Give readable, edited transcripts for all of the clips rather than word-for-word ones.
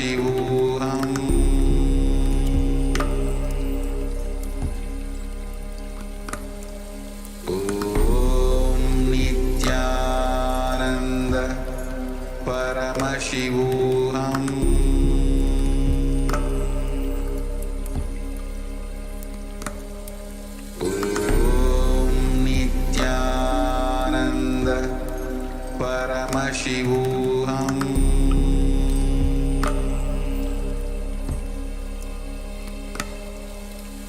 Paramashivoham. Om Nithyananda Paramashivoham. Paramashivoham.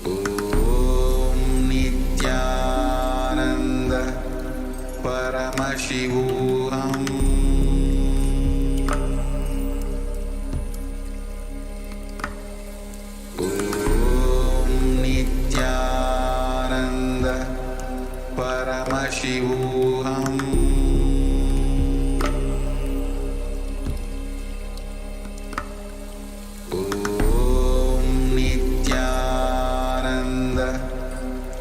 Om Nithyananda Paramashivoham. Om Nithyananda Paramashivoham.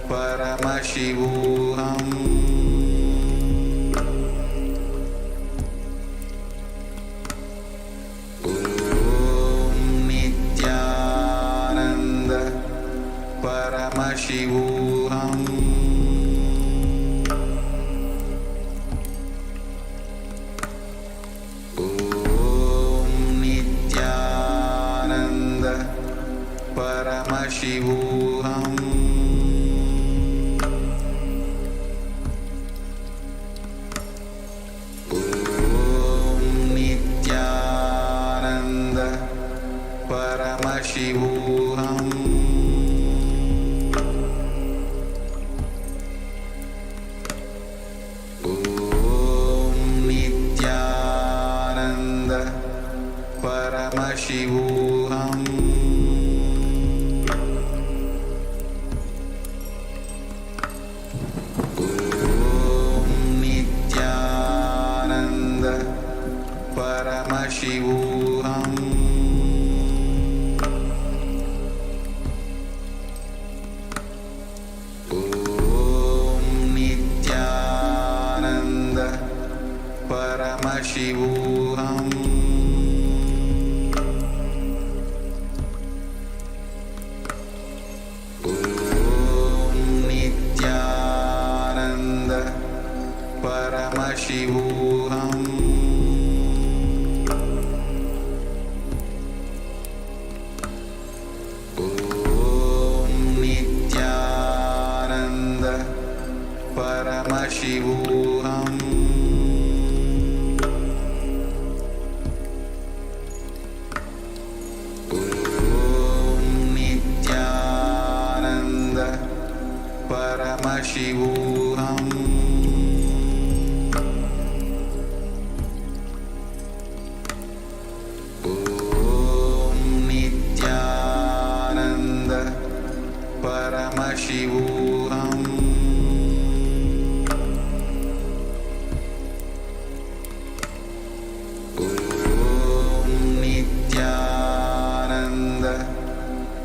Paramashivoham. Om Nithyananda Paramashivoham. Om Nithyananda Paramashivoham. Paramashivoham. Om Nithyananda Paramashivoham. Om Nithyananda Paramashivoham. Paramashivoham. Om Nithyananda Paramashivoham. Om Nithyananda Paramashivoham. Paramashivoham. Om Nithyananda Paramashivoham. Om Nithyananda Paramashivoham.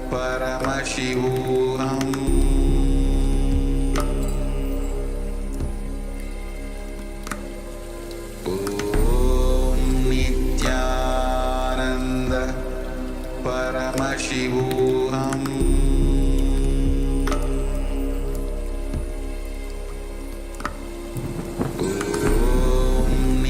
Paramashivoham. Om Nithyananda Paramashivoham. Om Nithyananda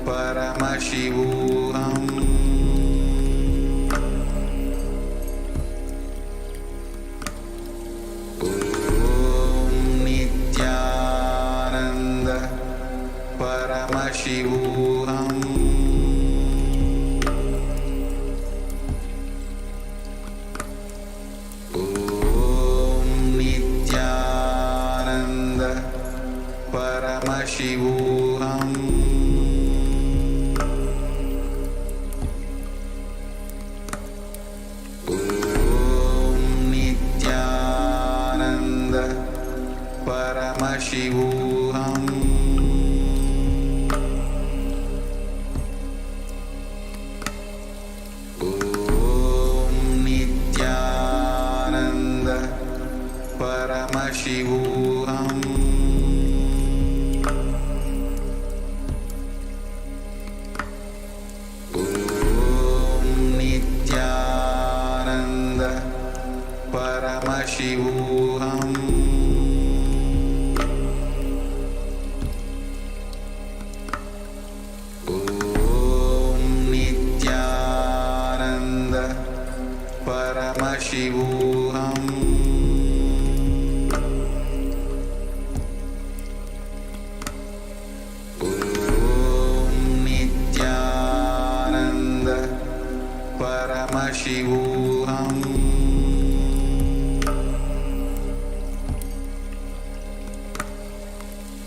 Paramashivoham. Paramashivoham. Om Nithyananda Paramashivoham. Om Nithyananda Paramashivoham. Paramashivoham. Om Nithyananda Paramashivoham. Om Nithyananda Paramashivoham. Paramashivoham.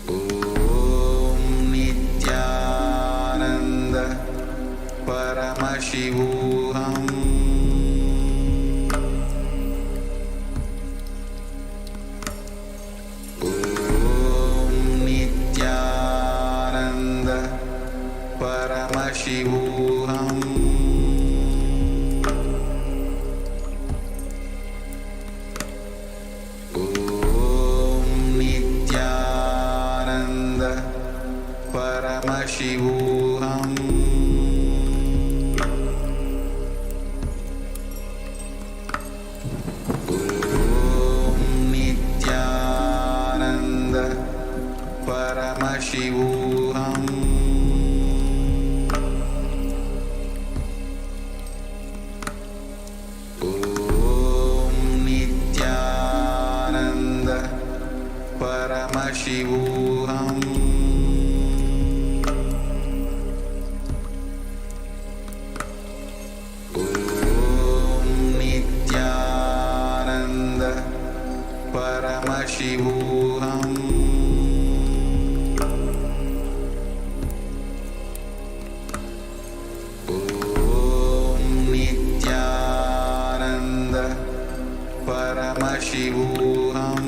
Om Nithyananda Paramashivoham. Om Nithyananda Paramashivoham. Paramashivoham. Om Nithyananda Paramashivoham. Om Nithyananda Paramashivoham. Paramashivoham. Om Nithyananda Paramashivoham. Om Nithyananda Paramashivoham.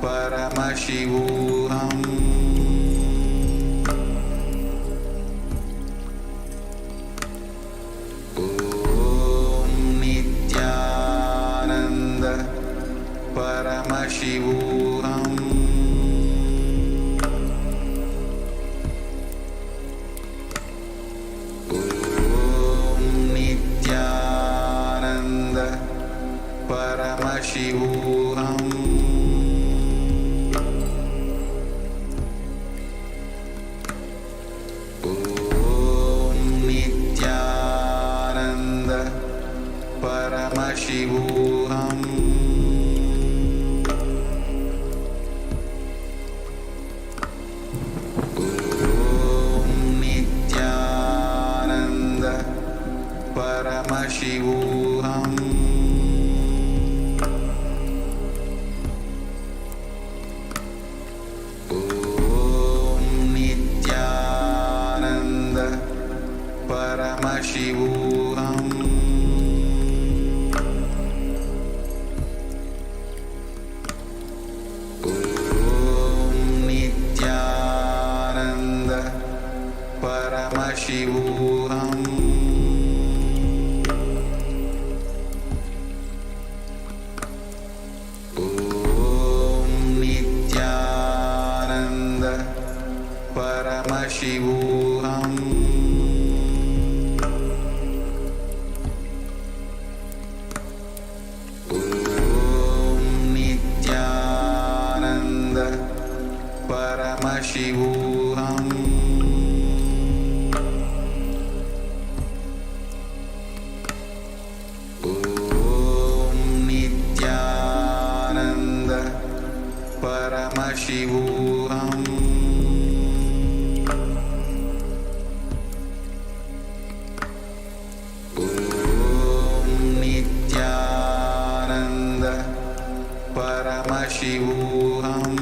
Paramashivoham. Om Nithyananda Paramashivoham. Om Nithyananda Paramashivoham. Paramashivoham. Om Nithyananda Paramashivoham. Om Nithyananda Paramashivoham. Paramashivoham. Om Nithyananda Paramashivoham. Om Nithyananda Paramashivoham. Paramashivoham.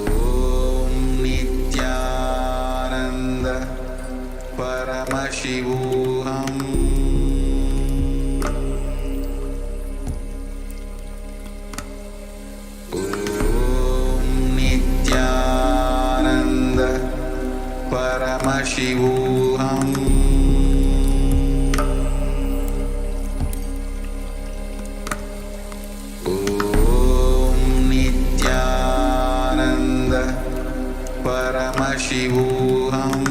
Om Nithyananda Paramashivoham. Paramashivoham. Om Nithyananda Paramashivoham.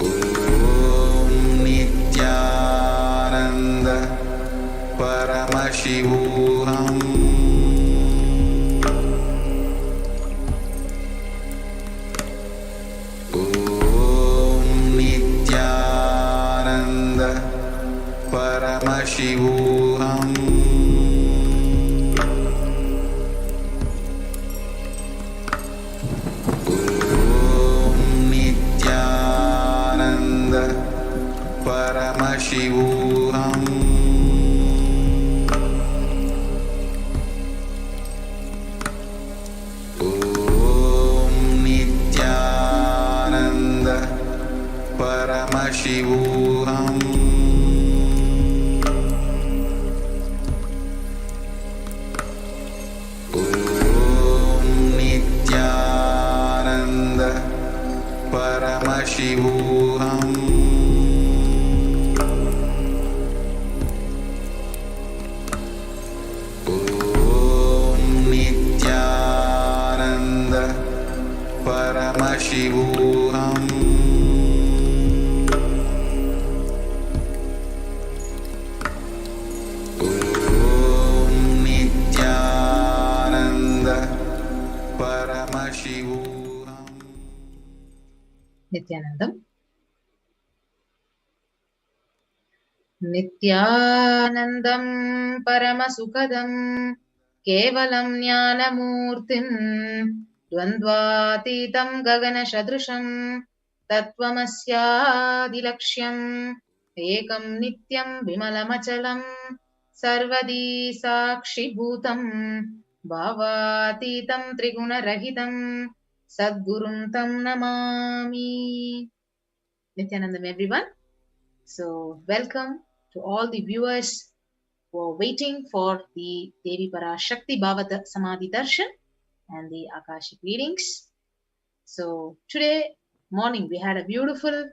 Om Nithyananda Paramashivoham. Om Nithyananda Paramashivoham. Om Nithyananda Paramashivoham. Om Nithyananda Paramashivoham. Om Nithyananda Paramashivoham. Om Nithyananda Paramashivoham. Om Nithyananda Paramashivoham. Nithyanandam. Nithyanandam Paramasukadam Kevalam Jnanamurtim Dvandvatitam Gagana Shadrusham Tattvamasyaadilaksham Ekam Nityam Vimalamachalam Sarvadi Sakshi Bhutam Bhavatitam Triguna-rahitam Sadgurum Tam Namami. Nithyanandam, everyone. So, welcome to all the viewers who are waiting for the Devi Parashakti Bhava Samadhi Darshan and the Akashic readings. So, today morning we had a beautiful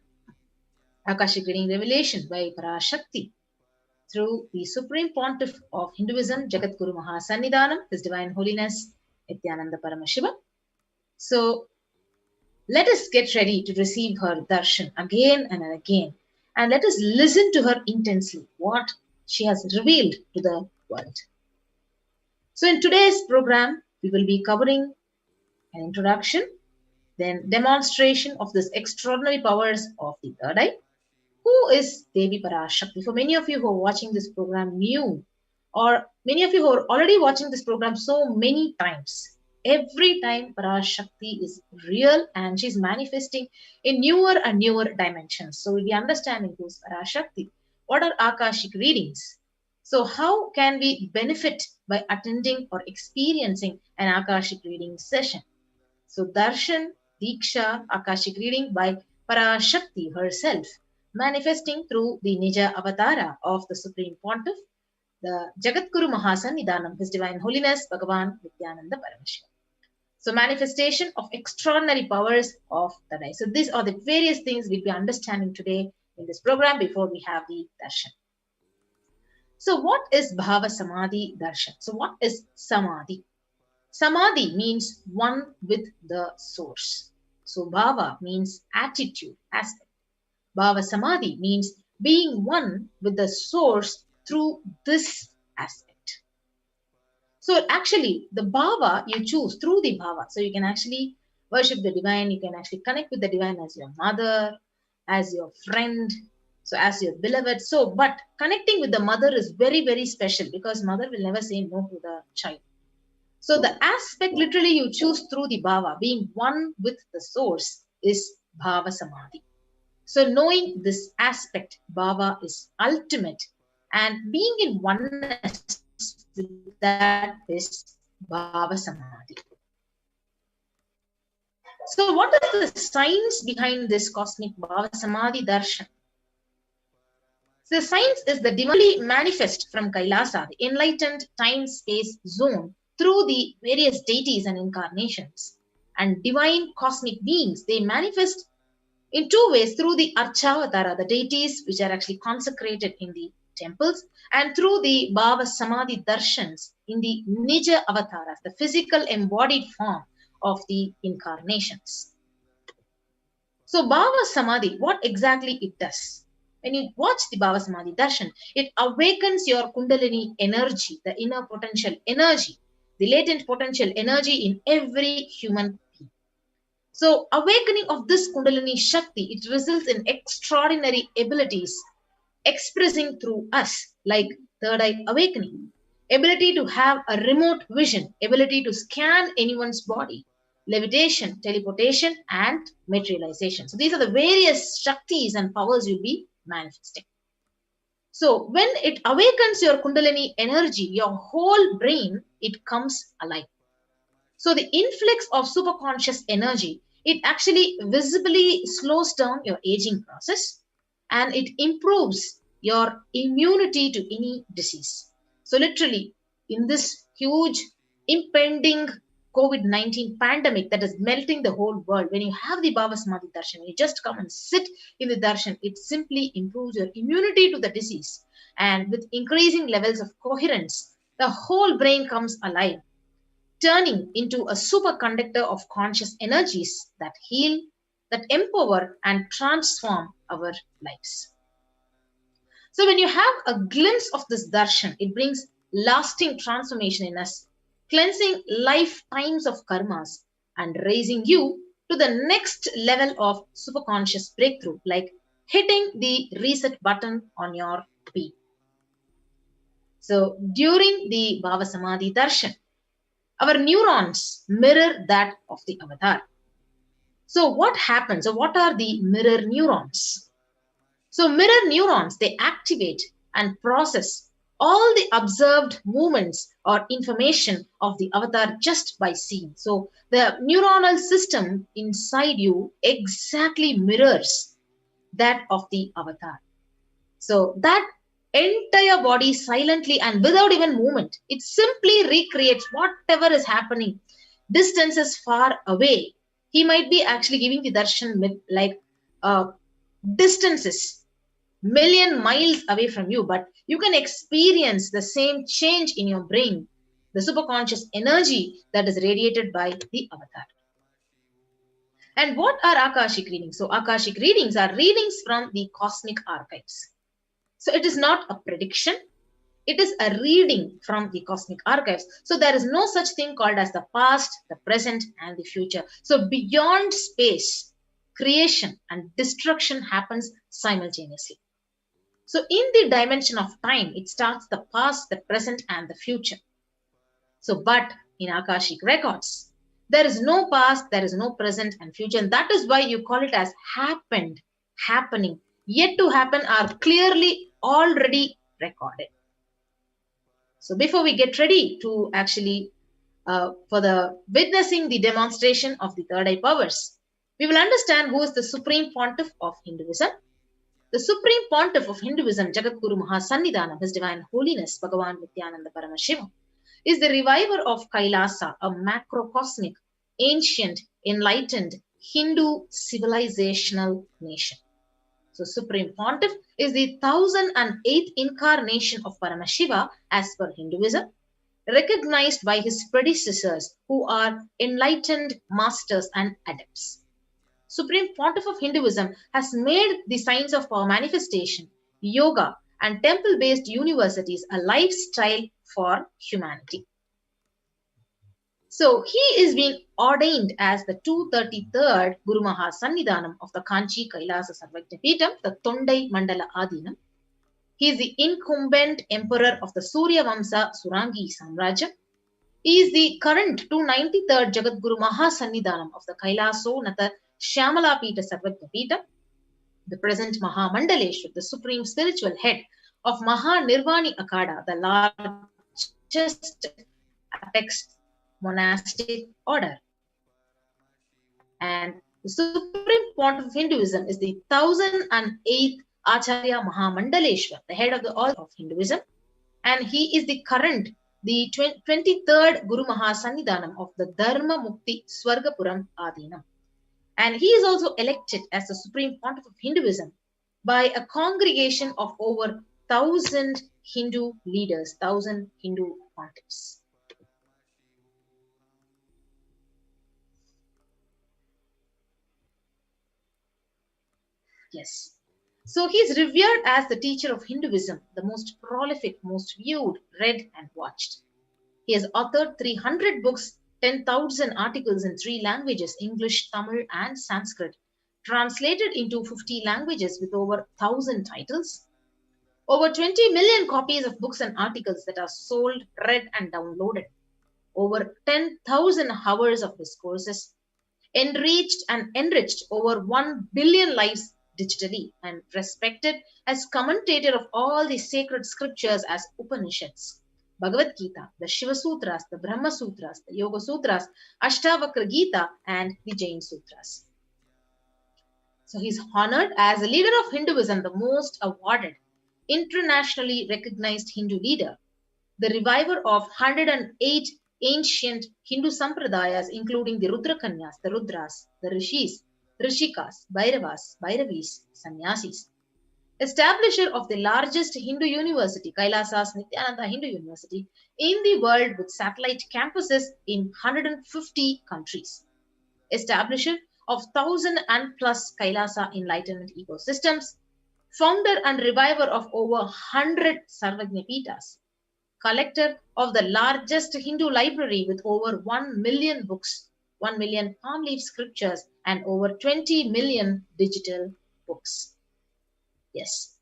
Akashic reading revelation by Parashakti through the Supreme Pontiff of Hinduism, Jagadguru Mahasannidhanam, His Divine Holiness Nithyananda Paramashivam. So, let us get ready to receive her darshan again and again, and let us listen to her intensely, what she has revealed to the world. So in today's program, we will be covering an introduction, then demonstration of this extraordinary powers of the third eye. Who is Devi Parashakti? For many of you who are watching this program new, or many of you who are already watching this program so many times, every time Parashakti is real and she's manifesting in newer and newer dimensions. So we'll be understanding who's Parashakti. What are Akashic readings? So how can we benefit by attending or experiencing an Akashic reading session? So Darshan, Diksha, Akashic reading by Parashakti herself, manifesting through the Nija Avatara of the Supreme Pontiff, the Jagadguru Mahasannidhanam, His Divine Holiness Bhagavan Nithyananda Paramashivam. So manifestation of extraordinary powers of the eye. So these are the various things we'll be understanding today in this program before we have the darshan. So what is Bhava Samadhi Darshan? So what is Samadhi? Samadhi means one with the source. So Bhava means attitude, aspect. Bhava Samadhi means being one with the source through this aspect. So actually, the Bhava you choose through the Bhava. So you can actually worship the divine, you can actually connect with the divine as your mother, as your friend, so as your beloved. So, but connecting with the mother is very, very special because mother will never say no to the child. So the aspect literally you choose through the Bhava, being one with the source, is Bhava Samadhi. So knowing this aspect, Bhava is ultimate, and being in oneness with that is Bhava Samadhi. So what is the science behind this cosmic Bhava Samadhi Darshan? So the science is the divinely manifest from Kailasa, the enlightened time-space zone through the various deities and incarnations. And divine cosmic beings, they manifest in two ways: through the Archavatara, the deities which are actually consecrated in the temples, and through the Bhava Samadhi Darshans in the Nija avatars, the physical embodied form of the incarnations. So Bhava Samadhi, what exactly it does? When you watch the Bhava Samadhi Darshan, it awakens your Kundalini energy, the inner potential energy, the latent potential energy in every human being. So awakening of this Kundalini Shakti, it results in extraordinary abilities expressing through us, like third eye awakening, ability to have a remote vision, ability to scan anyone's body, levitation, teleportation, and materialization. So these are the various Shaktis and powers you'll be manifesting. So when it awakens your Kundalini energy, your whole brain, it comes alive. So the influx of superconscious energy, it actually visibly slows down your aging process, and it improves your immunity to any disease. So literally, in this huge impending COVID-19 pandemic that is melting the whole world, when you have the Bhava Samadhi Darshan, you just come and sit in the Darshan, it simply improves your immunity to the disease. And with increasing levels of coherence, the whole brain comes alive, turning into a superconductor of conscious energies that heal, that empower, and transform our lives. So when you have a glimpse of this darshan, it brings lasting transformation in us, cleansing lifetimes of karmas and raising you to the next level of superconscious breakthrough, like hitting the reset button on your being. So during the Bhava Samadhi darshan, our neurons mirror that of the avatar. So what happens? So what are the mirror neurons? So mirror neurons, they activate and process all the observed movements or information of the avatar just by seeing. So the neuronal system inside you exactly mirrors that of the avatar. So that entire body silently and without even movement, it simply recreates whatever is happening. Distances far away, he might be actually giving the darshan like distances million miles away from you, but you can experience the same change in your brain, the superconscious energy that is radiated by the avatar. And what are Akashic readings? So Akashic readings are readings from the cosmic archives. So it is not a prediction, it is a reading from the cosmic archives. So there is no such thing called as the past, the present, and the future. So beyond space, creation and destruction happens simultaneously. So in the dimension of time, it starts the past, the present, and the future. So but in Akashic records, there is no past, there is no present and future. And that is why you call it as happened, happening, yet to happen are clearly already recorded. So before we get ready to actually for the witnessing the demonstration of the third eye powers, we will understand who is the Supreme Pontiff of Hinduism. The Supreme Pontiff of Hinduism, Jagadguru Mahasannidhanam, His Divine Holiness Bhagavan Nithyananda Paramashivam, is the reviver of Kailasa, a macrocosmic, ancient, enlightened Hindu civilizational nation. So Supreme Pontiff is the 1008th incarnation of Paramashiva as per Hinduism, recognized by his predecessors who are enlightened masters and adepts. Supreme Pontiff of Hinduism has made the science of power manifestation, yoga, and temple-based universities a lifestyle for humanity. So he is being ordained as the 233rd Guru Mahasannidhanam of the Kanchi Kailasa Sarvajna Peetham, the Tondai Mandala Adinam. He is the incumbent emperor of the Surya Vamsa Surangi Samrajya. He is the current 293rd Jagadguru Mahasannidhanam of the Kailaso Natha Shyamala Peetha Sarvajna Peetham, the present Mahamandaleshwar, the supreme spiritual head of Mahanirvani Akada, the largest apex monastic order. And the Supreme Pontiff of Hinduism is the 1008th Acharya Mahamandaleshwar, the head of the order of Hinduism, and he is the current the 23rd Guru Mahasannidhanam of the Dharma Mukti Swargapuram Adinam. And he is also elected as the Supreme Pontiff of Hinduism by a congregation of over 1,000 Hindu leaders, 1,000 Hindu pontiffs. Yes. So he is revered as the teacher of Hinduism, the most prolific, most viewed, read, and watched. He has authored 300 books, 10,000 articles in 3 languages, English, Tamil, and Sanskrit, translated into 50 languages with over 1,000 titles. Over 20 million copies of books and articles that are sold, read, and downloaded. Over 10,000 hours of discourses, enriched over 1 billion lives digitally, and respected as commentator of all the sacred scriptures as Upanishads, Bhagavad Gita, the Shiva Sutras, the Brahma Sutras, the Yoga Sutras, Ashtavakra Gita, and the Jain Sutras. So he's honored as a leader of Hinduism, the most awarded, internationally recognized Hindu leader, the reviver of 108 ancient Hindu sampradayas, including the Rudrakanyas, the Rudras, the Rishis, Rishikas, Bhairavas, Bhairavis, Sannyasis. Establisher of the largest Hindu university, Kailasa's Nithyananda Hindu University, in the world with satellite campuses in 150 countries. Establisher of 1,000 and plus Kailasa Enlightenment ecosystems. Founder and reviver of over 100 Sarvajnapitas. Collector of the largest Hindu library with over 1 million books, 1 million palm leaf scriptures, and over 20 million digital books. Yes.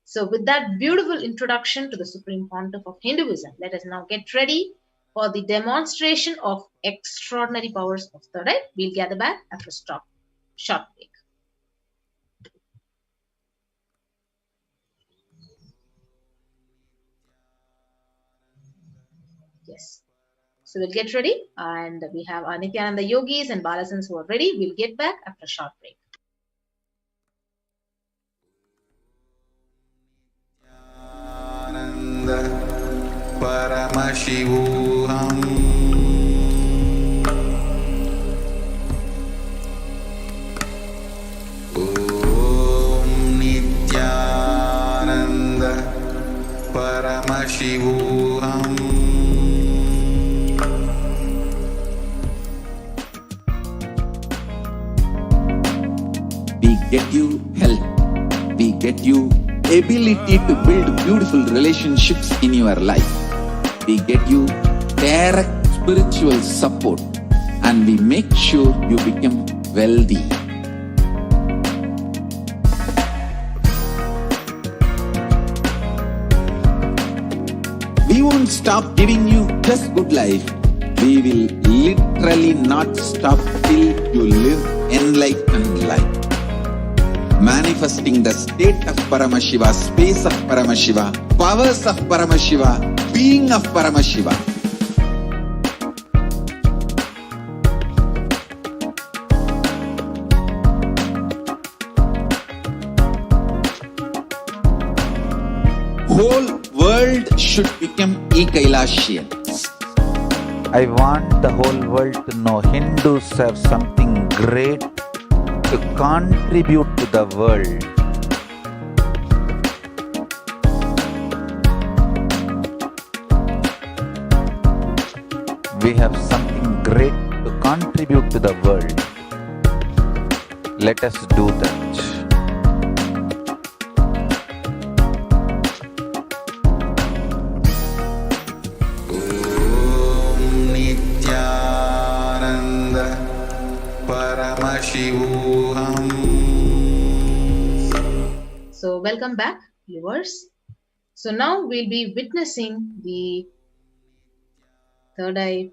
So with that beautiful introduction to the Supreme Pontiff of Hinduism, let us now get ready for the demonstration of extraordinary powers of third eye. We'll gather back after a short break. Yes. So we'll get ready, and we have our Nithyananda yogis and balasans who are ready. We'll get back after a short break. Paramashivoham. Om Nithyananda Paramashivoham. We get you help. We get you ability to build beautiful relationships in your life. We get you direct spiritual support, and we make sure you become wealthy. We won't stop giving you just good life. We will literally not stop till you live enlightened life. Manifesting the state of Paramashiva, space of Paramashiva, powers of Paramashiva, being of Paramashiva. Whole world should become Kailasian. I want the whole world to know Hindus have something great to contribute to the world. We have something great to contribute to the world. Let us do that. So welcome back, viewers. So now we'll be witnessing the third eye,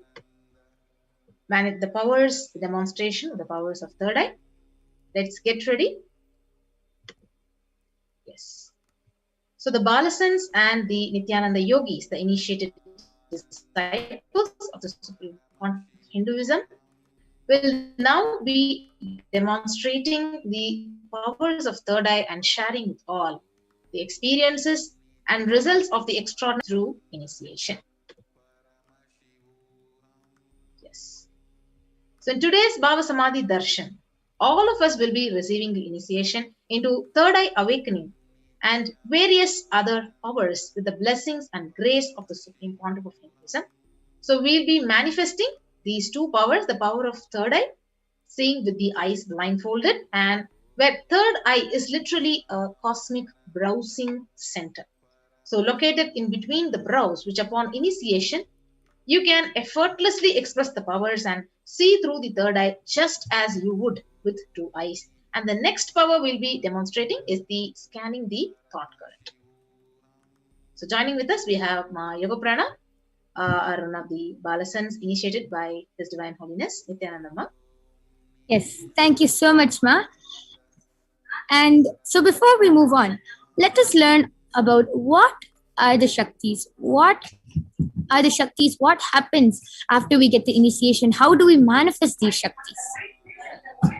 the powers, the demonstration of the powers of third eye. Let's get ready. Yes. So the Balasans and the Nithyananda yogis, the initiated disciples of the Supreme Pontiff of Hinduism, will now be demonstrating the powers of third eye and sharing with all the experiences and results of the extraordinary through initiation. So in today's Bhava Samadhi Darshan, all of us will be receiving the initiation into third eye awakening and various other powers with the blessings and grace of the Supreme Pontiff of Hinduism. So we'll be manifesting these two powers, the power of third eye, seeing with the eyes blindfolded, and where third eye is literally a cosmic browsing center. So located in between the brows, which upon initiation, you can effortlessly express the powers and see through the third eye just as you would with two eyes. And the next power we'll be demonstrating is the scanning the thought current. So joining with us, we have Ma Yoga Prana, one of the Balasans initiated by His Divine Holiness Nithyananda Ma. Yes, thank you so much, Ma. And so before we move on, let us learn about what are the Shaktis. What are the Shaktis? What happens after we get the initiation? How do we manifest these Shaktis?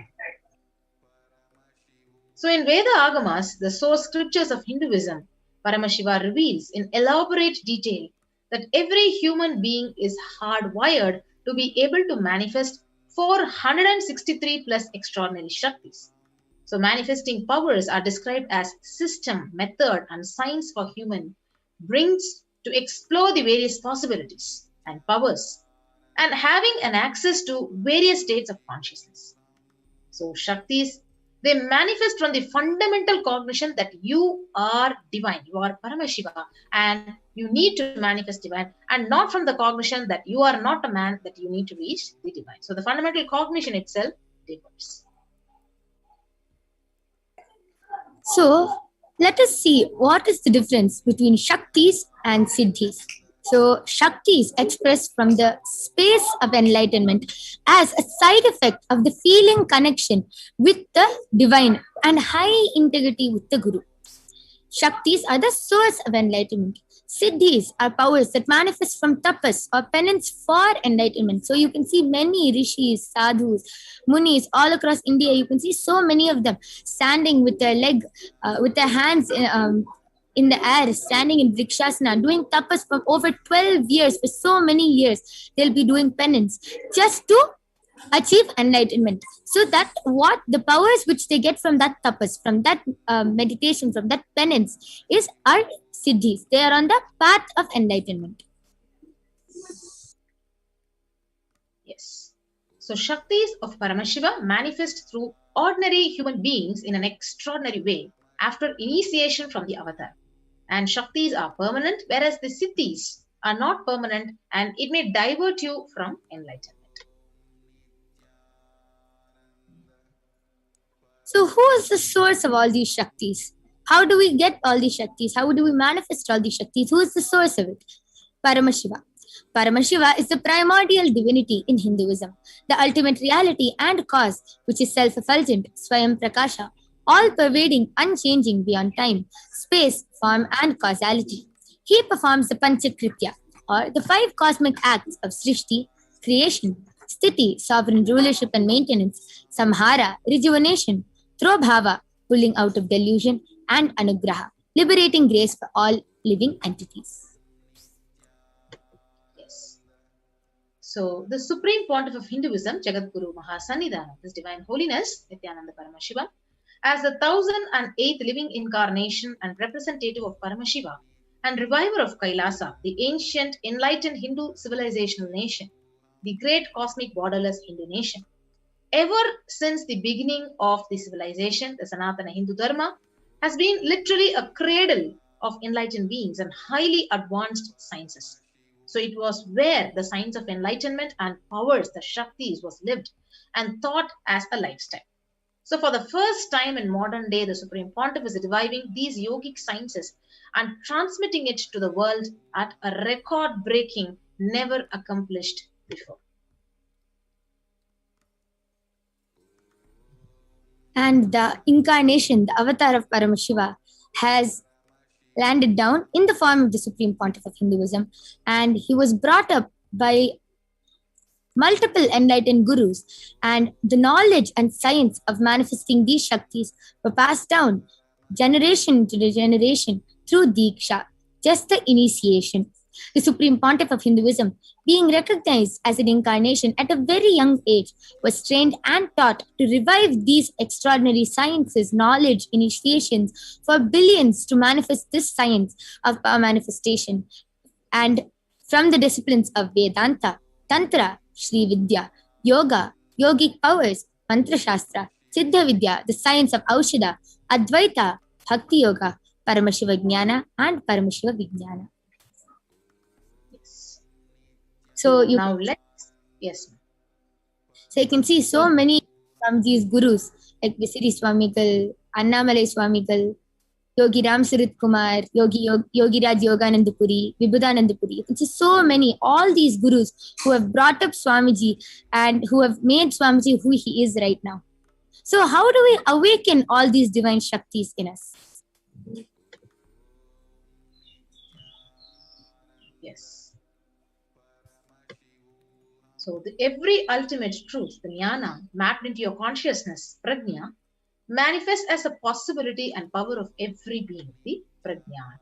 So in Veda Agamas, the source scriptures of Hinduism, Paramashiva reveals in elaborate detail that every human being is hardwired to be able to manifest 463 plus extraordinary Shaktis. So manifesting powers are described as system, method, and science for human brings to explore the various possibilities and powers and having an access to various states of consciousness. So Shaktis, they manifest from the fundamental cognition that you are divine, you are Paramashiva, and you need to manifest divine, and not from the cognition that you are not a man, that you need to reach the divine. So the fundamental cognition itself differs. So let us see what is the difference between Shaktis and Siddhis. So Shaktis expressed from the space of enlightenment as a side effect of the feeling connection with the divine and high integrity with the Guru. Shaktis are the source of enlightenment. Siddhis are powers that manifest from tapas or penance for enlightenment. So you can see many rishis, sadhus, munis all across India. You can see so many of them standing with their with their hands in the air, standing in Vrikshasana, doing tapas for over 12 years, for so many years. They'll be doing penance just to achieve enlightenment. So that what the powers which they get from that tapas, from that meditation, from that penance are siddhis. They are on the path of enlightenment. Yes. So Shaktis of Paramashiva manifest through ordinary human beings in an extraordinary way after initiation from the avatar. And Shaktis are permanent, whereas the Siddhis are not permanent, and it may divert you from enlightenment. So who is the source of all these Shaktis? How do we get all these Shaktis? How do we manifest all these Shaktis? Who is the source of it? Paramashiva. Paramashiva is the primordial divinity in Hinduism, the ultimate reality and cause, which is self-effulgent, Swayam Prakasha, all-pervading, unchanging beyond time, space, form, and causality. He performs the Panchakritya, or the 5 cosmic acts of Srishti, creation, Sthiti, sovereign rulership and maintenance, Samhara, rejuvenation, through Bhava, pulling out of delusion, and Anugraha, liberating grace for all living entities. Yes. So the Supreme Pontiff of Hinduism, Jagadguru Mahasannidhanam, His Divine Holiness Nithyananda Paramashivam, as the 1008th living incarnation and representative of Paramashiva and reviver of Kailasa, the ancient enlightened Hindu civilizational nation, the great cosmic borderless Hindu nation. Ever since the beginning of the civilization, the Sanatana Hindu Dharma has been literally a cradle of enlightened beings and highly advanced sciences. So it was where the science of enlightenment and powers, the Shaktis, was lived and taught as a lifestyle. So for the first time in modern day, the Supreme Pontiff is reviving these yogic sciences and transmitting it to the world at a record-breaking, never accomplished before. And the incarnation, the avatar of Paramashiva, has landed down in the form of the Supreme Pontiff of Hinduism, and he was brought up by multiple enlightened gurus, and the knowledge and science of manifesting these Shaktis were passed down generation to generation through Diksha, just the initiation. The Supreme Pontiff of Hinduism, being recognized as an incarnation at a very young age, was trained and taught to revive these extraordinary sciences, knowledge, initiations for billions to manifest this science of power manifestation. And from the disciplines of Vedanta, Tantra, Sri Vidya, Yoga, Yogic powers, Mantra Shastra, Siddha Vidya, the science of Aushadha, Advaita, Bhakti Yoga, Paramashivoham, and Paramashivoham. Yes. So you Now let's, yes. So you can see so many from these gurus like Visiri Swamigal, Annamalai Swamigal, Yogi Ram Surit Kumar, Yogi Raj Yoganandapuri, Vibhudanandapuri. You can see so many, all these gurus who have brought up Swamiji and who have made Swamiji who he is right now. So how do we awaken all these divine Shaktis in us? Yes. So every ultimate truth, the jnana, mapped into your consciousness, prajna, manifests as a possibility and power of every being, the prajnana.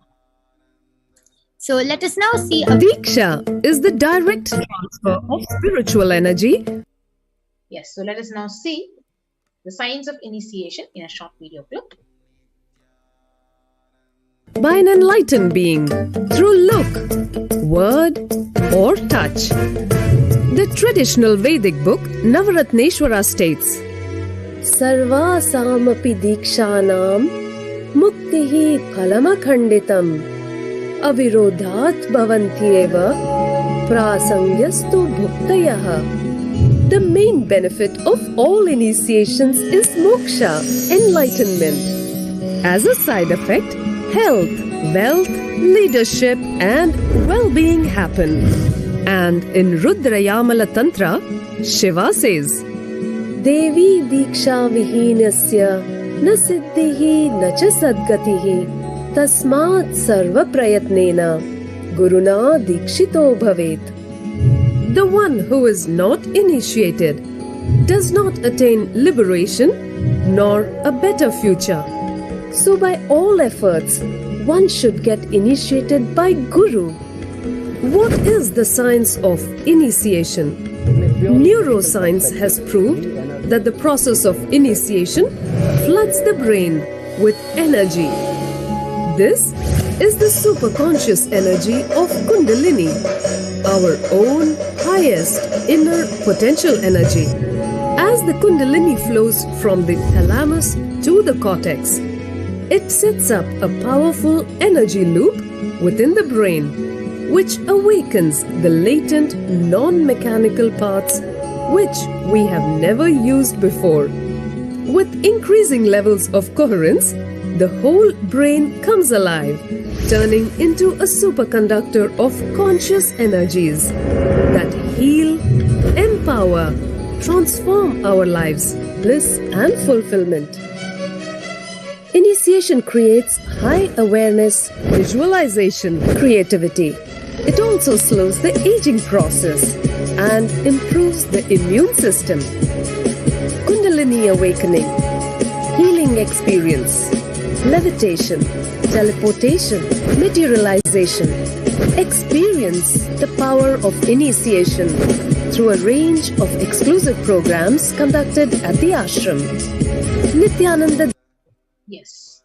So let us now see Diksha is the direct transfer of spiritual energy. Yes, so let us now see the signs of initiation in a short video clip. By an enlightened being through look, word, or touch. The traditional Vedic book Navaratneshwara states, Sarva samapi dikshanam muktihi phalamakhanditam avirodhat bhavantyeva prasangyastu bhuktayaha. The main benefit of all initiations is moksha, enlightenment. As a side effect, health, wealth, leadership, and well-being happen. And in Rudrayamala Tantra, Shiva says, Devi diksha vihinasya na siddhihi na cha sadgatihi tasmat sarva prayatnena guruna dikshito bhavet. The one who is not initiated does not attain liberation nor a better future. So by all efforts, one should get initiated by Guru. What is the science of initiation? Neuroscience has proved that the process of initiation floods the brain with energy. This is the superconscious energy of Kundalini, our own highest inner potential energy. As the Kundalini flows from the thalamus to the cortex, it sets up a powerful energy loop within the brain, which awakens the latent non-mechanical parts which we have never used before. With increasing levels of coherence, the whole brain comes alive, turning into a superconductor of conscious energies that heal, empower, transform our lives, bliss and fulfillment. Initiation creates high awareness, visualization, creativity. It also slows the aging process and improves the immune system. Kundalini awakening, healing experience, levitation, teleportation, materialization. Experience the power of initiation through a range of exclusive programs conducted at the ashram. Nithyananda. Yes.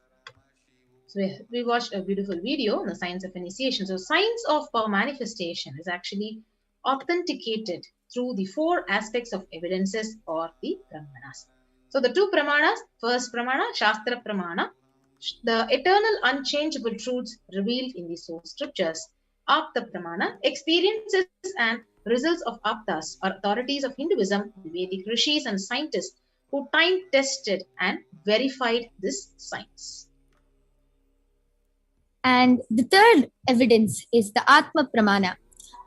So we watched a beautiful video on the science of initiation. So science of power manifestation is actually authenticated through the four aspects of evidences or the pramanas. So the two pramanas, first pramana, Shastra pramana, the eternal unchangeable truths revealed in the source scriptures. Apta pramana, experiences and results of aptas or authorities of Hinduism, the Vedic rishis and scientists who time tested and verified this science. And the third evidence is the Atma Pramana,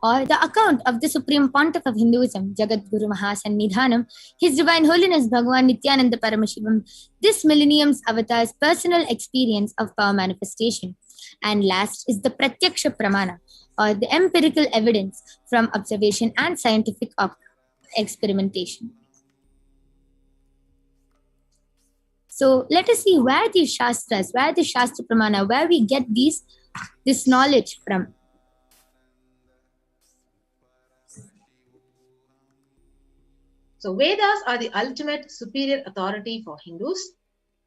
or the account of the Supreme Pontiff of Hinduism, Jagat Guru Mahasannidhanam, His Divine Holiness Bhagavan Nithyananda Paramashivam, this millennium's avatar's personal experience of power manifestation. And last is the Pratyaksha Pramana, or the empirical evidence from observation and scientific experimentation. So let us see where these Shastras, where the Shastra Pramana, where we get this knowledge from. So Vedas are the ultimate superior authority for Hindus.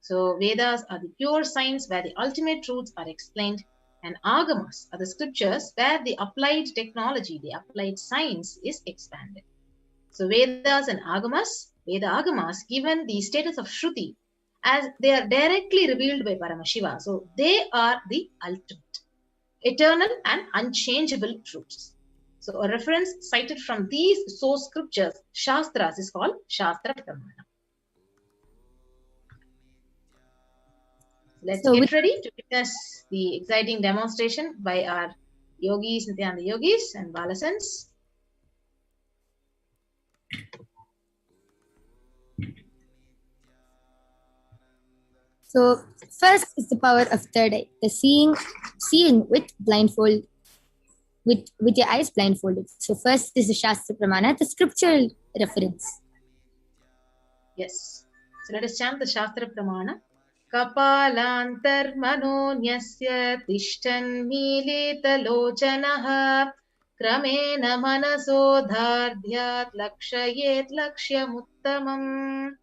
So Vedas are the pure science where the ultimate truths are explained, and Agamas are the scriptures where the applied technology, the applied science is expanded. So Vedas and Agamas, Veda Agamas given the status of Shruti as they are directly revealed by Paramashiva. So they are the ultimate, eternal and unchangeable truths. So a reference cited from these source scriptures, Shastras, is called Shastra Pramana. Let's get ready to witness the exciting demonstration by our yogis, Nithyananda yogis and Balasans. So first is the power of third eye, the seeing with blindfold, with your eyes blindfolded. So first is the Shastra Pramana, the scriptural reference. Yes. So let us chant the Shastra Pramana. Kapalantar manonyasya tishtan mileta lochanaha kramena manasodhardhyat lakshayet lakshyamuttamam.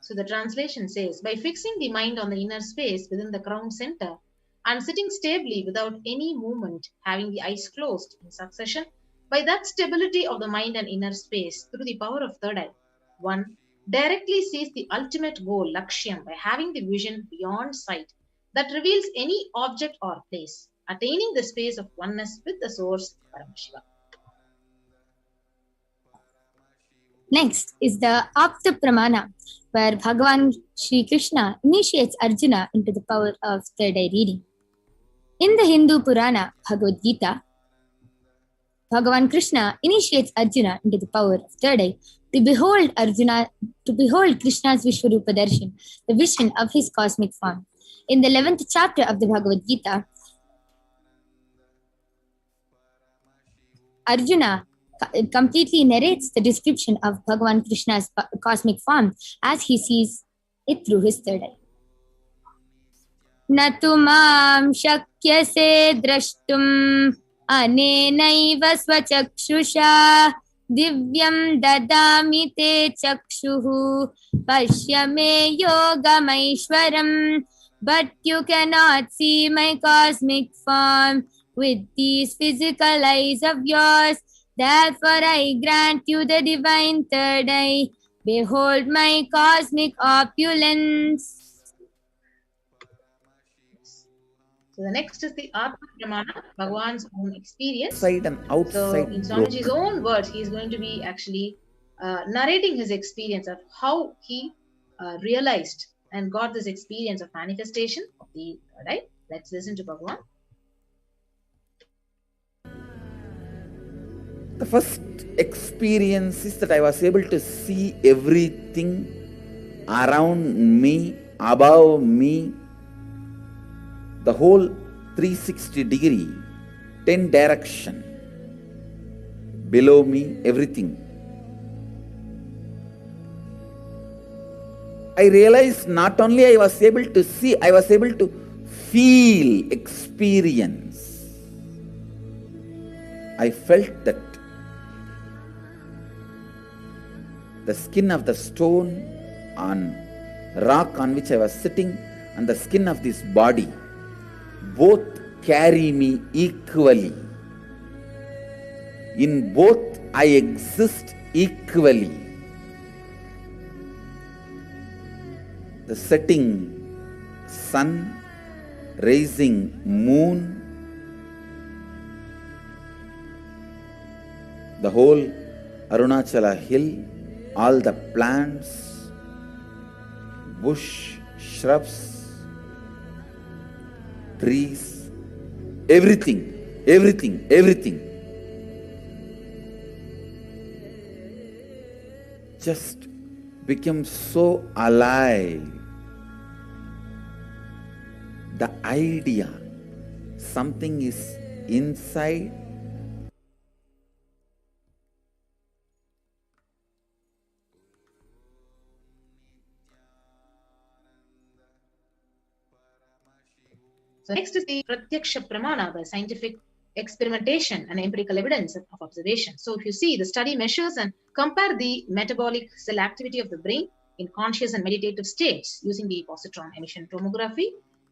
So the translation says, by fixing the mind on the inner space within the crown center and sitting stably without any movement, having the eyes closed in succession, by that stability of the mind and inner space through the power of third eye, one directly sees the ultimate goal, Lakshyam, by having the vision beyond sight that reveals any object or place, attaining the space of oneness with the source, Paramashiva. Next is the Apta Pramana, where Bhagavan Sri Krishna initiates Arjuna into the power of third eye reading. In the Hindu Purana Bhagavad Gita, Bhagavan Krishna initiates Arjuna into the power of third eye to behold Krishna's Vishwarupa Darshan, the vision of his cosmic form. In the 11th chapter of the Bhagavad Gita, Arjuna completely narrates the description of Bhagavan Krishna's cosmic form as he sees it through his third eye. Natu mam shakyase drashtum anenaiva svachakshusha divyam dadami te chakshuhu pashyame yogamaishwaram. But you cannot see my cosmic form with these physical eyes of yours. Therefore I grant you the divine third eye. Behold my cosmic opulence. So the next is the Atma Pramana, Bhagavan's own experience. Inside and outside. So in Swamiji's own words, he is going to be actually narrating his experience of how he realized and got this experience of manifestation of the third eye. Let's listen to Bhagavan. The first experience is that I was able to see everything around me, above me, the whole 360 degree, 10 direction, below me, everything. I realized not only I was able to see, I was able to feel, experience. I felt that the skin of the stone on rock on which I was sitting and the skin of this body both carry me equally. In both I exist equally. The setting sun, rising moon, the whole Arunachala hill, all the plants, bush, shrubs, trees, everything. Just became so alive. The idea, something is inside. So next is the Pratyaksha Pramana, the scientific experimentation and empirical evidence of observation. So if you see, the study measures and compare the metabolic cell activity of the brain in conscious and meditative states using the positron emission tomography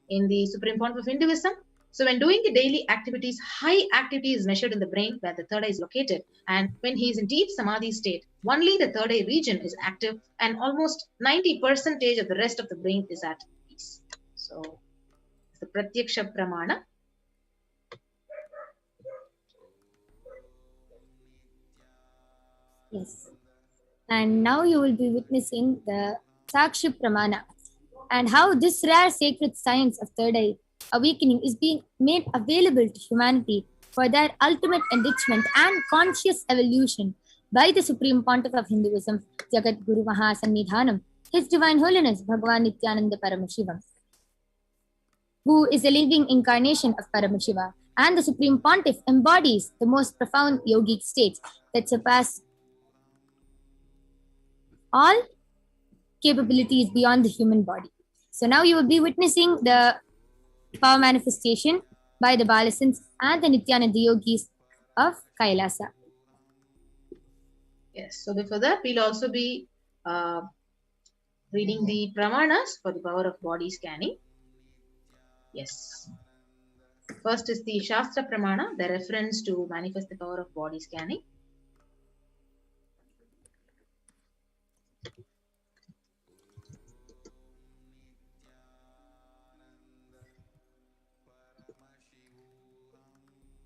in the supreme point of Hinduism. So when doing the daily activities, high activity is measured in the brain where the third eye is located. And when he is in deep Samadhi state, only the third eye region is active and almost 90% of the rest of the brain is at peace. So the Pratyaksha Pramana. Yes. And now you will be witnessing the Sakshi Pramana and how this rare sacred science of third eye awakening is being made available to humanity for their ultimate enrichment and conscious evolution by the Supreme Pontiff of Hinduism, Jagat Guru Mahasannidhanam, His Divine Holiness Bhagavan Nithyananda Paramashivam, who is a living incarnation of Paramashiva, and the Supreme Pontiff embodies the most profound yogic states that surpass all capabilities beyond the human body. So now you will be witnessing the power manifestation by the Balasans and the Nithyananda yogis of Kailasa. Yes, so before that, we'll also be reading the pramanas for the power of body scanning. Yes. First is the Shastra Pramana, the reference to manifest the power of body scanning.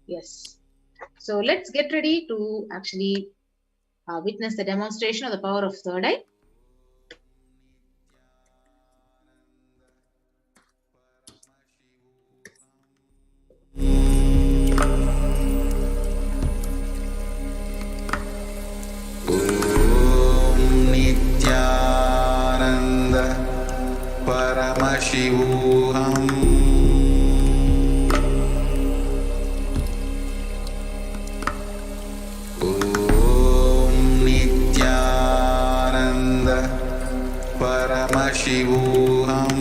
Yes. So let's get ready to actually witness the demonstration of the power of third eye. Nithyananda Paramashivoham. Nithyananda Paramashivoham.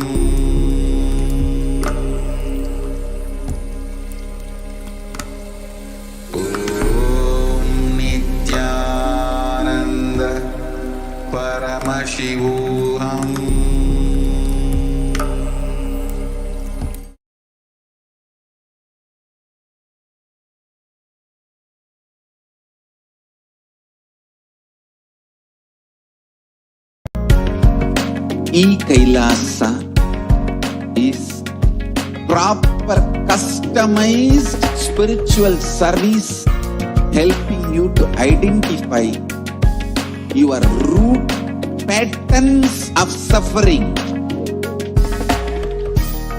Nithyananda Paramashivoham. Kailasa is proper customized spiritual service helping you to identify your root patterns of suffering.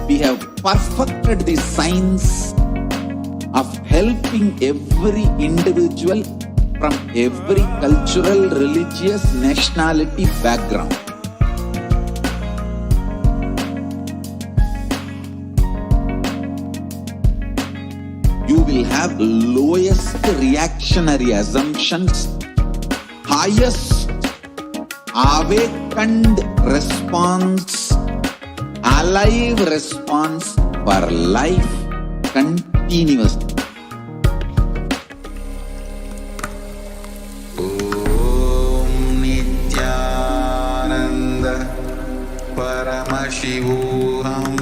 We have perfected the science of helping every individual from every cultural, religious, nationality background. You will have lowest reactionary assumptions, highest awakened response, alive response for life continuously. Nithyananda Paramashivoham.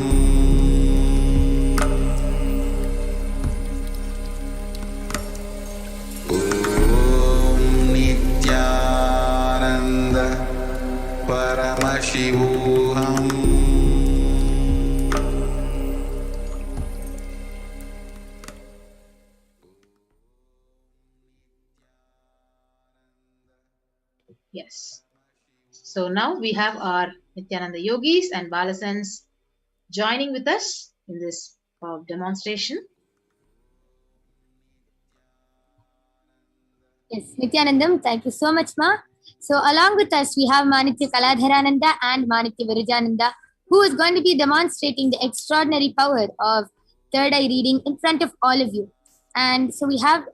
Nithyananda Paramashivoham. Yes. So now we have our Nithyananda yogis and Balasans joining with us in this demonstration. Yes, Nithyanandam, thank you so much, Ma. So along with us, we have Manitya Kaladharananda and Manitya Virajananda, who is going to be demonstrating the extraordinary power of third eye reading in front of all of you. And so we have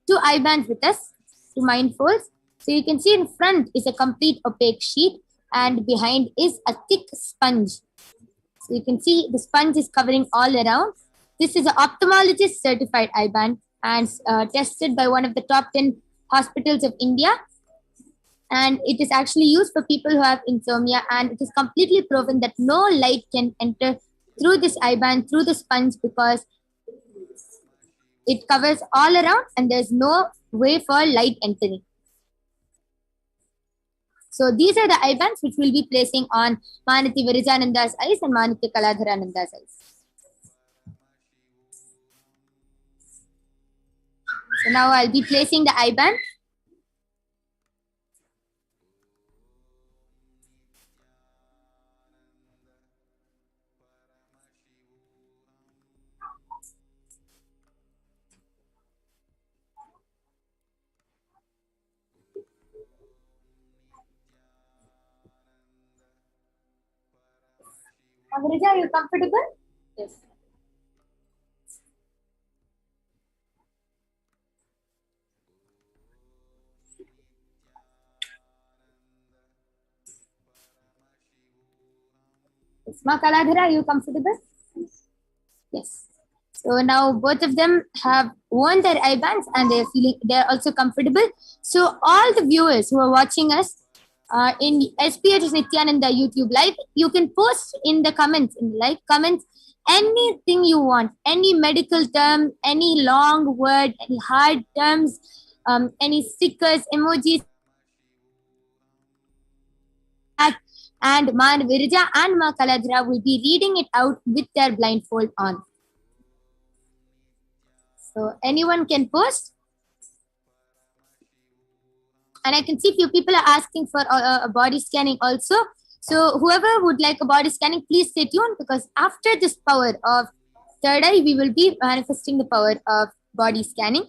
two eye bands with us, two mindfolds. So you can see in front is a complete opaque sheet and behind is a thick sponge. So you can see the sponge is covering all around This is an ophthalmologist certified eye band and tested by one of the top 10 hospitals of India. And it is actually used for people who have insomnia, and it is completely proven that no light can enter through this eye band, through the sponge, because it covers all around and there's no way for light entering. So these are the eye bands which we'll be placing on Manati Virijananda's eyes and Manati Kaladharananda's eyes. So now I'll be placing the eye band. Avrija, are you comfortable? Yes. Ma Kaladhara, are you comfortable? Yes. So now both of them have worn their eye bands and they're also comfortable. So all the viewers who are watching us in HDH Nithyananda YouTube live, you can post in the comments, in the live comments, anything you want, any medical term, any long word, any hard terms, any stickers, emojis, and Ma Virija and Ma Kaladhara will be reading it out with their blindfold on. So anyone can post. And I can see few people are asking for a body scanning also. So whoever would like a body scanning, please stay tuned, because after this power of third eye, we will be manifesting the power of body scanning.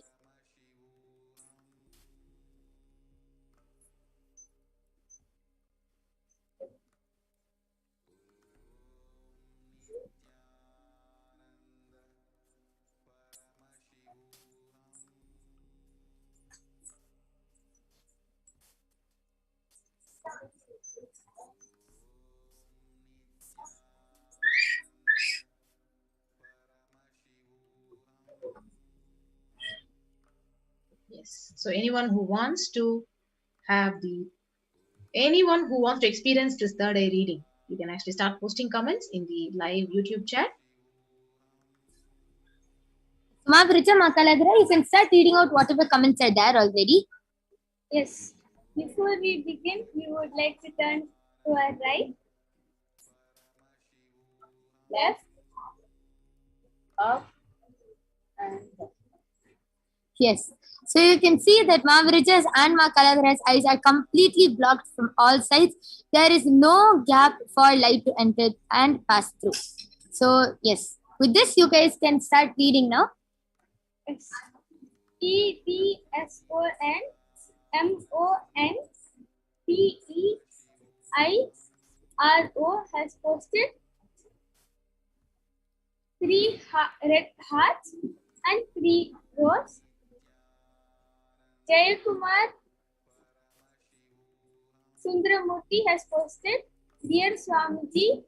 Yes. So anyone who wants to experience this third eye reading, you can actually start posting comments in the live YouTube chat. Ma Virija, Ma Kaladhara, you can start reading out whatever comments are there already. Yes. Before we begin, we would like to turn to our right, left, up, and down. Yes. So you can see that Ma Virija's and Ma Kaladhara's eyes are completely blocked from all sides. There is no gap for light to enter and pass through. So yes, with this you guys can start reading now. Yes. EPSONMONPEIRO has posted 3 red hearts and 3 roses. Jayakumar Sundaramurthy has posted, "Dear Swamiji,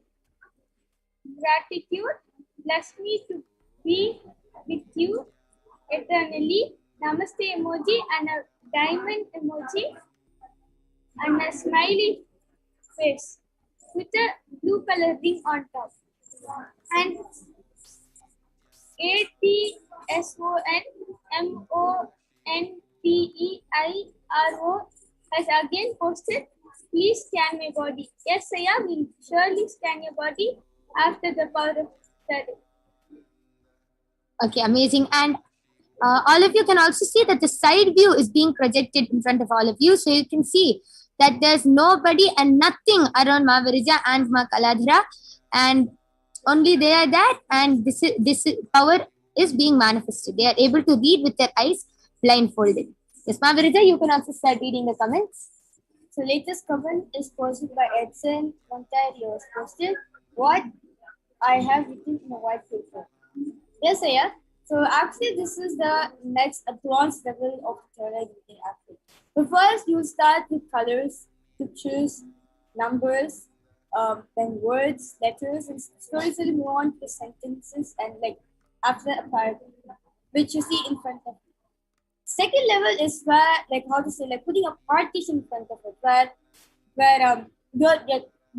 gratitude, bless me to be with you eternally. Namaste emoji and a diamond emoji and a smiley face with a blue color ring on top." And ATSONMONPEIRO has again posted, "Please scan my body." Yes, Saya, will surely scan your body after the power of study. Okay, amazing. And all of you can also see that the side view is being projected in front of all of you. So you can see that there's nobody and nothing around Ma Virija and Ma Kaladhara, and only they are there, and this power is being manifested. They are able to read with their eyes blindfolded. Yes, Ma Virija, you can also start reading the comments. So latest comment is posted by Edson Montario. Posted, "What I have written in a white paper." Yes, Aya. So actually, this is the next advanced level of third eye reading. Actually, but first you start with colors, pictures, numbers, then words, letters, and slowly move on to sentences and like after a part, which you see in front of you. Second level is where, like, how to say, like putting a partition in front of it, where you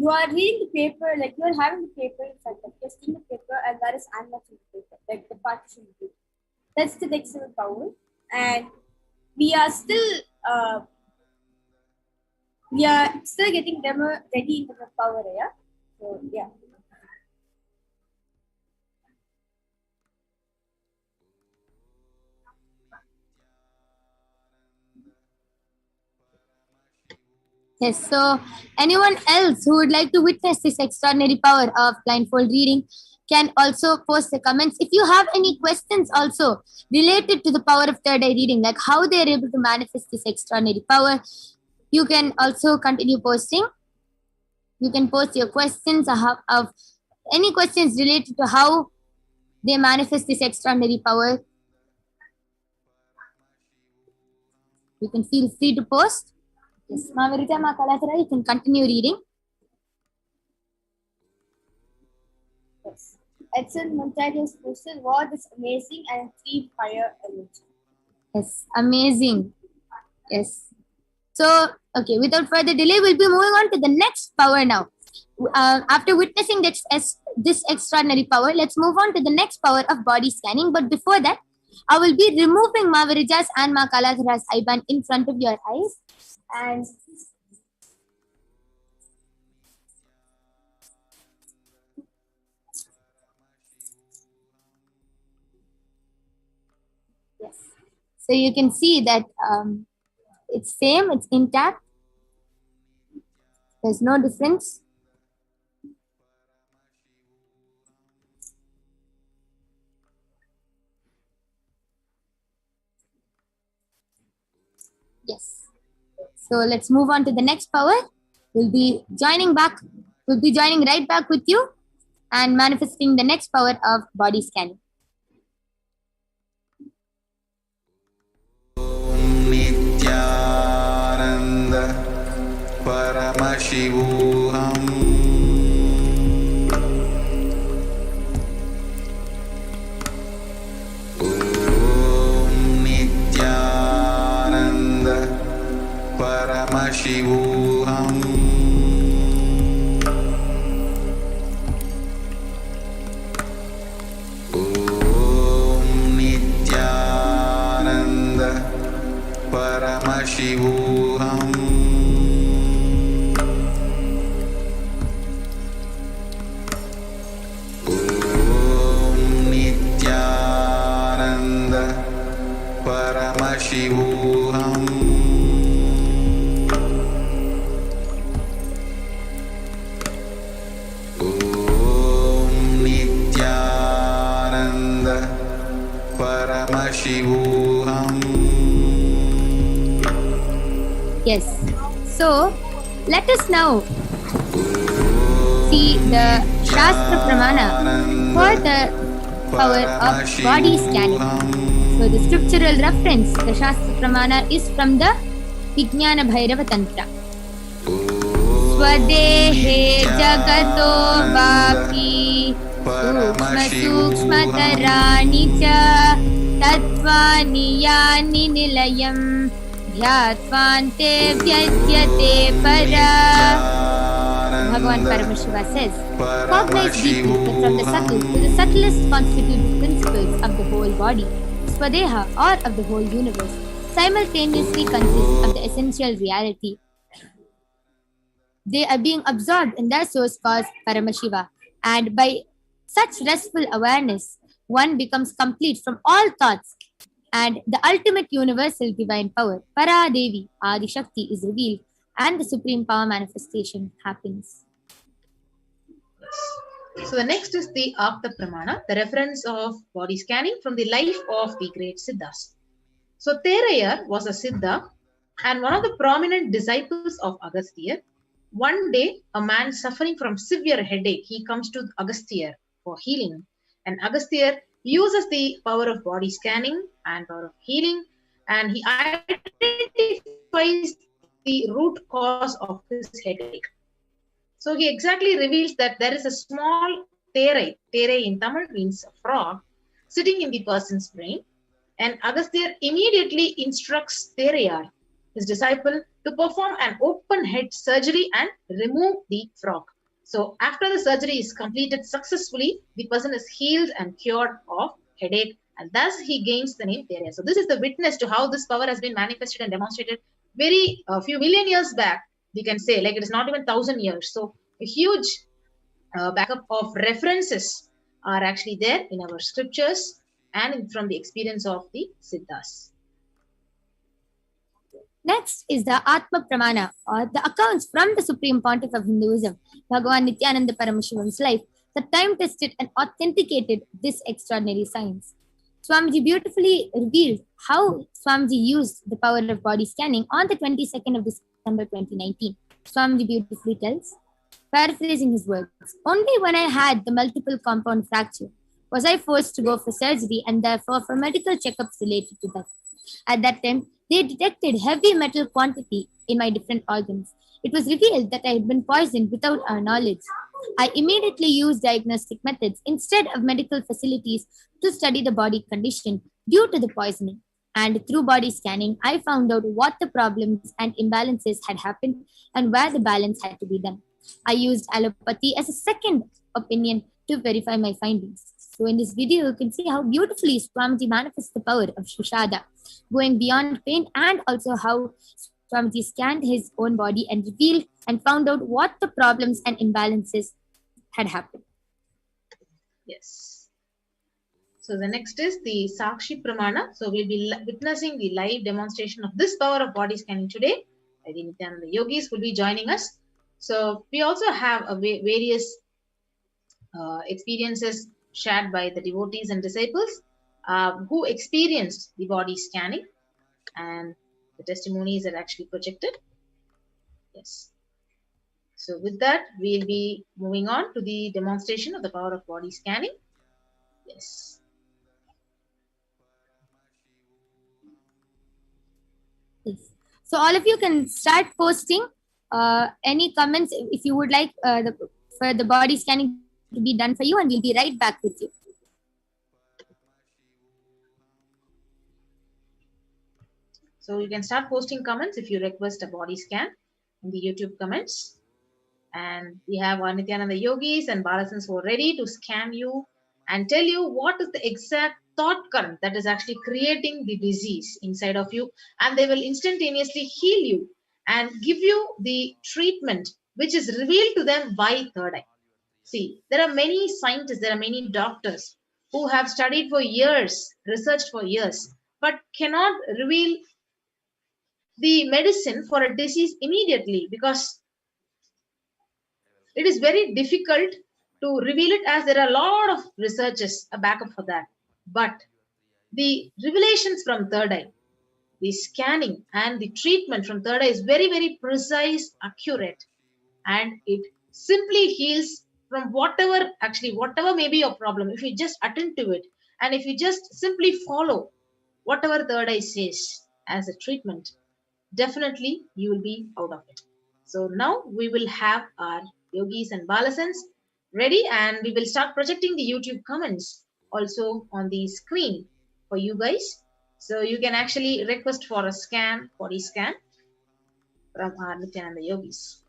are reading the paper, like you are having the paper in front of you, you're seeing the paper, and there is animals in the paper, like the partition. That's the next level power, and we are still getting demo ready into the power, yeah. So yeah. Yes, so anyone else who would like to witness this extraordinary power of blindfold reading can also post the comments. If you have any questions also related to the power of third eye reading, like how they are able to manifest this extraordinary power, you can also continue posting. You can post your questions of any questions related to how they manifest this extraordinary power. You can feel free to post. Yes, Mavarita, Kailasa, you can continue reading. Yes. Excellent Montagne's posted what is amazing and 3 fire energy. Yes, amazing. Yes. So, okay, without further delay, we'll be moving on to the next power now. After witnessing this extraordinary power, let's move on to the next power of body scanning. But before that, I will be removing Ma Virija's and Ma Kailasa's eye band in front of your eyes. And yes, so you can see that it's same, it's intact. There's no difference. Yes. So let's move on to the next power. We'll be joining right back with you and manifesting the next power of body scanning. Nithyananda Paramashivoham. Paramashivoham. Om Nithyananda Paramashivoham. Om Nithyananda Paramashivoham. Paramashivoham. Yes. So let us now see the Shastra Pramana for the power of body scanning. So the scriptural reference, the Shastra Pramana, is from the Vijnana Bhairava Tantra. Swadehe jagato vapi Sukshmatarani cha tattvani yani nilayam dhyatvante vyadyate para. Bhagavan Paramashiva says, cognize deeply that from the subtle to the subtlest constitutive principles of the whole body, Swadeha, or of the whole universe, simultaneously consist of the essential reality. They are being absorbed in their source cause Paramashiva, and by such restful awareness, one becomes complete from all thoughts, and the ultimate universal divine power, Para Devi, Adi Shakti, is revealed, and the supreme power manifestation happens. So the next is the Apta Pramana, the reference of body scanning from the life of the great Siddhas. So Terayar was a Siddha and one of the prominent disciples of Agastya. One day, a man suffering from severe headache, he comes to Agastya for healing. And Agastya uses the power of body scanning and power of healing, and he identifies the root cause of his headache. So he exactly reveals that there is a small terai in Tamil means frog, sitting in the person's brain. And Agastya immediately instructs Terayar, his disciple, to perform an open head surgery and remove the frog. So after the surgery is completed successfully, the person is healed and cured of headache, and thus he gains the name Terayar. So this is the witness to how this power has been manifested and demonstrated very few million years back. We can say, like, it is not even 1,000 years. So a huge backup of references are actually there in our scriptures and from the experience of the Siddhas. Next is the Atma Pramana, or the accounts from the Supreme Pontiff of Hinduism, Bhagavan Nithyananda Paramashivam's life, that time tested and authenticated this extraordinary science. Swamiji beautifully revealed how Swamiji used the power of body scanning on the 22nd of December 2019. Swamiji beautifully tells, paraphrasing his words, only when I had the multiple compound fracture was I forced to go for surgery and therefore for medical checkups related to that. At that time, they detected heavy metal quantity in my different organs. It was revealed that I had been poisoned without our knowledge. I immediately used diagnostic methods instead of medical facilities to study the body condition due to the poisoning. And through body scanning, I found out what the problems and imbalances had happened and where the balance had to be done. I used allopathy as a second opinion to verify my findings. So in this video, you can see how beautifully Swamiji manifests the power of Shushada, going beyond pain, and also how Swamiji scanned his own body and revealed and found out what the problems and imbalances had happened. Yes. So the next is the Sakshi Pramana. So we'll be witnessing the live demonstration of this power of body scanning today. I think the yogis will be joining us. So we also have various experiences shared by the devotees and disciples who experienced the body scanning, and the testimonies are actually projected. Yes. So with that, we'll be moving on to the demonstration of the power of body scanning. Yes. Yes. So all of you can start posting any comments if you would like for the body scanning to be done for you, and we'll be right back with you. So you can start posting comments if you request a body scan in the YouTube comments. And we have our Nithyananda yogis and Balasans who are ready to scan you and tell you what is the exact thought current that is actually creating the disease inside of you. And they will instantaneously heal you and give you the treatment which is revealed to them by third eye. See, there are many scientists, there are many doctors who have studied for years, researched for years, but cannot reveal the medicine for a disease immediately, because it is very difficult to reveal it, as there are a lot of researches, a backup for that. But the revelations from third eye, the scanning and the treatment from third eye is very, very precise, accurate, and it simply heals from whatever may be your problem. If you just attend to it, and if you just simply follow whatever third eye says as a treatment, definitely you will be out of it. So now we will have our yogis and balasans ready, and we will start projecting the YouTube comments also on the screen for you guys. So you can actually request for a scan, body scan from our Nithyananda yogis.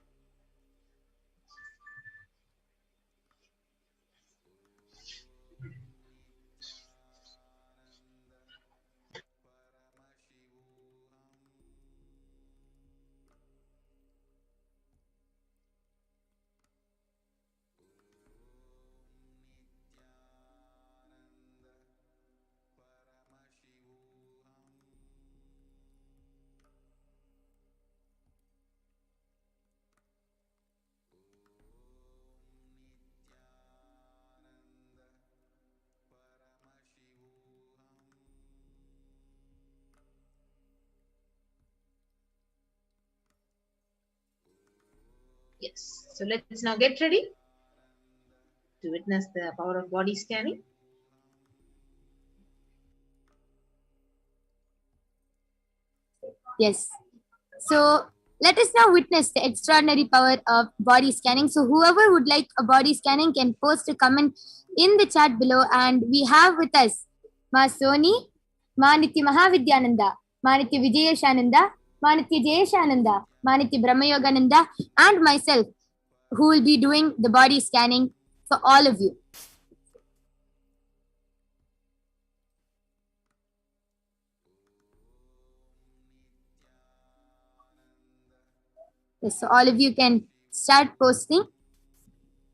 Yes, so let's now get ready to witness the power of body scanning. Yes. So let us now witness the extraordinary power of body scanning. So whoever would like a body scanning can post a comment in the chat below, and we have with us Ma Soni, Ma Nitya Mahavidyananda, Ma Nitya Vijayashananda, Ma Nitya Jayashananda, Ma Nitya Brahmayogananda, and myself, who will be doing the body scanning for all of you. Yes, so all of you can start posting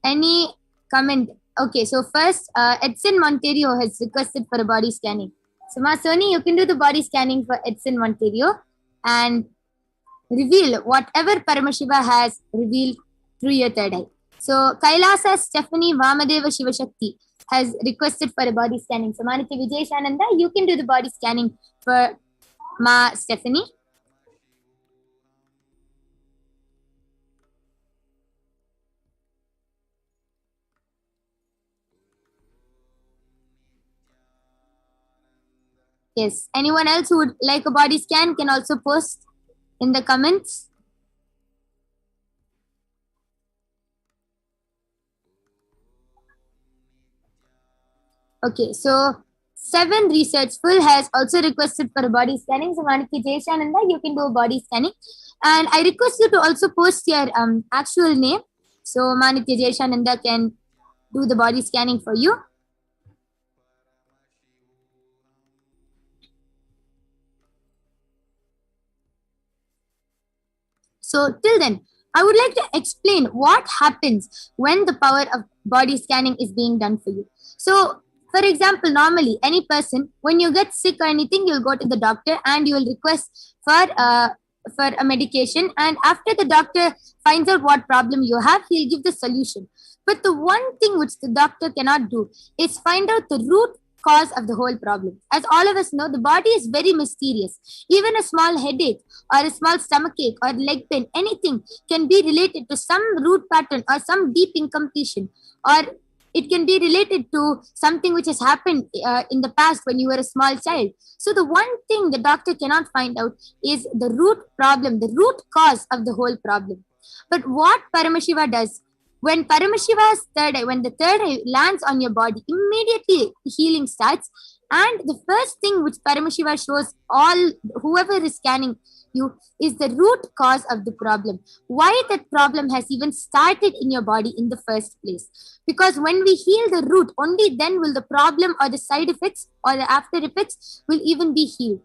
any comment. Okay, so first, Edson Monterio has requested for a body scanning. So, Ma Soni, you can do the body scanning for Edson Monterio and reveal whatever Paramashiva has revealed through your third eye. So, Kailasa Stephanie Vamadeva Shivashakti has requested for a body scanning. So, Manitya Vijayashananda, you can do the body scanning for Ma Stephanie. Yes, anyone else who would like a body scan can also post in the comments. Okay, so 7 Researchful has also requested for a body scanning. So, Manitya Jayashananda, you can do a body scanning. And I request you to also post your actual name. So, Manitya Jayashananda can do the body scanning for you. So, till then, I would like to explain what happens when the power of body scanning is being done for you. So, for example, normally any person, when you get sick or anything, you'll go to the doctor and you will request for a medication. And after the doctor finds out what problem you have, he'll give the solution. But the one thing which the doctor cannot do is find out the root cause of the whole problem. As all of us know, the body is very mysterious. Even a small headache or a small stomachache or leg pain, anything can be related to some root pattern or some deep incompletion, or it can be related to something which has happened in the past when you were a small child. So the one thing the doctor cannot find out is the root problem, the root cause of the whole problem. But what Paramashiva does, when Paramashiva's third eye, when the third eye lands on your body, immediately healing starts. And the first thing which Paramashiva shows all whoever is scanning you is the root cause of the problem. Why that problem has even started in your body in the first place. Because when we heal the root, only then will the problem or the side effects or the after effects will even be healed.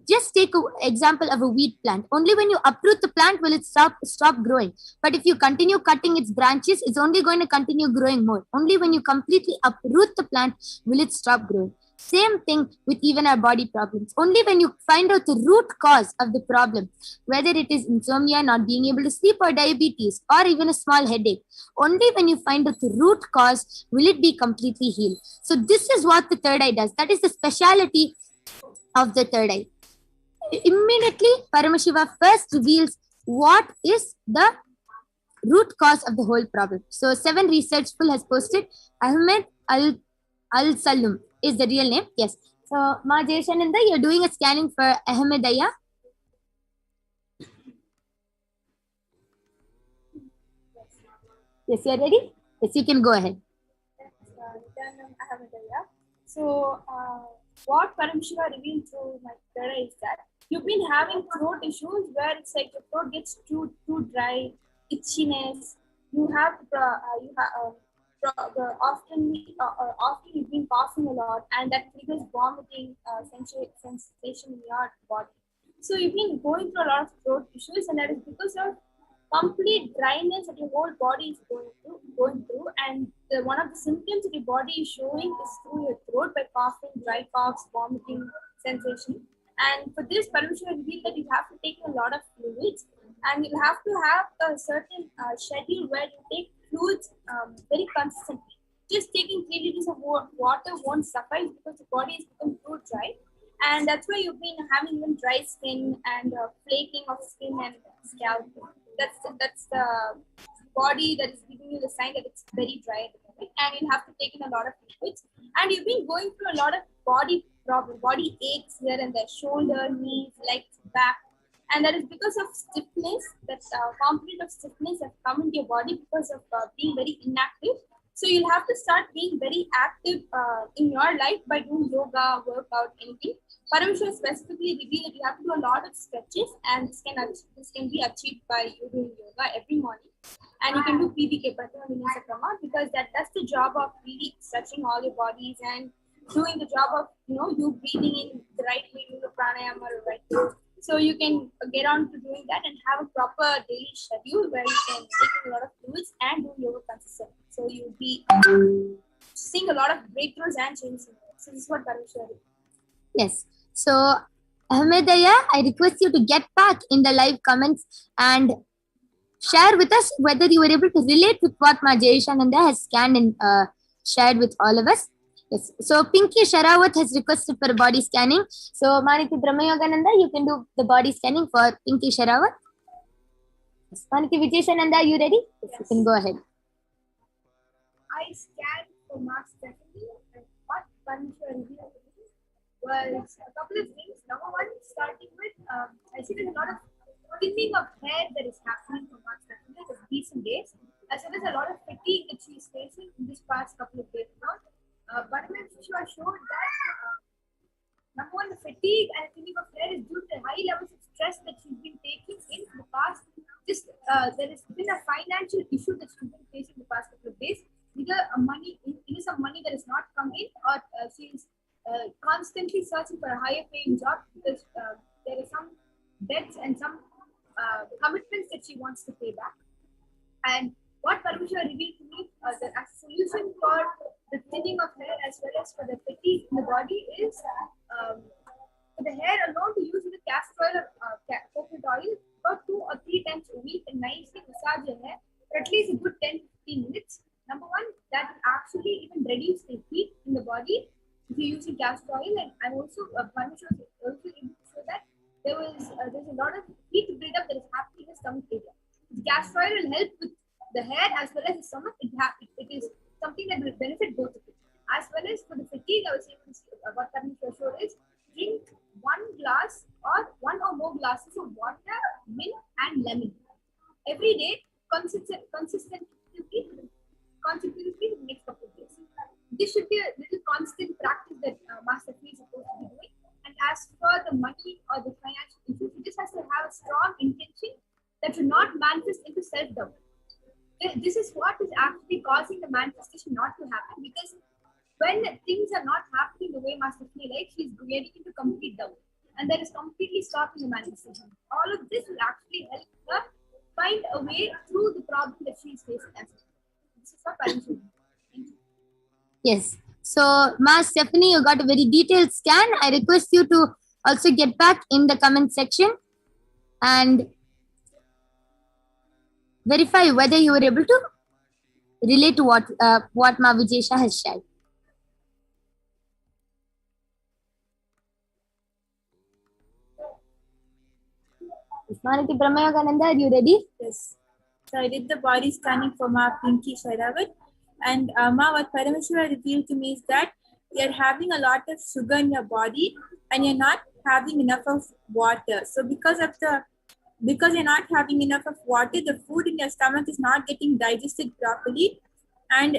Just take an example of a wheat plant. Only when you uproot the plant will it stop growing. But if you continue cutting its branches, it's only going to continue growing more. Only when you completely uproot the plant will it stop growing. Same thing with even our body problems. Only when you find out the root cause of the problem, whether it is insomnia, not being able to sleep, or diabetes, or even a small headache, only when you find out the root cause will it be completely healed. So this is what the third eye does. That is the speciality of the third eye. Immediately, Paramashiva first reveals what is the root cause of the whole problem. So 7 Researchful has posted Ahmed Al-Salum is the real name. Yes. So Ma Jayashananda, you're doing a scanning for Ahmed Aya. Yes, you're ready? Yes, you can go ahead. So, what Paramashiva revealed through my third eye is that you've been having throat issues where it's like your throat gets too dry, itchiness. You have often you've been coughing a lot, and that triggers vomiting sensation in your body. So you've been going through a lot of throat issues, and that is because of complete dryness that your whole body is going through, and one of the symptoms that your body is showing is through your throat by coughing, dry coughs, vomiting sensation. And for this, Paramashiva revealed that you have to take a lot of fluids, and you have to have a certain schedule where you take fluids very consistently. Just taking 3 liters of water won't suffice because the body has become too dry, and that's why you've been having even dry skin and flaking of skin and scalp. That's the body that is giving you the sign that it's very dry at the moment, and you'll have to take in a lot of liquids. And you've been going through a lot of body problems, body aches here and there, shoulder, knees, legs, back, and that is because of stiffness. That component of stiffness has come into your body because of being very inactive. So you'll have to start being very active in your life by doing yoga, workout, anything. Paramashivoham specifically revealed that you have to do a lot of stretches, and this can be achieved by you doing yoga every morning. And you can do PVK, because that does the job of really stretching all your bodies and doing the job of you breathing in the right way, doing the pranayama or right way. So you can get on to doing that and have a proper daily schedule where you can take a lot of fluids and do yoga consistently. So you'll be seeing a lot of breakthroughs and changes. So this is what Parashakti did. Yes. So, Ahmedaya, I request you to get back in the live comments and share with us whether you were able to relate with what Ma Jayeshananda has scanned and shared with all of us. Yes. So, Pinky Sharawat has requested for body scanning. So, Maniti Brahmayogananda, you can do the body scanning for Pinky Sharawat. Yes. Maniti Vijayeshananda, you ready? Yes, you can go ahead. I scanned for Mark Stephanie, and what Parashakti revealed was a couple of things. Number one, starting with, I see there's a lot of thinning of hair that is happening for Mark Stephanie in recent days, as well as a lot of fatigue that she's facing in this past couple of days now. Parashakti showed that number one, the fatigue and thinning of hair is due to high levels of stress that she's been taking in the past. There has been a financial issue that she's been facing the past couple of days. Either some money that has not come in, or she's constantly searching for a higher paying job because there are some debts and some commitments that she wants to pay back. And what Parashakti revealed to me as a solution for the thinning of hair as well as for the fatigue in the body is for the hair alone to use the castor oil or coconut oil about 2 or 3 times a week and nicely massage your hair for at least a good 10-15 minutes. Number one, that will actually even reduce the heat in the body if you're using castor oil. And I'm also Parashakti also able to show that there's a lot of heat buildup that is happening in the stomach area. The castor oil will help with the hair as well as the stomach. It is something that will benefit both of it. As well as for the fatigue, I was able to see what Parashakti showed is drink 1 glass or 1 or more glasses of water, milk, and lemon every day, consistently for the next couple of days. This should be a little constant practice that Master P is supposed to be doing. And as for the money or the financial issues, he just has to have a strong intention that should not manifest into self-doubt. This is what is actually causing the manifestation not to happen, because when things are not happening the way Master P likes, she's getting into complete doubt. And that is completely stopping the manifestation. All of this will actually help her find a way through the problem that she is facing as well. This is what Parashakti. Thank you. Yes. So, Ma Stephanie, you got a very detailed scan. I request you to also get back in the comment section and verify whether you were able to relate to what Ma Vijesha has shared. Manati Brahmayogananda, are you ready? Yes. So I did the body scanning for Ma Pinky Sharawat. And Ma, what Paramashivoham revealed to me is that you're having a lot of sugar in your body and you're not having enough of water. So because you're not having enough of water, the food in your stomach is not getting digested properly, and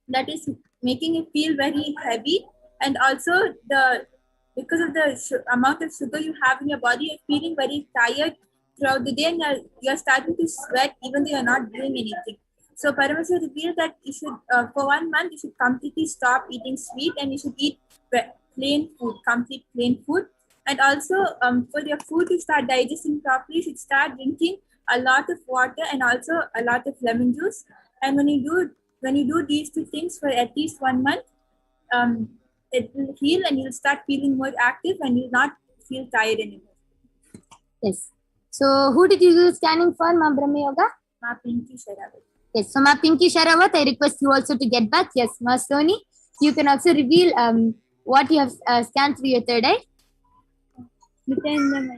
that is making you feel very heavy. And also because of the amount of sugar you have in your body, you're feeling very tired throughout the day, and you're starting to sweat even though you're not doing anything. So Paramashivoham revealed that you should, for 1 month, you should completely stop eating sweet and you should eat plain food, complete plain food. And also for your food to start digesting properly, you should start drinking a lot of water and also a lot of lemon juice. And when you do these 2 things for at least 1 month, it will heal and you'll start feeling more active and you'll not feel tired anymore. Yes. So who did you do scanning for, Ma Brahma Yoga? Ma Pinky Sharawat. Yes. So Ma Pinky Sharawat, I request you also to get back. Yes, Ma Soni, you can also reveal what you have scanned through your third eye. Nithyananda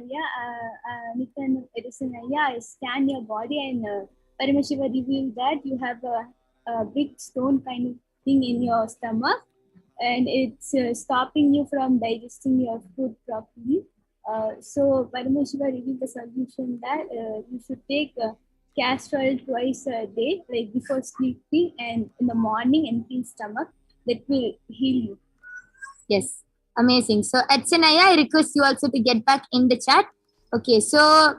Edison, I scanned your body, and Paramashivoham revealed that you have a big stone kind of thing in your stomach, and it's stopping you from digesting your food properly. So Paramashivoham revealed the solution that you should take castor oil twice a day, like before sleeping and in the morning, empty stomach. That will heal you. Yes, amazing. So Atsanaya, I request you also to get back in the chat. Okay, so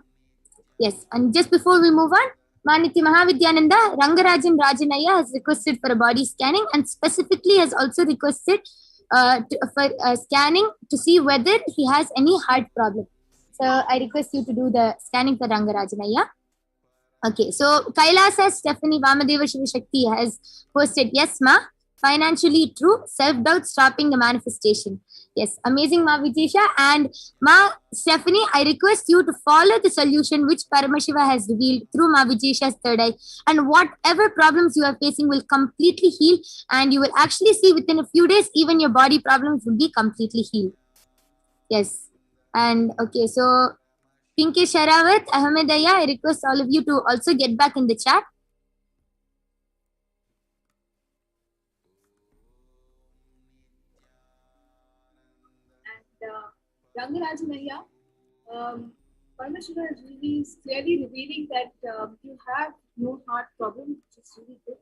yes, and just before we move on, Maniti Mahavidyananda, Rangarajan Rajanaya has requested for a body scanning and specifically has also requested for scanning to see whether he has any heart problem. So I request you to do the scanning for Rangarajanaya. Okay, so Kailasa Stephanie Vamadeva Shiva Shakti has posted, yes, ma, financially true, self-doubt stopping the manifestation. Yes, amazing, ma Vijesha. And ma Stephanie, I request you to follow the solution which Paramashiva has revealed through ma Vijesha's third eye. And whatever problems you are facing will completely heal. And you will actually see within a few days, even your body problems will be completely healed. Yes. And okay, so Pinky Sharawat, Ahmedaya, I request all of you to also get back in the chat. And Rangarajanaya, Paramashiva is clearly revealing that you have no heart problem, which is really good.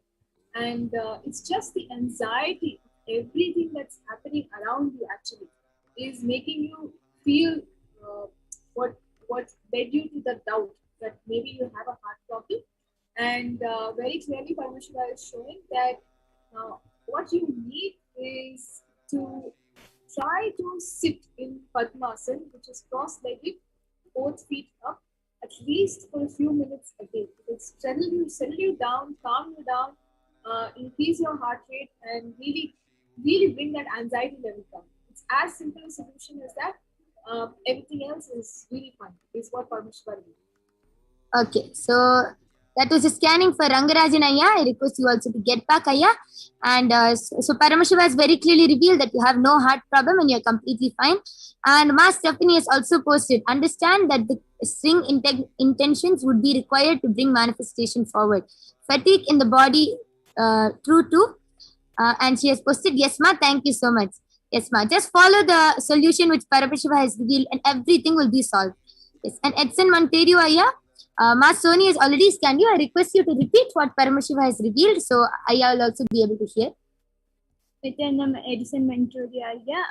And it's just the anxiety, everything that's happening around you actually is making you feel what led you to the doubt that maybe you have a heart problem. And very clearly Paramashiva is showing that what you need is to try to sit in Padmasana, which is cross-legged, both feet up, at least for a few minutes a day. It will settle you down, calm you down, increase your heart rate, and really bring that anxiety level down. It's as simple a solution as that. Everything else is really fun, is what Paramashiva did. Okay, so that was a scanning for Rangarajan Ayya. I request you also to get back, Ayya. And so Paramashiva has very clearly revealed that you have no heart problem and you're completely fine. And Ma Stephanie has also posted, understand that the string intentions would be required to bring manifestation forward. Fatigue in the body, true too. And she has posted, yes, Ma, thank you so much. Yes, ma. Just follow the solution which Paramashiva has revealed and everything will be solved. Yes. And Edson Monterio, Ayya, Ma Soni has already scanned you. I request you to repeat what Paramashiva has revealed so Ayya will also be able to hear. Edison Monterio, Ayya,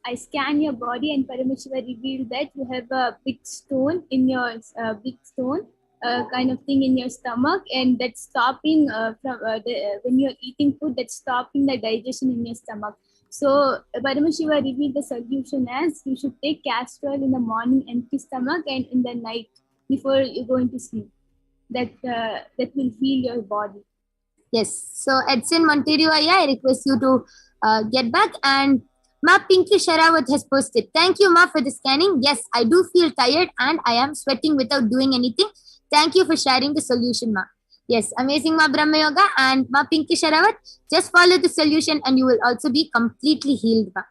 I scan your body and Paramashiva revealed that you have a big stone in your kind of thing in your stomach, and that's stopping when you're eating food, that's stopping the digestion in your stomach. So Paramashiva revealed the solution as you should take castor oil in the morning, empty stomach, and in the night before you're going to sleep. That will heal your body. Yes. So Edson Monterio, I request you to get back. And Ma Pinky Sharawat has posted, thank you, Ma, for the scanning. Yes, I do feel tired and I am sweating without doing anything. Thank you for sharing the solution, Ma. Yes, amazing, Ma Brahma Yoga. And Ma Pinky Sharawat, just follow the solution and you will also be completely healed, Ma.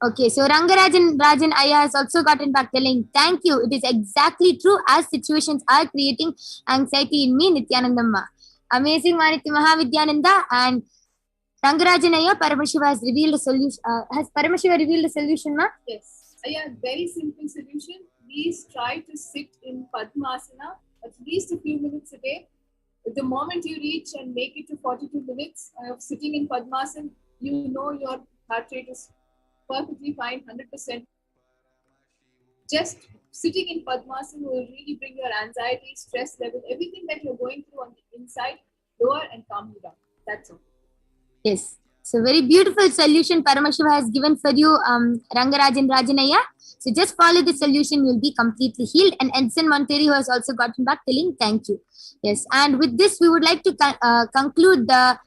Okay, so Rangarajan Ayya has also gotten back telling, thank you. It is exactly true as situations are creating anxiety in me, Nithyanandamma. Amazing, Maniti Mahavidyananda. And Rangarajan Ayya, Paramashiva has revealed a solution. Has Paramashiva revealed a solution, Ma? Yes. Ayya, very simple solution. Please try to sit in Padmasana at least a few minutes a day. The moment you reach and make it to 42 minutes of sitting in Padmasana, you know your heart rate is perfectly fine, 100%. Just sitting in Padmasana will really bring your anxiety, stress level, everything that you're going through on the inside, lower and calm you down. That's all. Yes. So very beautiful solution Paramashiva has given for you, Rangarajan Rajanaya. So just follow the solution, you'll be completely healed. And Edson Monterio has also gotten back telling thank you. Yes. And with this, we would like to conclude the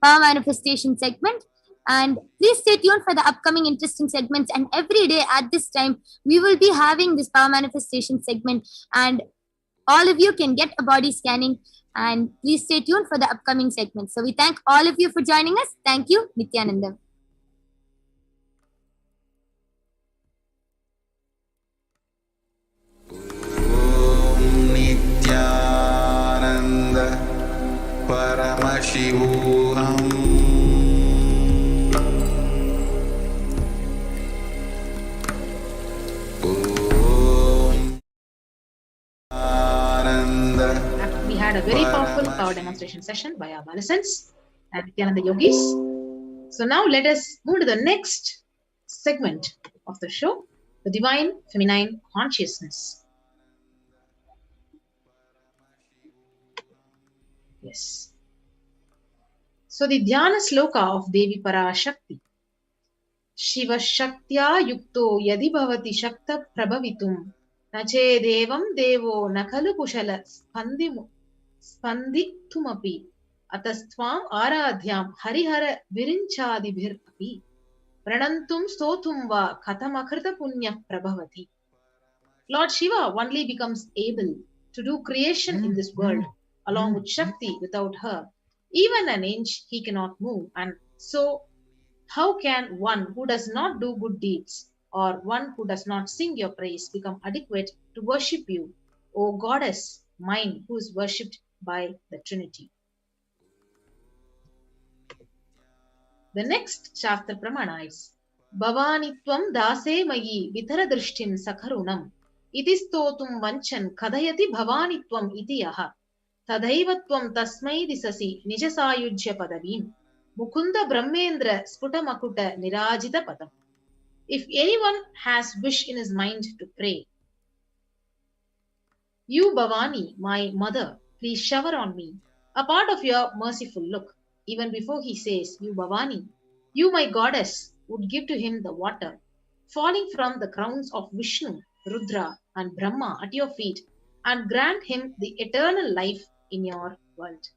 power manifestation segment. And please stay tuned for the upcoming interesting segments. And every day at this time, we will be having this power manifestation segment. And all of you can get a body scanning. And please stay tuned for the upcoming segments. So we thank all of you for joining us. Thank you, Nithyananda. Nithyananda Paramashivoham. powerful power demonstration session by our adolescents and Nithyananda yogis. So now let us move to the next segment of the show, the divine feminine consciousness. Yes. So the Dhyana sloka of Devi Parashakti. Shiva Shaktya yukto yadi bhavati shakta prabhavitum nache devam devo nakalu kushala spanditumapi atastvam aradhyam harihara virinchadibhir api pranantum stotum va katamakrita punya prabhavati. Lord Shiva only becomes able to do creation in this world along with Shakti. Without her, even an inch he cannot move. And so how can one who does not do good deeds or one who does not sing your praise become adequate to worship you, O goddess mine who is worshipped by the Trinity? The next chapter pramana is Bhavanitvam dase mayi vitara drishtim sakharunam iti stotum vanchan kadayati bhavanitvam iti yaha tadaivatvam tasmai disasi nijasayujya padavim Mukunda Brahmendra Sputamakuta Nirajita Padam. If anyone has wish in his mind to pray, you Bhavani, my mother, please shower on me a part of your merciful look. Even before he says, you Bhavani, you my goddess, would give to him the water, falling from the crowns of Vishnu, Rudra and Brahma at your feet, and grant him the eternal life in your world.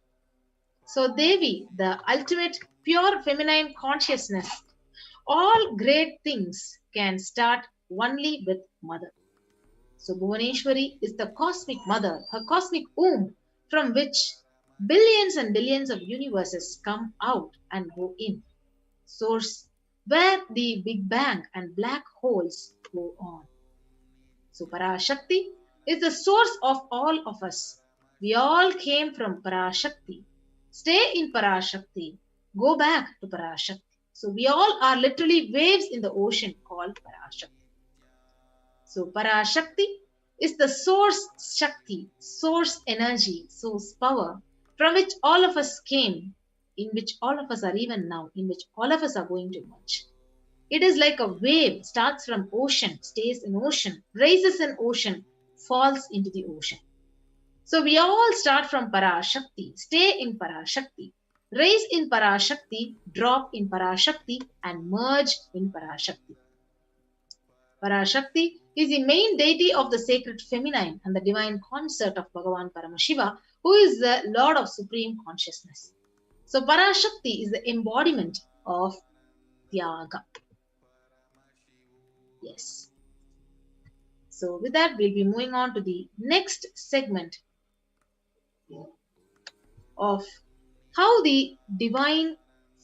So Devi, the ultimate pure feminine consciousness, all great things can start only with mother. So Bhuvaneshwari is the cosmic mother, her cosmic womb from which billions and billions of universes come out and go in. Source where the Big Bang and black holes go on. So Parashakti is the source of all of us. We all came from Parashakti. Stay in Parashakti. Go back to Parashakti. So we all are literally waves in the ocean called Parashakti. So Parashakti is the source Shakti, source energy, source power from which all of us came, in which all of us are even now, in which all of us are going to merge. It is like a wave, starts from ocean, stays in ocean, rises in ocean, falls into the ocean. So we all start from Parashakti, stay in Parashakti, rise in Parashakti, drop in Parashakti, and merge in Parashakti. Parashakti is the main deity of the sacred feminine and the divine consort of Bhagavan Paramashiva, who is the Lord of Supreme Consciousness. So Parashakti is the embodiment of Tyaga. Yes. So with that, we'll be moving on to the next segment of how the divine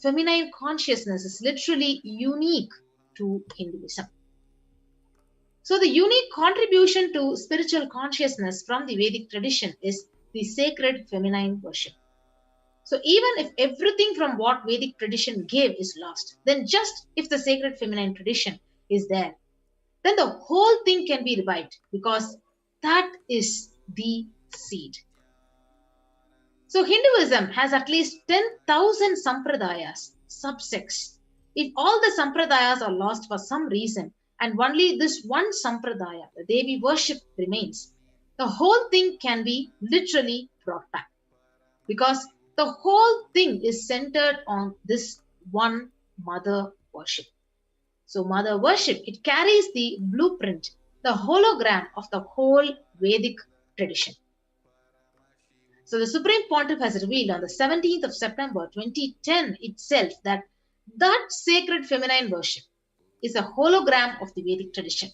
feminine consciousness is literally unique to Hinduism. So the unique contribution to spiritual consciousness from the Vedic tradition is the sacred feminine worship. So even if everything from what Vedic tradition gave is lost, then just if the sacred feminine tradition is there, then the whole thing can be revived because that is the seed. So Hinduism has at least 10,000 sampradayas, subsects. If all the sampradayas are lost for some reason and only this one sampradaya, the Devi worship, remains, the whole thing can be literally brought back because the whole thing is centered on this one mother worship. So mother worship, it carries the blueprint, the hologram of the whole Vedic tradition. So the Supreme Pontiff has revealed on the 17th of September 2010 itself that sacred feminine worship is a hologram of the Vedic tradition.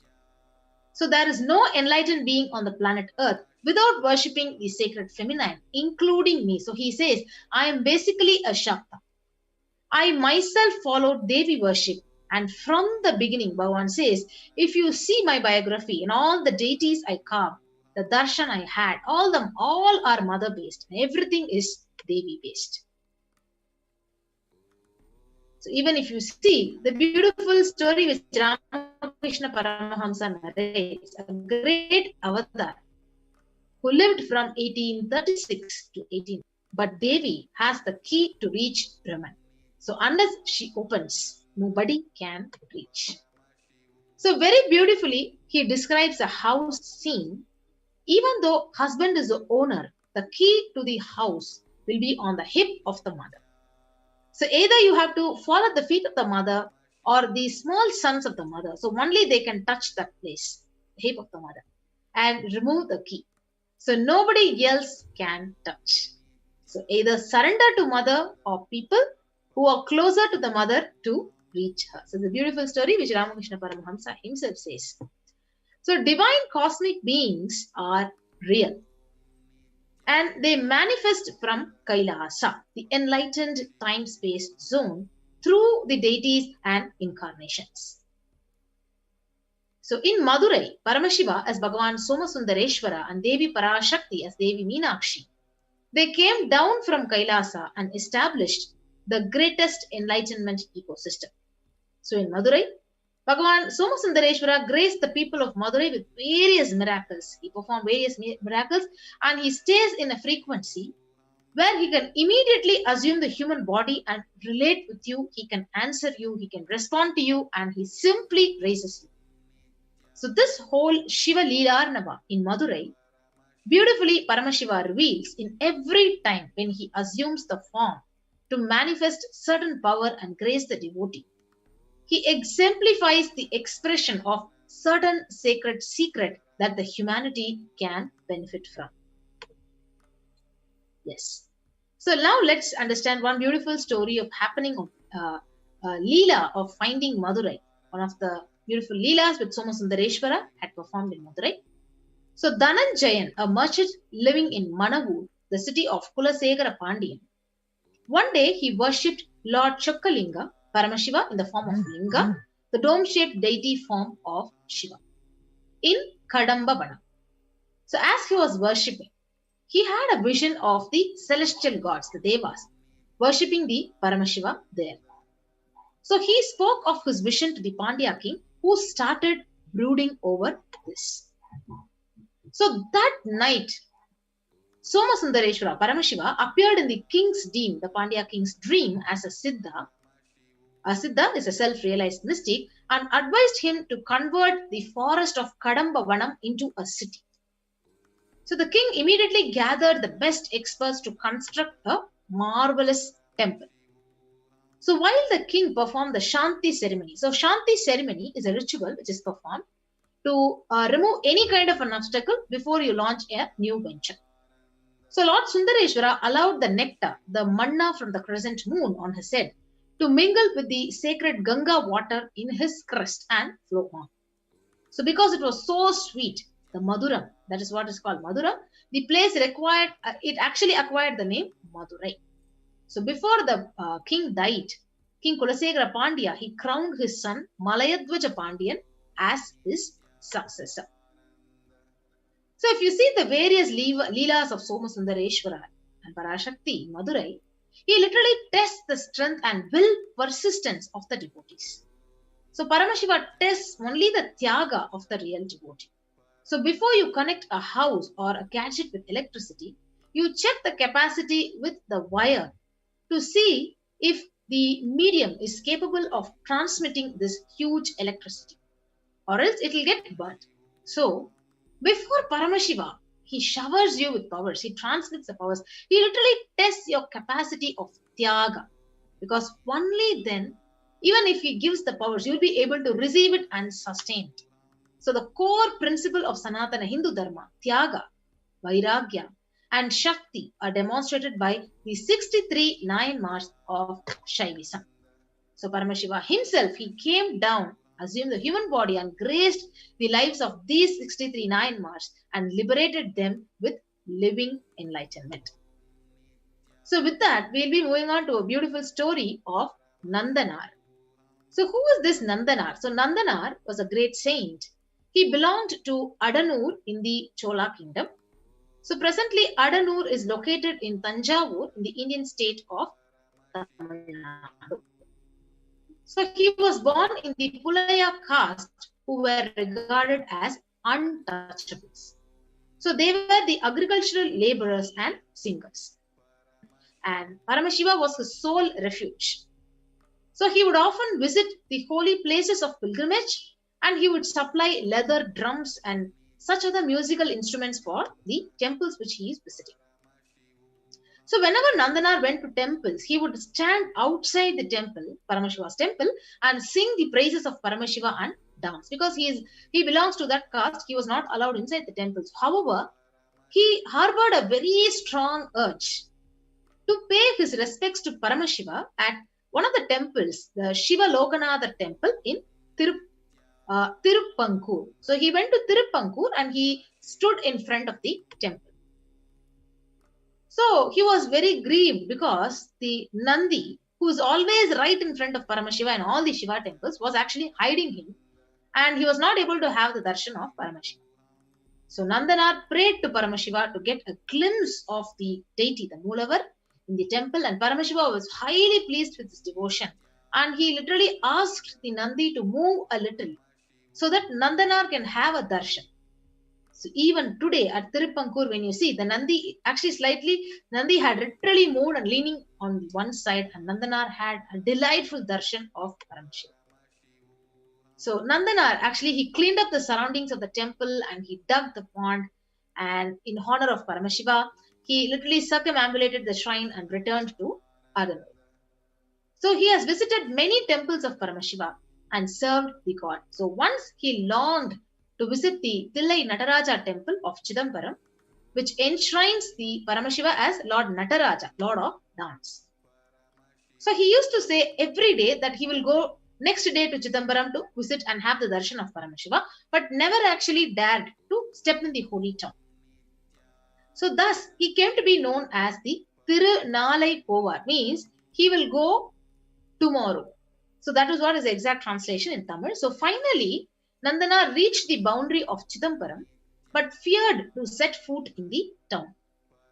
So there is no enlightened being on the planet Earth without worshipping the sacred feminine, including me. So he says, I am basically a Shakta. I myself followed Devi worship. And from the beginning, Bhagavan says, if you see my biography and all the deities I carved, the darshan I had, all are mother based. Everything is Devi based. So even if you see the beautiful story which Ramakrishna Paramahamsa narrates, a great avatar who lived from 1836 to 18. but Devi has the key to reach Brahman. So unless she opens, nobody can reach. So very beautifully, he describes a house scene. Even though husband is the owner, the key to the house will be on the hip of the mother. So either you have to fall at the feet of the mother or the small sons of the mother. So only they can touch that place, the hip of the mother, and remove the key. So nobody else can touch. So either surrender to mother or people who are closer to the mother to reach her. So the beautiful story which Ramakrishna Paramahamsa himself says. So divine cosmic beings are real. And they manifest from Kailasa, the enlightened time-space zone, through the deities and incarnations. So in Madurai, Paramashiva as Bhagavan Somasundareshwara and Devi Parashakti as Devi Meenakshi, they came down from Kailasa and established the greatest enlightenment ecosystem. So in Madurai, Bhagavan Somasundareshwara graced the people of Madurai with various miracles. He performed various miracles and he stays in a frequency where he can immediately assume the human body and relate with you. He can answer you, he can respond to you, and he simply raises you. So this whole Shiva Leelarnava in Madurai, beautifully Paramashiva reveals in every time when he assumes the form to manifest certain power and grace the devotee. He exemplifies the expression of certain sacred secret that the humanity can benefit from. Yes. So now let's understand one beautiful story of happening of Leela of finding Madurai. One of the beautiful Leelas which Somasundareshwara had performed in Madurai. So Dhananjayan, a merchant living in Manavur, the city of Kulasegara Pandian, one day he worshipped Lord Chokkalinga, Paramashiva in the form of Linga, the dome-shaped deity form of Shiva, in Kadamba Vana. So as he was worshipping, he had a vision of the celestial gods, the Devas, worshipping the Paramashiva there. So he spoke of his vision to the Pandya king, who started brooding over this. So that night, Somasundareshwara, Paramashiva, appeared in the king's dream, the Pandya king's dream, as a Siddha. A Siddha is a self-realized mystic, and advised him to convert the forest of Kadamba Vanam into a city. So the king immediately gathered the best experts to construct a marvelous temple. So while the king performed the Shanti ceremony, so Shanti ceremony is a ritual which is performed to remove any kind of an obstacle before you launch a new venture. So Lord Sundareshwara allowed the nectar, the manna from the crescent moon on his head, to mingle with the sacred Ganga water in his crest and flow on. So because it was so sweet, the Maduram, that is what is called Maduram, the place required, it actually acquired the name Madurai. So before the king died, King Kulasegara Pandya, he crowned his son Malayadvaja Pandyan as his successor. So if you see the various Leelas of Somasundareshwara and Parashakti in Madurai, he literally tests the strength and will persistence of the devotees. So Paramashiva tests only the Tyaga of the real devotee. So before you connect a house or a gadget with electricity, you check the capacity with the wire to see if the medium is capable of transmitting this huge electricity, or else it will get burnt. So before Paramashiva, he showers you with powers, he transmits the powers, he literally tests your capacity of Tyaga, because only then, even if he gives the powers, you'll be able to receive it and sustain it. So the core principle of Sanatana Hindu Dharma, Tyaga, Vairagya, and Shakti are demonstrated by the 63 Nayanmars of Shaivism. So Paramashiva himself, he came down, assumed the human body and graced the lives of these 63 Nayanmars and liberated them with living enlightenment. So with that, we'll be moving on to a beautiful story of Nandanar. So who is this Nandanar? So Nandanar was a great saint. He belonged to Adanur in the Chola kingdom. So presently Adanur is located in Tanjavur in the Indian state of Tamil Nadu. So he was born in the Pulaya caste, who were regarded as untouchables. So they were the agricultural laborers and singers. and Paramashiva was his sole refuge. So he would often visit the holy places of pilgrimage, and he would supply leather drums and such other musical instruments for the temples which he is visiting. So whenever Nandanar went to temples, he would stand outside the temple, Paramashiva's temple, and sing the praises of Paramashiva and dance. Because he belongs to that caste, he was not allowed inside the temples. However, he harbored a very strong urge to pay his respects to Paramashiva at one of the temples, the Shiva Lokanatha temple in Tiruppankur. So he went to Tiruppankur and he stood in front of the temple. So he was very grieved because the Nandi, who is always right in front of Paramashiva in all the Shiva temples, was actually hiding him, and he was not able to have the darshan of Paramashiva. So Nandanar prayed to Paramashiva to get a glimpse of the deity, the Moolavar, in the temple, and Paramashiva was highly pleased with his devotion, and he literally asked the Nandi to move a little so that Nandanar can have a darshan. So even today at Tiruppankur, when you see the Nandi, actually slightly, Nandi had literally moved and leaning on one side, and Nandanar had a delightful darshan of Paramashiva. So Nandanar, actually, he cleaned up the surroundings of the temple and he dug the pond, and in honor of Paramashiva, he literally circumambulated the shrine and returned to Adanur. So he has visited many temples of Paramashiva and served the god. So once he longed to visit the Thillai Nataraja temple of Chidambaram, which enshrines the Paramashiva as Lord Nataraja, Lord of Dance. So he used to say every day that he will go next day to Chidambaram to visit and have the darshan of Paramashiva, but never actually dared to step in the holy town. So thus he came to be known as the Tirunalai Povar, means he will go tomorrow. So that was what is the exact translation in Tamil. So finally, Nandana reached the boundary of Chidambaram, but feared to set foot in the town.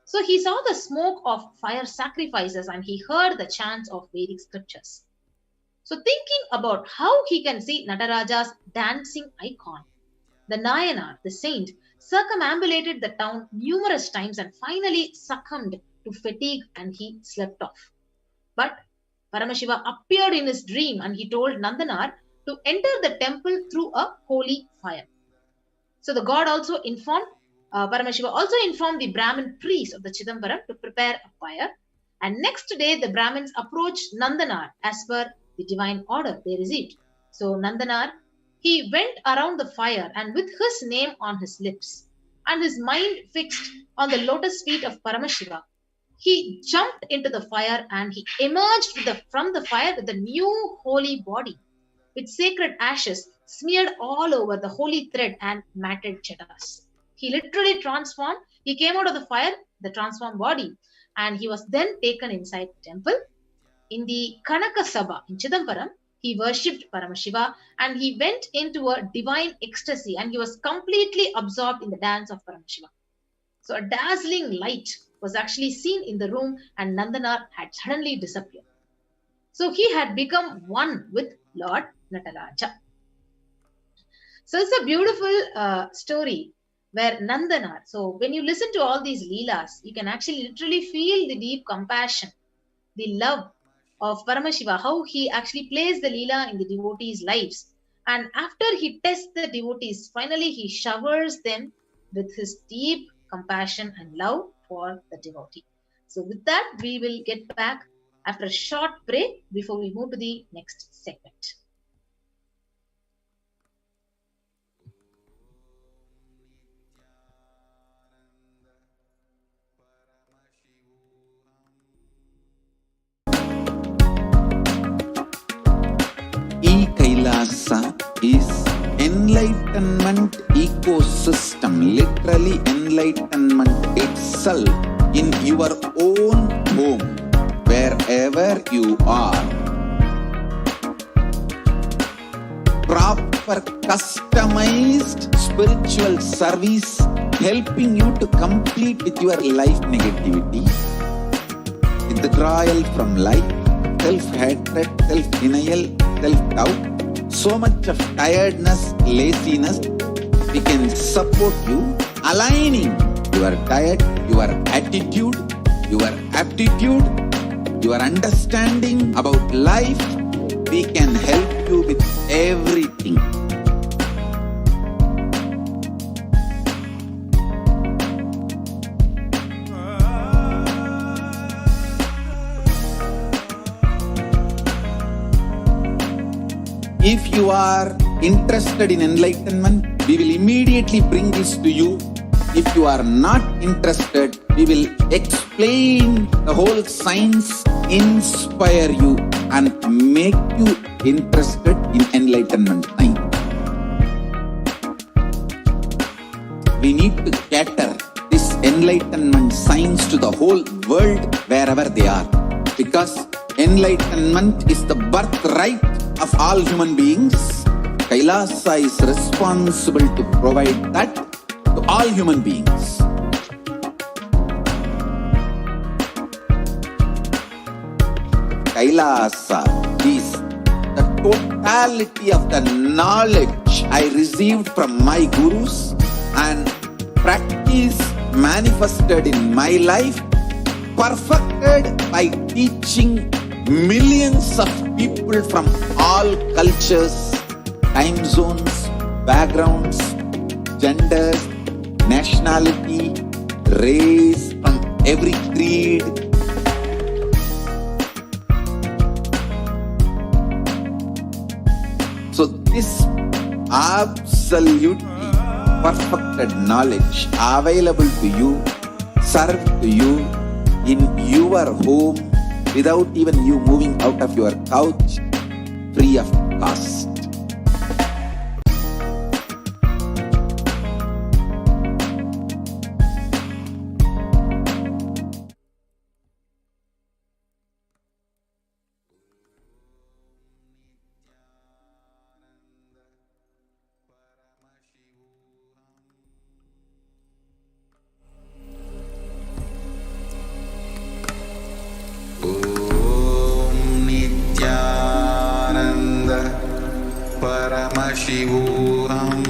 So he saw the smoke of fire sacrifices and he heard the chants of Vedic scriptures. So thinking about how he can see Nataraja's dancing icon, the Nayanar, the saint, circumambulated the town numerous times and finally succumbed to fatigue and he slept off. But Paramashiva appeared in his dream and he told Nandanar to enter the temple through a holy fire. So the god also informed, Paramashiva also informed the Brahmin priests of the Chidambaram to prepare a fire. And next day the Brahmins approached Nandanar as per the divine order they received. So Nandanar, he went around the fire and with his name on his lips and his mind fixed on the lotus feet of Paramashiva, he jumped into the fire and he emerged from the fire with a new holy body with sacred ashes smeared all over the holy thread and matted chetas. He literally transformed. He came out of the fire, the transformed body, and he was then taken inside the temple. In the Kanaka Sabha in Chidambaram, he worshipped Paramashiva and he went into a divine ecstasy and he was completely absorbed in the dance of Paramashiva. So a dazzling light was actually seen in the room and Nandanar had suddenly disappeared. So he had become one with Lord Nataraja. So it's a beautiful story where Nandanar, so when you listen to all these leelas, you can actually literally feel the deep compassion, the love of Paramashiva, how he actually plays the leela in the devotees' lives. And after he tests the devotees, finally he showers them with his deep compassion and love for the devotee. So with that, we will get back after a short break before we move to the next segment. Kailasa is enlightenment ecosystem, literally enlightenment itself in your own home, wherever you are. Proper customized spiritual service helping you to complete with your life negativity, withdrawal from life, self-hatred, self-denial, self-doubt, so much of tiredness, laziness. We can support you, aligning your diet, your attitude, your aptitude your understanding about life, we can help you with everything. If you are interested in enlightenment, we will immediately bring this to you. If you are not interested, we will explain the whole science, inspire you and make you interested in enlightenment science. We need to cater this enlightenment science to the whole world wherever they are. Because enlightenment is the birthright of all human beings. Kailasa is responsible to provide that to all human beings. Kailasa is the totality of the knowledge I received from my gurus and practice manifested in my life, perfected by teaching millions of people from all cultures, time zones, backgrounds, genders, nationality, race, from every creed. So this absolutely perfected knowledge available to you, served to you in your home without even you moving out of your couch, free of cost. Paramashivoham.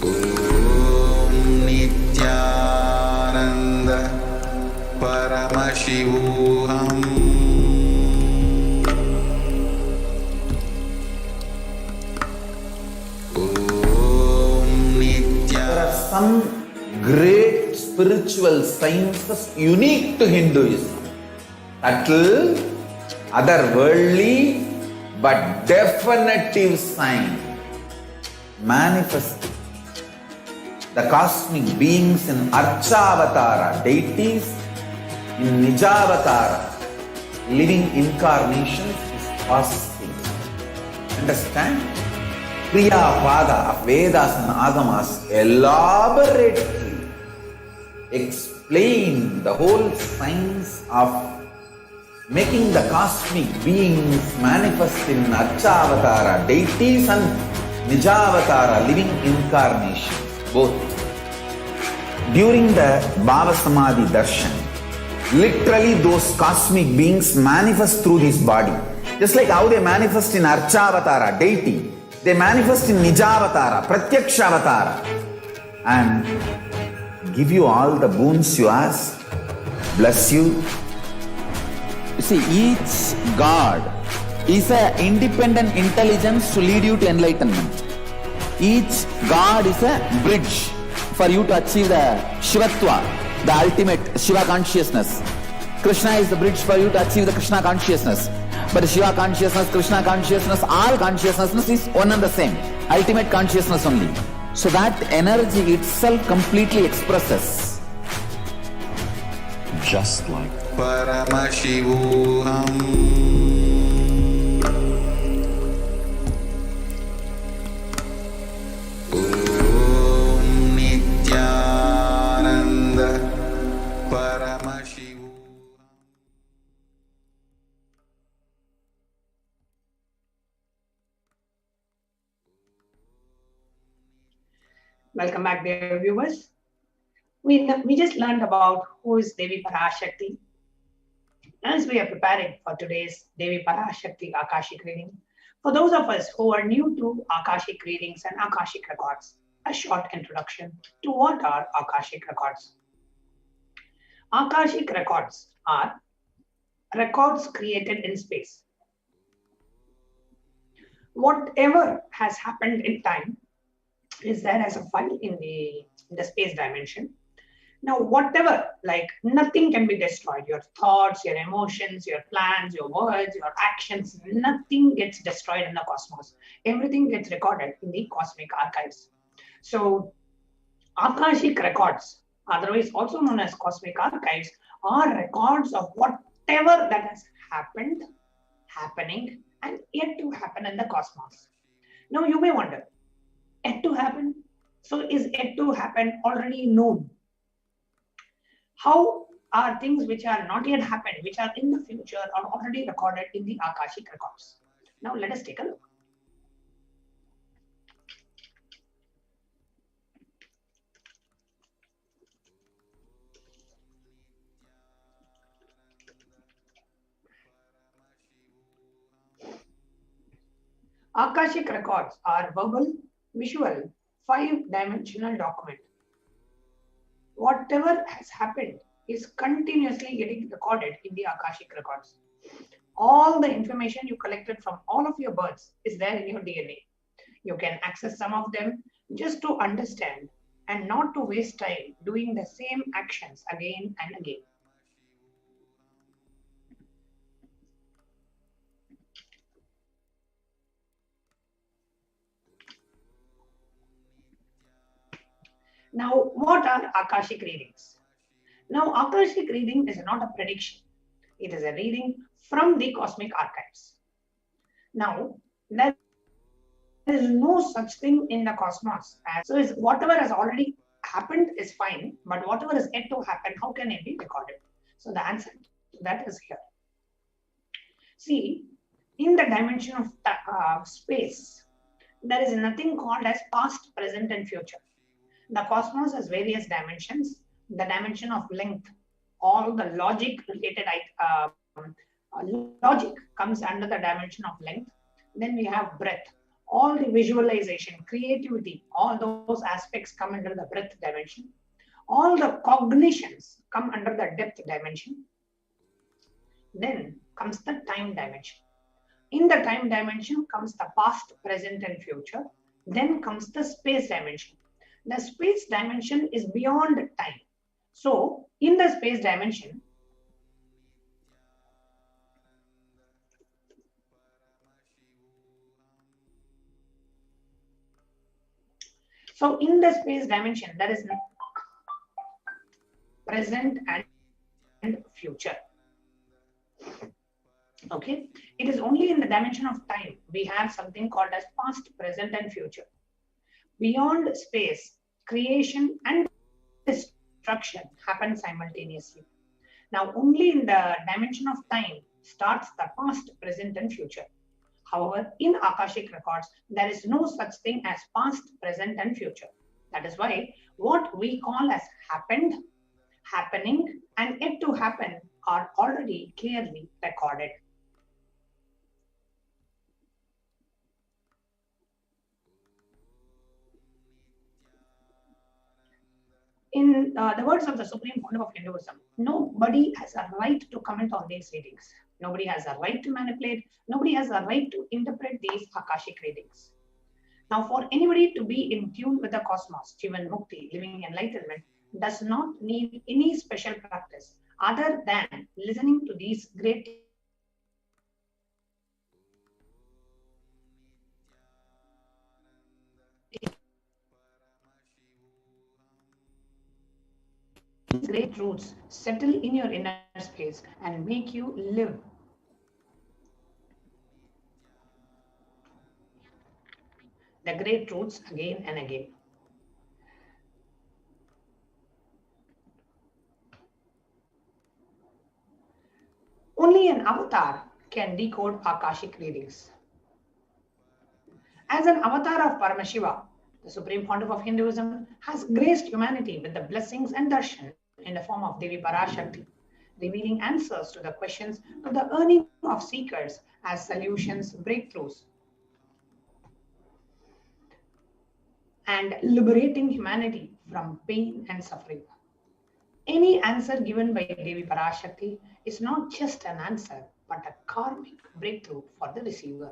Om Nithyananda Paramashivoham. Om Nithyananda. There are some great spiritual sciences unique to Hinduism. Subtle, otherworldly, but definitive sign. Manifest the cosmic beings in Archavatara, deities in Nijavatara, living incarnations is possible. Understand? Kriya Pada of Vedas and Agamas elaborately explain the whole science of making the cosmic beings manifest in Archavatara, deities and Nijavatara, living incarnations, both. During the Bhava Samadhi Darshan, literally those cosmic beings manifest through this body. Just like how they manifest in Archavatara, deity, they manifest in Nijavatara, Pratyakshavatara, and give you all the boons you ask, bless you. You see, each God is an independent intelligence to lead you to enlightenment. Each God is a bridge for you to achieve the Shivatva, the ultimate Shiva consciousness. Krishna is the bridge for you to achieve the Krishna consciousness. But Shiva consciousness, Krishna consciousness, all consciousness is one and the same. Ultimate consciousness only. So that energy itself completely expresses. Just like Paramashivoham. Om Nithyananda Paramashivoham. Welcome back, dear viewers. We just learned about who is Devi Parashakti. As we are preparing for today's Devi Parashakti Akashic reading, for those of us who are new to Akashic readings and Akashic records, a short introduction to what are Akashic records. Akashic records are records created in space. Whatever has happened in time is there as a file in the space dimension. Now, whatever, like nothing can be destroyed. Your thoughts, your emotions, your plans, your words, your actions, nothing gets destroyed in the cosmos. Everything gets recorded in the cosmic archives. So, Akashic records, otherwise also known as cosmic archives, are records of whatever that has happened, happening, and yet to happen in the cosmos. Now, you may wonder, yet to happen? So, is yet to happen already known? How are things which are not yet happened, which are in the future, are already recorded in the Akashic records? Now let us take a look. Akashic records are verbal, visual, 5-dimensional document. Whatever has happened is continuously getting recorded in the Akashic records. All the information you collected from all of your births is there in your DNA. You can access some of them just to understand and not to waste time doing the same actions again and again. Now, what are Akashic readings? Now, Akashic reading is not a prediction. It is a reading from the cosmic archives. Now, there is no such thing in the cosmos. So, whatever has already happened is fine, but whatever is yet to happen, how can it be recorded? So, the answer to that is here. See, in the dimension of space, there is nothing called as past, present, and future. The cosmos has various dimensions. The dimension of length, all the logic related logic comes under the dimension of length. Then we have breadth. All the visualization, creativity, all those aspects come under the breadth dimension. All the cognitions come under the depth dimension. Then comes the time dimension. In the time dimension comes the past, present, and future. Then comes the space dimension. The space dimension is beyond time. So, in the space dimension, there is present and future. Okay, it is only in the dimension of time we have something called as past, present, and future. Beyond space, creation and destruction happen simultaneously. Now, only in the dimension of time starts the past, present, and future. However, in Akashic records, there is no such thing as past, present, and future. That is why what we call as happened, happening, and yet to happen are already clearly recorded. In the words of the Supreme Court of Hinduism, nobody has a right to comment on these readings. Nobody has a right to manipulate. Nobody has a right to interpret these Akashic readings. Now, for anybody to be in tune with the cosmos, Jivan Mukti, living enlightenment, does not need any special practice other than listening to these great great roots settle in your inner space and make you live the great roots again and again. Only an avatar can decode Akashic readings. As an avatar of Paramashiva, the Supreme Pontiff of Hinduism has graced humanity with the blessings and darshan in the form of Devi Parashakti, revealing answers to the questions to the earning of seekers as solutions, breakthroughs. and liberating humanity from pain and suffering. Any answer given by Devi Parashakti is not just an answer, but a karmic breakthrough for the receiver.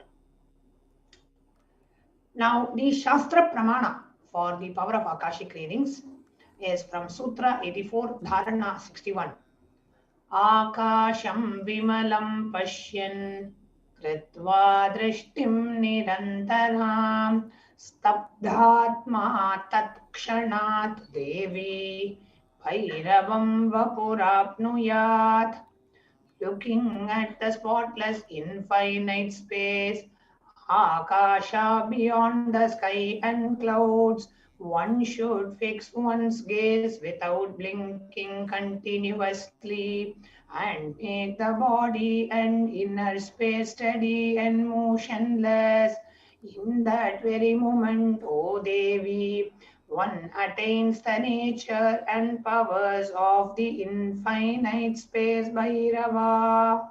Now, the Shastra Pramana for the power of Akashic readings is from Sutra 84, Dharana 61. Akasham vimalam pashyan kritva drishtim nirantaram stabdhatma tatkshanat devi bhairavam vapurapnuyat. Looking at the spotless infinite space, Akasha beyond the sky and clouds, one should fix one's gaze without blinking continuously and make the body and inner space steady and motionless. In that very moment, O Devi, one attains the nature and powers of the infinite space Bhairava.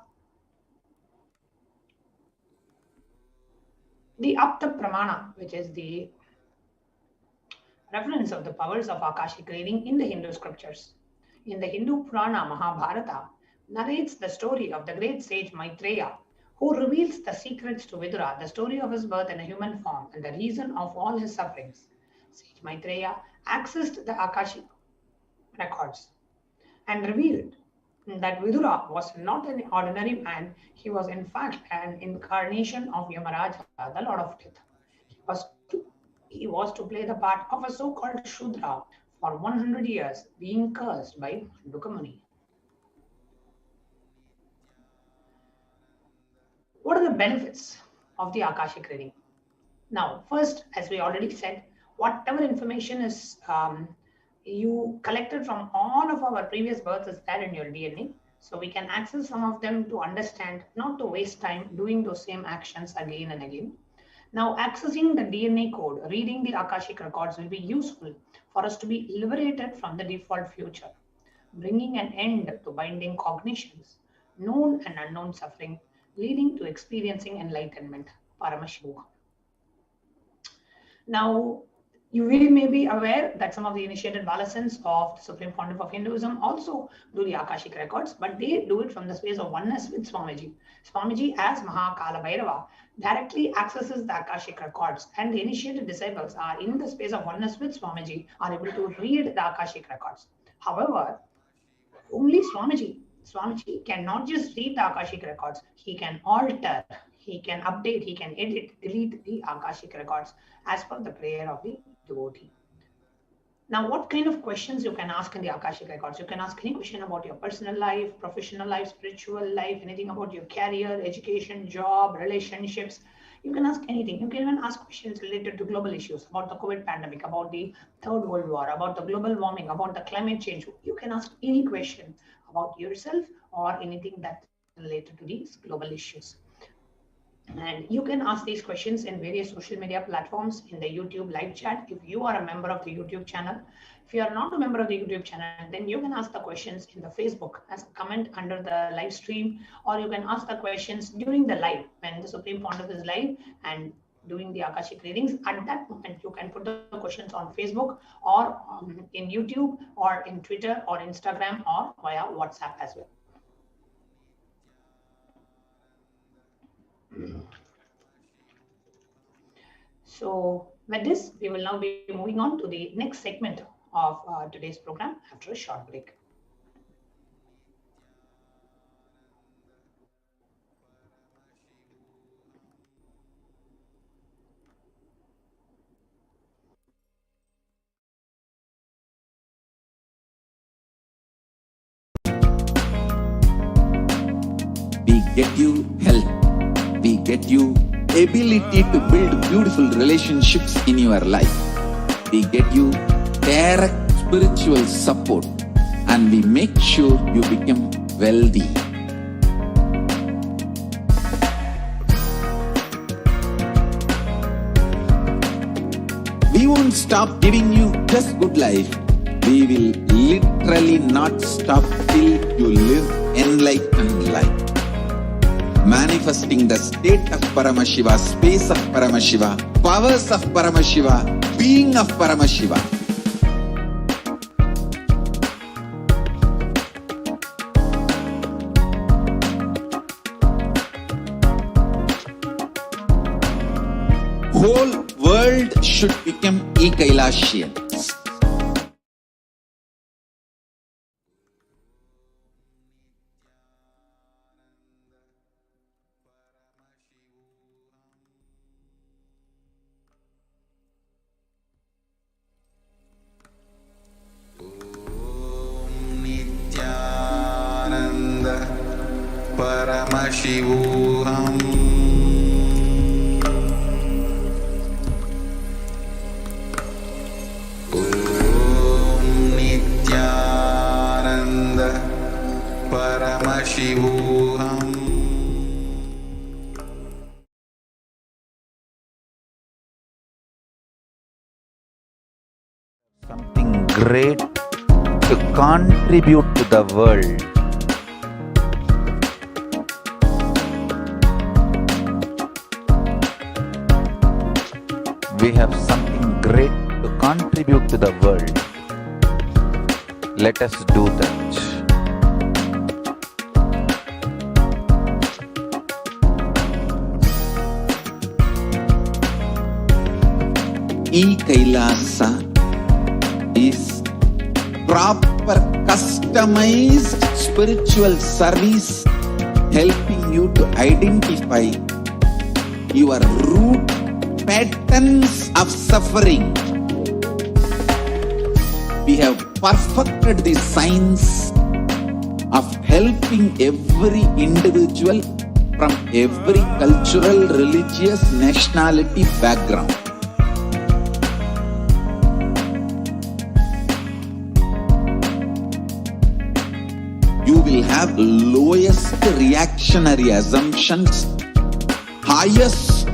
The Apta Pramana, which is the reference of the powers of Akashic reading in the Hindu scriptures. In the Hindu Purana Mahabharata, narrates the story of the great sage Maitreya, who reveals the secrets to Vidura, the story of his birth in a human form and the reason of all his sufferings. Sage Maitreya accessed the Akashic records and revealed that Vidura was not an ordinary man. He was in fact an incarnation of Yamaraja, the Lord of Death. He was to play the part of a so-called Shudra for 100 years, being cursed by Dukamuni. What are the benefits of the Akashic reading? Now, first, as we already said, whatever information is you collected from all of our previous births is there in your DNA. So we can access some of them to understand, not to waste time doing those same actions again and again. Now, accessing the DNA code, reading the Akashic records will be useful for us to be liberated from the default future, bringing an end to binding cognitions, known and unknown suffering, leading to experiencing enlightenment, Paramashivoham. Now, you may be aware that some of the initiated Balasans of the Supreme Pontiff of Hinduism also do the Akashic records, but they do it from the space of oneness with Swamiji. Swamiji, as Mahakala Bhairava, directly accesses the Akashic records, and the initiated disciples are in the space of oneness with Swamiji, are able to read the Akashic records. However, only Swamiji cannot just read the Akashic records. He can alter, he can update, he can edit, delete the Akashic records as per the prayer of the devotee. Now, what kind of questions you can ask in the Akashic records? You can ask any question about your personal life, professional life, spiritual life, anything about your career, education, job, relationships. You can ask anything. You can even ask questions related to global issues, about the COVID pandemic, about the Third World War, about the global warming, about the climate change. You can ask any question about yourself or anything that's related to these global issues. And you can ask these questions in various social media platforms, in the YouTube live chat, if you are a member of the YouTube channel. If you are not a member of the YouTube channel, then you can ask the questions in the Facebook as a comment under the live stream, or you can ask the questions during the live, when the Supreme Pontiff is live and doing the Akashic readings. At that moment, you can put the questions on Facebook or in YouTube or in Twitter or Instagram or via WhatsApp as well. So with this, we will now be moving on to the next segment of today's program after a short break. We get you health. We get you ability to build beautiful relationships in your life. We get you direct spiritual support, and we make sure you become wealthy. We won't stop giving you just good life. We will literally not stop till you live enlightened life. Manifesting the state of Paramashiva, space of Paramashiva, powers of Paramashiva, being of Paramashiva. Whole world should become Kailasians. Nithyananda Paramashivoham. Nithyananda Paramashivoham. Something great to contribute to the world. We have something great to contribute to the world. Let us do that. Kailasa is proper customized spiritual service helping you to identify your root patterns of suffering. We have perfected the science of helping every individual from every cultural, religious, nationality background. You will have lowest reactionary assumptions, highest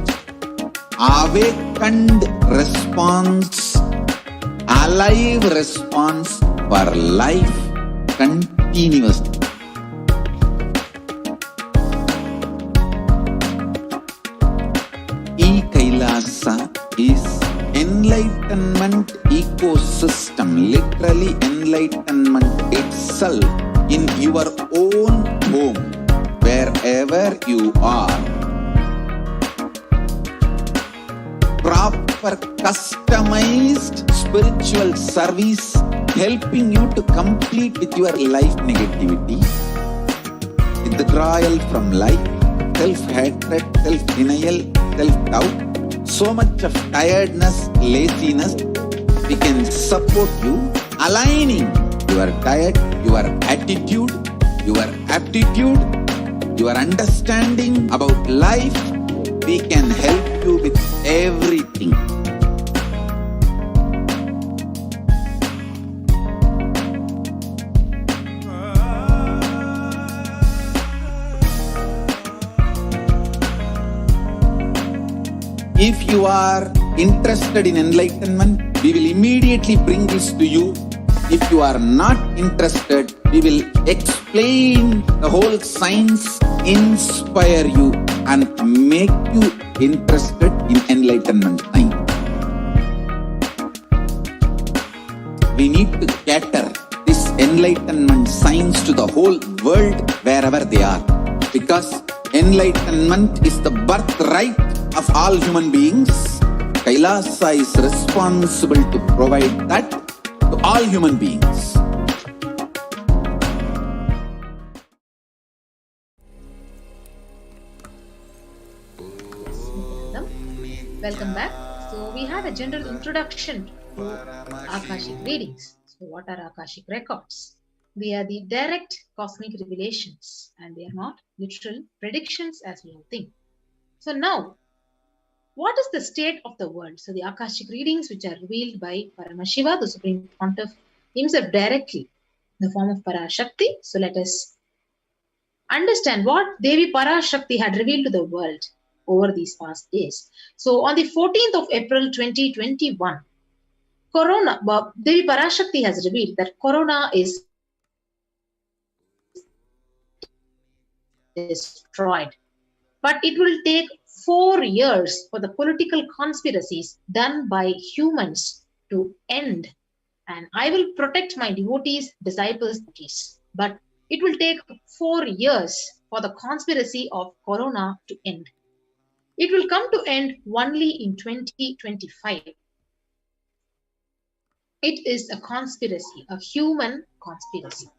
awakened response, alive response for life continuously. Kailasa is enlightenment ecosystem, literally enlightenment itself in your own home, wherever you are. Proper customized spiritual service helping you to complete with your life negativity, withdrawal from life, self-hatred, self-denial, self-doubt, so much of tiredness, laziness. We can support you aligning your diet, your attitude, your aptitude, your understanding about life. We can help you with everything. If you are interested in enlightenment, we will immediately bring this to you. If you are not interested, we will explain the whole science, inspire you and make you interested in enlightenment time. We need to cater this enlightenment science to the whole world wherever they are, because enlightenment is the birthright of all human beings. Kailasa is responsible to provide that to all human beings. Welcome back. So we had a general introduction to Akashic readings. So what are Akashic records? They are the direct cosmic revelations and they are not literal predictions as we think. So now, what is the state of the world? So the Akashic readings which are revealed by Paramashiva, the Supreme Pontiff himself directly in the form of Parashakti. So let us understand what Devi Parashakti had revealed to the world over these past days. So on the 14th of April 2021, Devi Parashakti has revealed that Corona is destroyed. But it will take 4 years for the political conspiracies done by humans to end. And I will protect my devotees, disciples, devotees. But it will take 4 years for the conspiracy of Corona to end. It will come to end only in 2025. It is a conspiracy, a human conspiracy.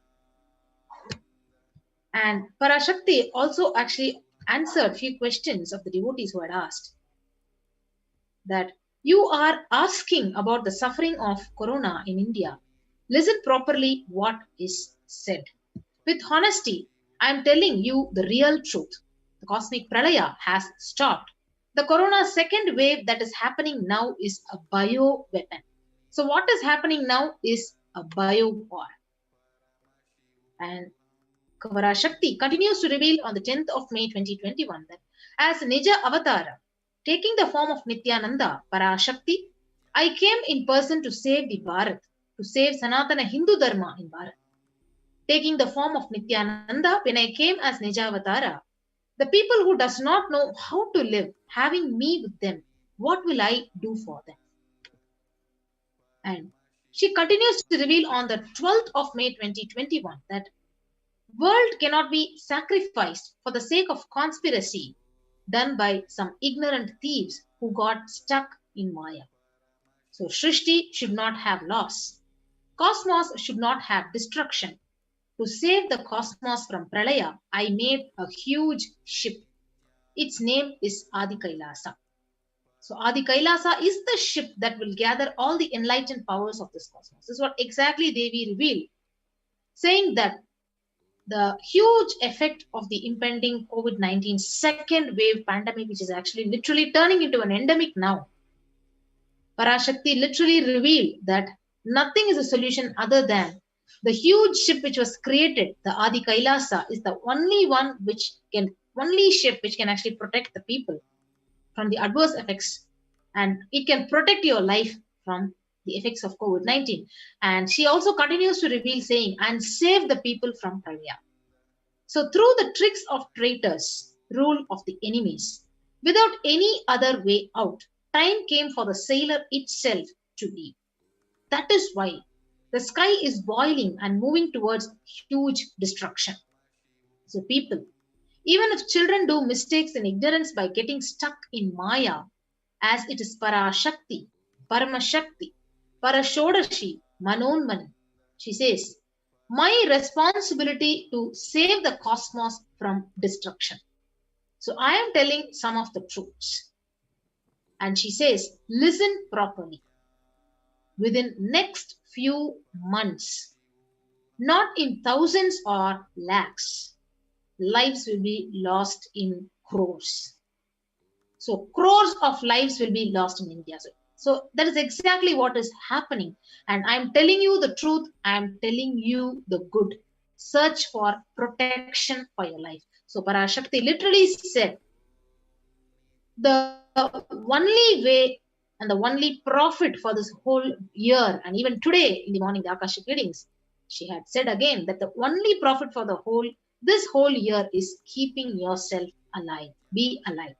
And Parashakti also actually answered a few questions of the devotees who had asked. That you are asking about the suffering of Corona in India. Listen properly what is said. With honesty, I am telling you the real truth. The cosmic pralaya has stopped. The Corona second wave that is happening now is a bio weapon. So what is happening now is a bio war. And Parashakti continues to reveal on the 10th of May 2021 that as Nija Avatara, taking the form of Nithyananda Parashakti, I came in person to save the Bharat, to save Sanatana Hindu Dharma in Bharat. Taking the form of Nithyananda, when I came as Nija Avatara, the people who does not know how to live, having me with them, what will I do for them? And she continues to reveal on the 12th of May 2021 that world cannot be sacrificed for the sake of conspiracy done by some ignorant thieves who got stuck in Maya. So Shrishti should not have loss. Cosmos should not have destruction. To save the cosmos from Pralaya, I made a huge ship. Its name is Adi Kailasa. So Adi Kailasa is the ship that will gather all the enlightened powers of this cosmos. This is what exactly Devi revealed, saying that the huge effect of the impending COVID-19 second wave pandemic, which is actually literally turning into an endemic now. Parashakti literally revealed that nothing is a solution other than the huge ship which was created, the Adi Kailasa, is the only ship which can actually protect the people from the adverse effects, and it can protect your life from the effects of COVID-19. And she also continues to reveal, saying, and save the people from Pralaya. So through the tricks of traitors, rule of the enemies, without any other way out, time came for the sailor itself to leave. That is why the sky is boiling and moving towards huge destruction. So people, even if children do mistakes in ignorance by getting stuck in Maya, as it is Parashakti, Paramashakti, Parashodashi, Manonmani, she says, my responsibility to save the cosmos from destruction. So I am telling some of the truths. And she says, listen properly. Within next few months, not in thousands or lakhs, lives will be lost in crores. So crores of lives will be lost in India. So that is exactly what is happening. And I'm telling you the truth. I'm telling you the good. Search for protection for your life. So Parashakti literally said, the only way and the only profit for this whole year, and even today in the morning, the Akashic readings, she had said again that the only profit for this whole year is keeping yourself alive. Be alive.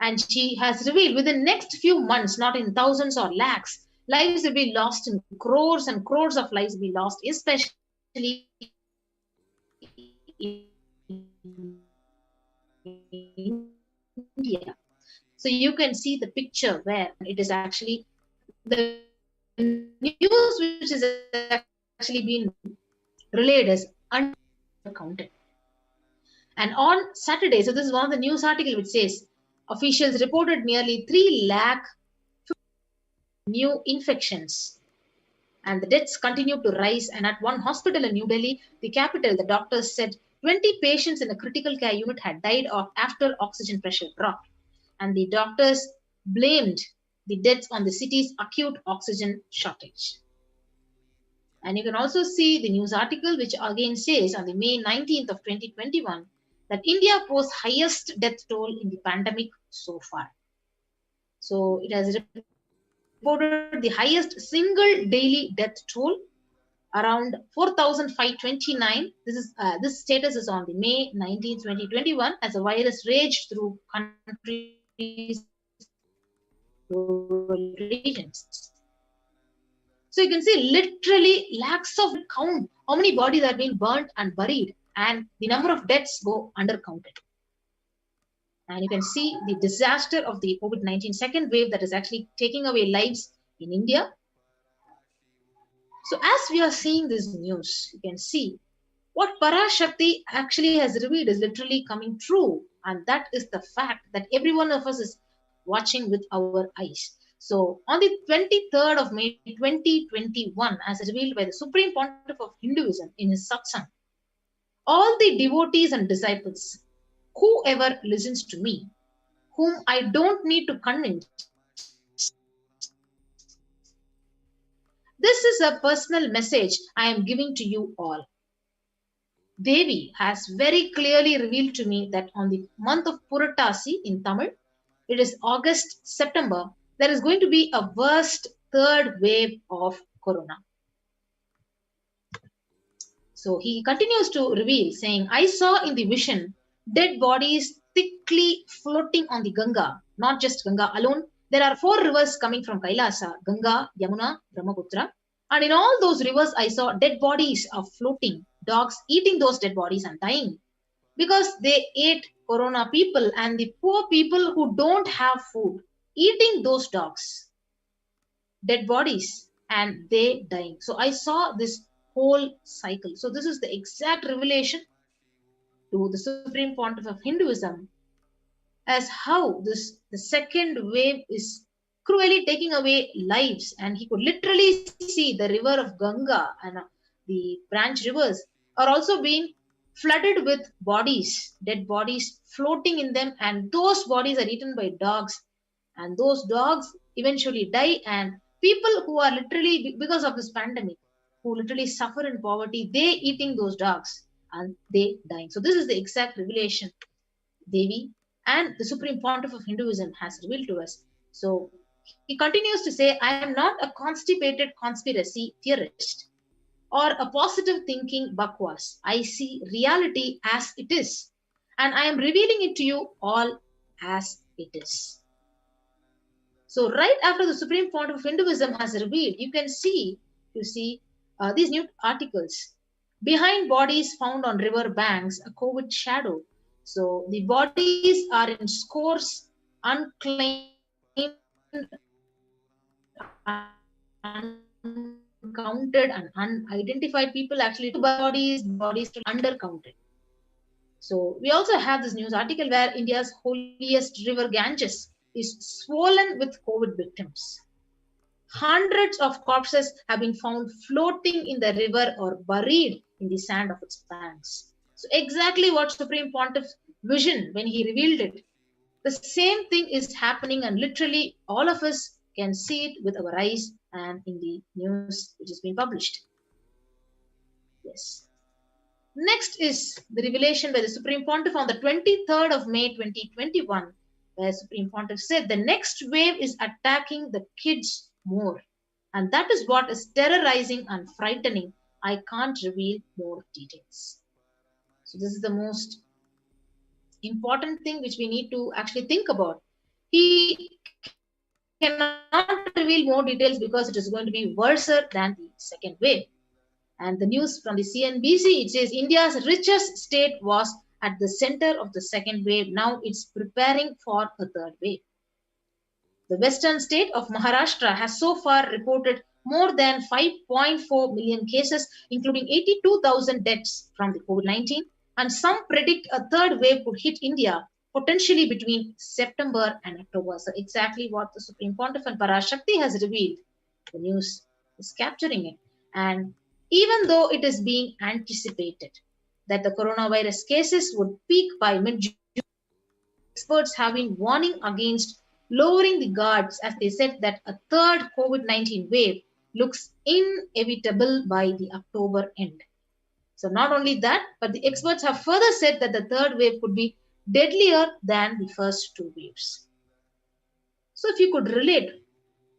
And she has revealed within next few months, not in thousands or lakhs, lives will be lost in crores and crores of lives will be lost, especially in India. So you can see the picture where it is actually the news which is actually being relayed as uncounted. And on Saturday, so this is one of the news articles which says, officials reported nearly 3 lakh new infections, and the deaths continue to rise. And at one hospital in New Delhi, the capital, the doctors said 20 patients in a critical care unit had died after oxygen pressure dropped. And the doctors blamed the deaths on the city's acute oxygen shortage. And you can also see the news article which again says on the May 19th of 2021 that India posts highest death toll in the pandemic so far. So it has reported the highest single daily death toll around 4,529. This status is on the May 19, 2021, as the virus raged through countries' regions. So you can see literally lakhs of count how many bodies are being burnt and buried, and the number of deaths go undercounted. And you can see the disaster of the COVID-19 second wave that is actually taking away lives in India. So as we are seeing this news, you can see what Parashakti actually has revealed is literally coming true. And that is the fact that every one of us is watching with our eyes. So on the 23rd of May 2021, as revealed by the Supreme Pontiff of Hinduism in his satsang, all the devotees and disciples, whoever listens to me, whom I don't need to convince, this is a personal message I am giving to you all. Devi has very clearly revealed to me that on the month of Puratasi in Tamil, it is August, September, there is going to be a worst third wave of corona. So he continues to reveal, saying, I saw in the vision dead bodies thickly floating on the Ganga, not just Ganga alone. There are 4 rivers coming from Kailasa, Ganga, Yamuna, Brahmaputra. And in all those rivers, I saw dead bodies of floating, dogs eating those dead bodies and dying because they ate corona people, and the poor people who don't have food eating those dogs, dead bodies, and they dying. So I saw this whole cycle. So this is the exact revelation to the Supreme Pontiff of Hinduism as how the second wave is cruelly taking away lives, and he could literally see the river of Ganga and the branch rivers are also being flooded with bodies, dead bodies floating in them, and those bodies are eaten by dogs, and those dogs eventually die, and people who are literally, because of this pandemic, who literally suffer in poverty, they eating those dogs and they dying. So this is the exact revelation Devi and the Supreme Pontiff of Hinduism has revealed to us. So he continues to say, I am not a constipated conspiracy theorist or a positive thinking bakwas. I see reality as it is, and I am revealing it to you all as it is. So right after the Supreme Pontiff of Hinduism has revealed, you can see, these new articles. Behind bodies found on river banks, a COVID shadow. So the bodies are in scores, unclaimed, uncounted, and unidentified people actually bodies undercounted. So we also have this news article where India's holiest river Ganges is swollen with COVID victims. Hundreds of corpses have been found floating in the river or buried in the sand of its banks. So exactly what Supreme Pontiff visioned when he revealed it. The same thing is happening, and literally all of us can see it with our eyes and in the news which has been published. Yes. Next is the revelation by the Supreme Pontiff on the 23rd of May 2021, where Supreme Pontiff said the next wave is attacking the kids more, and that is what is terrorizing and frightening. I can't reveal more details. So this is the most important thing which we need to actually think about. He cannot reveal more details because it is going to be worse than the second wave. And the news from the CNBC, it says India's richest state was at the center of the second wave. Now it's preparing for a third wave. The western state of Maharashtra has so far reported more than 5.4 million cases, including 82,000 deaths from the COVID-19. And some predict a third wave could hit India potentially between September and October. So exactly what the Supreme Pontiff and Parashakti has revealed. The news is capturing it. And even though it is being anticipated that the coronavirus cases would peak by mid-June, experts have been warning against lowering the guards, as they said that a third COVID-19 wave looks inevitable by the October end. So not only that, but the experts have further said that the third wave could be deadlier than the first 2 waves. So if you could relate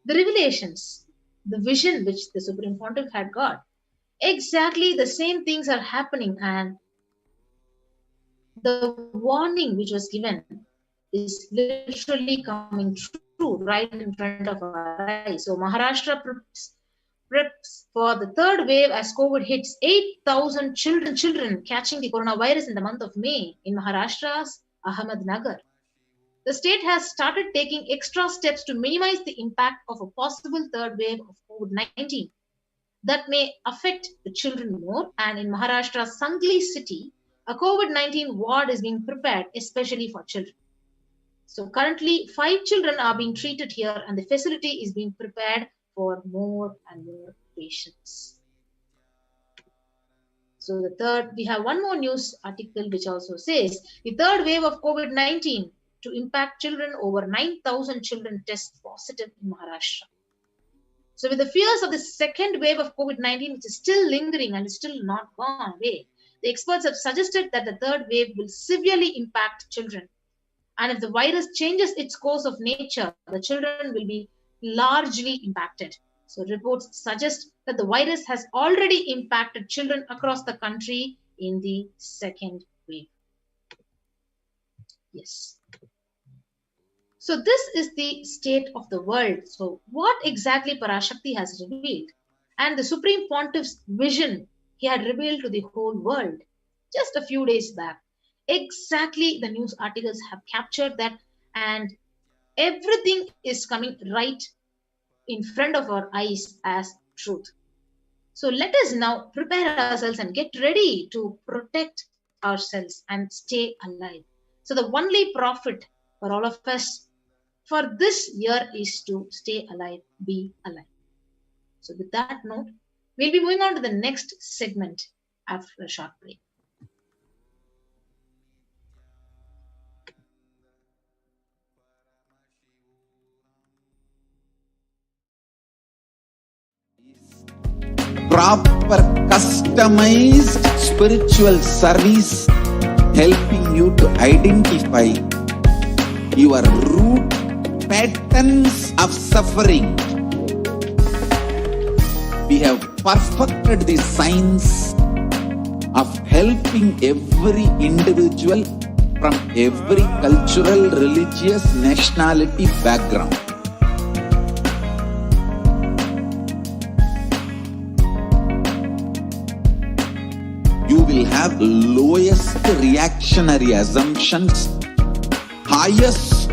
the revelations, the vision which the Supreme Pontiff had got, exactly the same things are happening, and the warning which was given is literally coming true right in front of our eyes. So Maharashtra preps for the third wave as COVID hits 8,000 children catching the coronavirus in the month of May in Maharashtra's Ahmednagar. The state has started taking extra steps to minimize the impact of a possible third wave of COVID-19 that may affect the children more. And in Maharashtra's Sangli city, a COVID-19 ward is being prepared especially for children. So currently 5 children are being treated here, and the facility is being prepared for more and more patients. So we have one more news article which also says the third wave of COVID-19 to impact children. Over 9,000 children test positive in Maharashtra. So with the fears of the second wave of COVID-19, which is still lingering and is still not gone away, the experts have suggested that the third wave will severely impact children. And if the virus changes its course of nature, the children will be largely impacted. So reports suggest that the virus has already impacted children across the country in the second wave. Yes. So this is the state of the world. So what exactly Parashakti has revealed, and the Supreme Pontiff's vision he had revealed to the whole world just a few days back. Exactly the news articles have captured that, and everything is coming right in front of our eyes as truth. So let us now prepare ourselves and get ready to protect ourselves and stay alive. So the only profit for all of us for this year is to stay alive, be alive. So with that note, we'll be moving on to the next segment after a short break. Proper customized spiritual service helping you to identify your root patterns of suffering. We have perfected the science of helping every individual from every cultural, religious, nationality background. You will have lowest reactionary assumptions, highest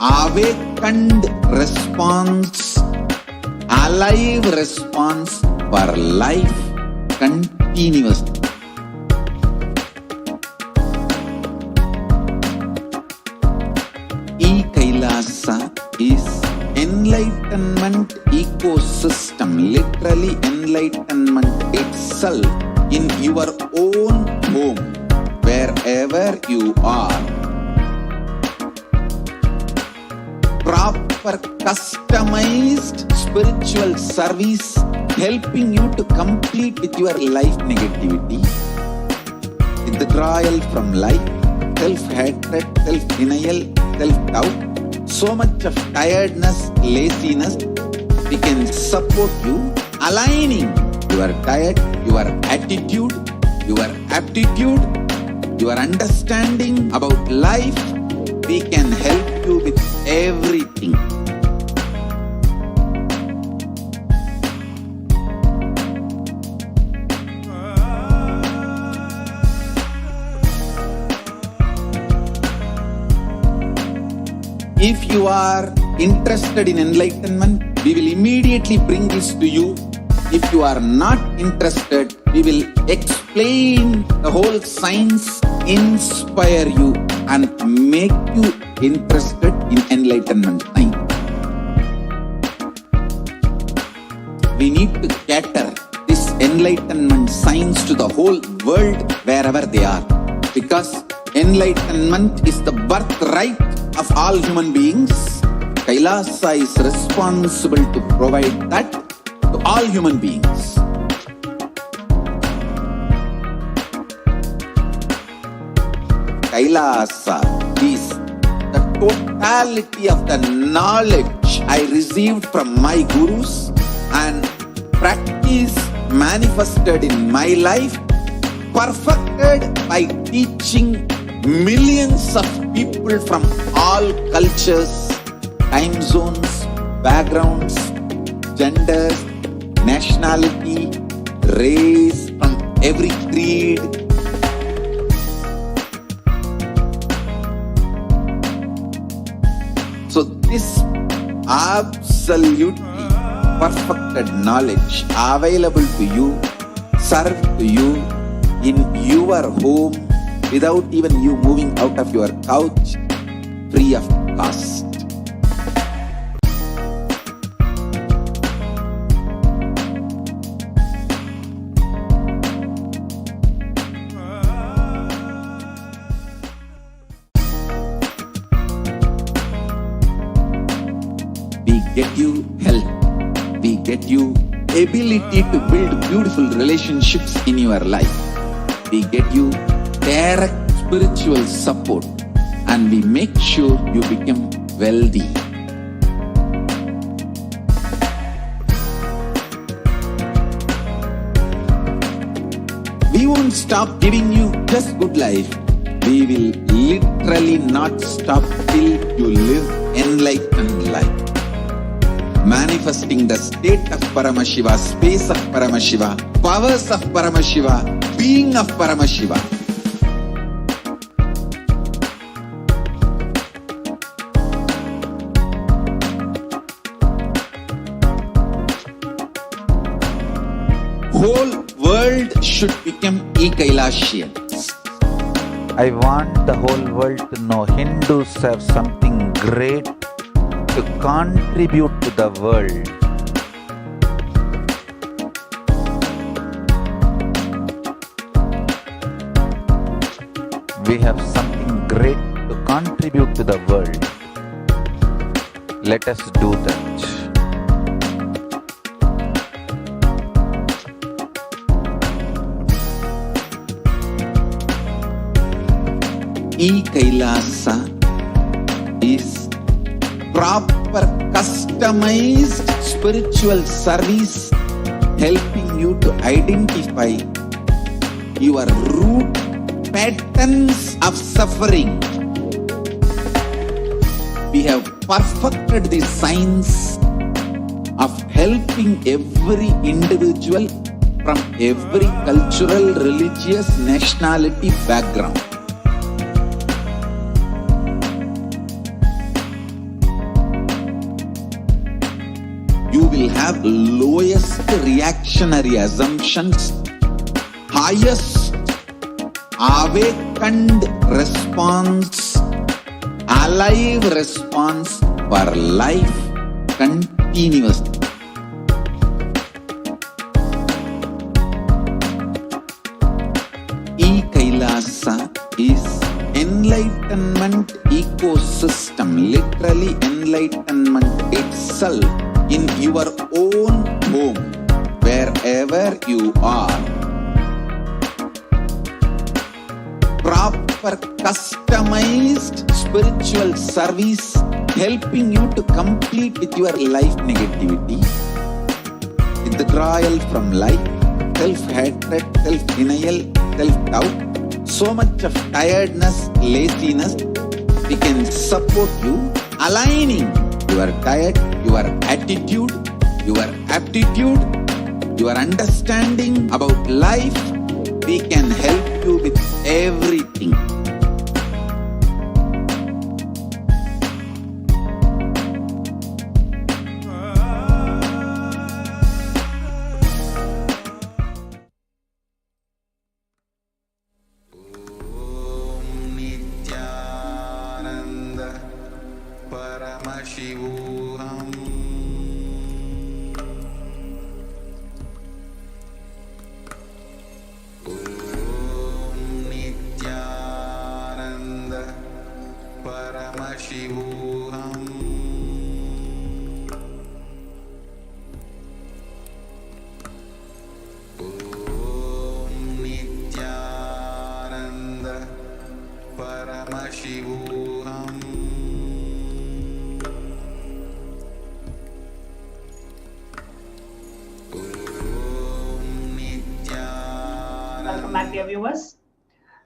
awakened response, alive response for life continuously. Kailasa is enlightenment ecosystem, literally enlightenment itself in your own home, wherever you are. Proper customized spiritual service helping you to complete with your life negativity, withdrawal from life, self-hatred, self-denial, self-doubt, so much of tiredness, laziness. We can support you aligning your diet, your attitude, your aptitude, your understanding about life. We can help you with everything. If you are interested in enlightenment, we will immediately bring this to you. If you are not interested, we will explain the whole science, inspire you and make you interested in enlightenment time. We need to cater this enlightenment science to the whole world wherever they are, because enlightenment is the birthright of all human beings. Kailasa is responsible to provide that to all human beings. Kailasa is the totality of the knowledge I received from my gurus and practice manifested in my life, perfected by teaching millions of people from all cultures, time zones, backgrounds, genders, nationality, race, from every creed. So this absolutely perfected knowledge available to you, served to you in your home without even you moving out of your couch, free of cost. We get you health. We get you ability to build beautiful relationships in your life. We get you direct spiritual support, and we make sure you become wealthy. We won't stop giving you just good life. We will literally not stop till you live enlightened life. Manifesting the state of Paramashiva, space of Paramashiva, powers of Paramashiva, being of Paramashiva. Whole world should become Kailasians. I want the whole world to know Hindus have something great to contribute to the world. We have something great to contribute to the world. Let us do that. Kailasa is proper customized spiritual service helping you to identify your root patterns of suffering. We have perfected the science of helping every individual from every cultural, religious, nationality background. You will have lowest reactionary assumptions, highest awakened response, alive response for life continuously. Kailasa is enlightenment ecosystem, literally enlightenment itself in your own home, wherever you are. Proper customized spiritual service helping you to complete with your life negativity, withdrawal from life, self-hatred, self-denial, self-doubt, so much of tiredness, laziness. We can support you aligning your diet, your attitude, your aptitude, your understanding about life. We can help you with everything. Nithyananda Paramashivoham. Nithyananda Paramashivoham. Nithyananda Paramashivoham. welcome back, dear viewers.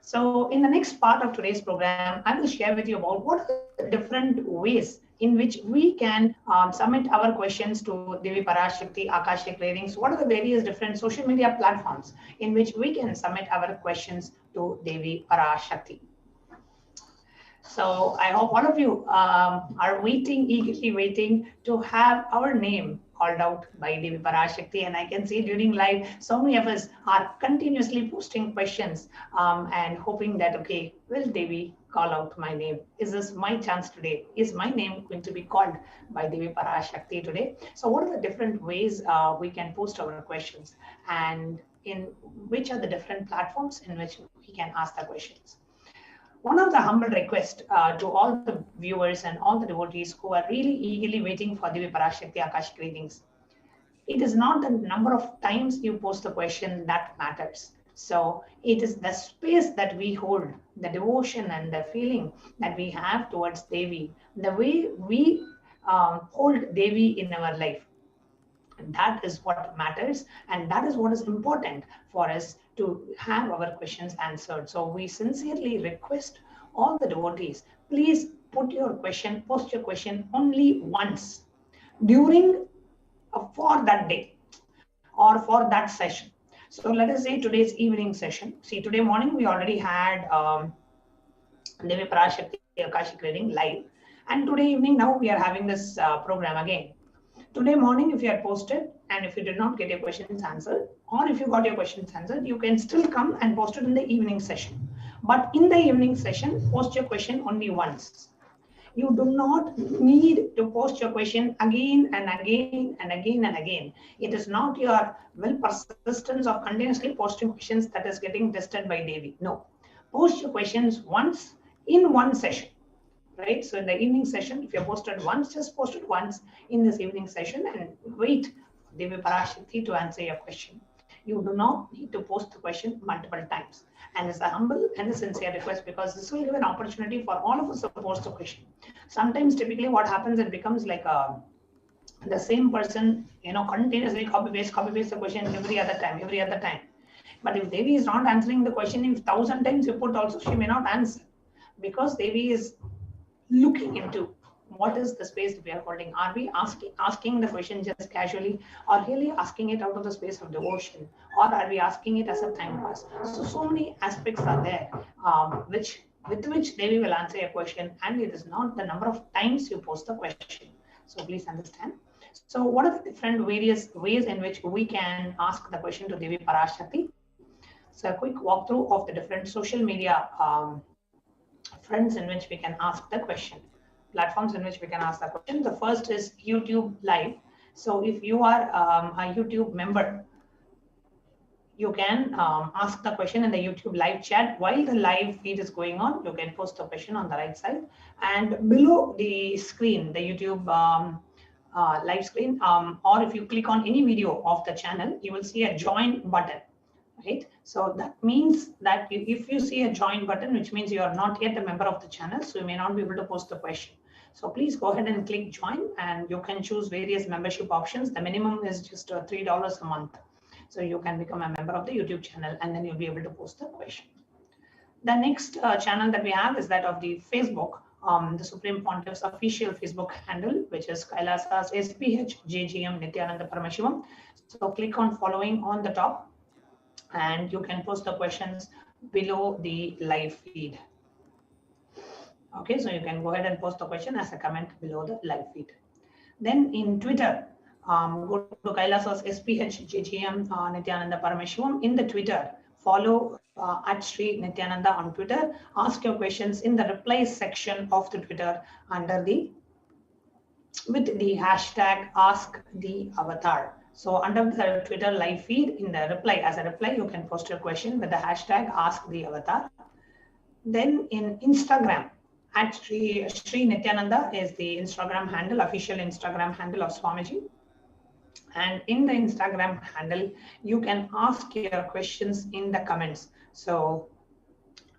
So in the next part of today's program, I will share with you about what are the different ways in which we can submit our questions to Devi Parashakti, Akashic readings. What are the various different social media platforms in which we can submit our questions to Devi Parashakti? So I hope all of you are waiting, eagerly waiting to have our name called out by Devi Parashakti. And I can see during live, so many of us are continuously posting questions and hoping that, okay, will Devi call out my name? Is this my chance today? Is my name going to be called by Devi Parashakti today? So what are the different ways we can post our questions, and in which are the different platforms in which we can ask the questions? One of the humble requests to all the viewers and all the devotees who are really eagerly waiting for Devi Parashakti Akashic readings, it is not the number of times you post the question that matters. So it is the space that we hold, the devotion and the feeling that we have towards Devi, the way we hold Devi in our life. And that is what matters, and that is what is important for us to have our questions answered. So we sincerely request all the devotees, please put your question, post your question only once during for that day or for that session. So let us say today's evening session. See, today morning we already had Devi Parashakti Akashic reading live, and today evening now we are having this program again. Today morning, if you had posted and if you did not get your questions answered, or if you got your questions answered, you can still come and post it in the evening session. But in the evening session, post your question only once. You do not need to post your question again and again and again and again. It is not your persistence of continuously posting questions that is getting tested by Devi. No. Post your questions once in one session. Right? So in the evening session, if you're posted once, just post it once in this evening session and wait for Devi Parashakti to answer your question. You do not need to post the question multiple times. And it's a humble and a sincere request, because this will give an opportunity for all of us to post a question. Sometimes typically what happens, it becomes like the same person, continuously copy paste the question every other time. But if Devi is not answering the question, if 1,000 times you put also, she may not answer, because Devi is looking into what is the space we are holding. Are we asking the question just casually, or really asking it out of the space of devotion, or are we asking it as a time pass? So many aspects are there with which Devi will answer your question, and it is not the number of times you post the question. So please understand. So what are the different various ways in which we can ask the question to Devi Parashakti? So a quick walkthrough of the different social media fronts in which we can ask the question, platforms in which we can ask the question. The first is YouTube Live. So if you are a YouTube member, you can ask the question in the YouTube live chat. While the live feed is going on, you can post the question on the right side. And below the screen, the YouTube live screen, or if you click on any video of the channel, you will see a join button. Right? So that means that if you see a join button, which means you are not yet a member of the channel, so you may not be able to post the question. So please go ahead and click join, and you can choose various membership options. The minimum is just $3 a month. So you can become a member of the YouTube channel, and then you'll be able to post the question. The next channel that we have is that of the Facebook, the Supreme Pontiff's official Facebook handle, which is Kailasa's HDH Nithyananda Paramashivam. So click on following on the top, and you can post the questions below the live feed. Okay, so you can go ahead and post the question as a comment below the live feed. Then in Twitter, go to Kailasa's SPH Nithyananda Paramashivam. In the Twitter, follow at Sri Nithyananda on Twitter. Ask your questions in the reply section of the Twitter with the hashtag Ask the Avatar. So under the Twitter live feed, in the reply, as a reply, you can post your question with the hashtag Ask the Avatar. Then in Instagram, at Sri Nithyananda is the Instagram handle, official Instagram handle of Swamiji. And in the Instagram handle, you can ask your questions in the comments. So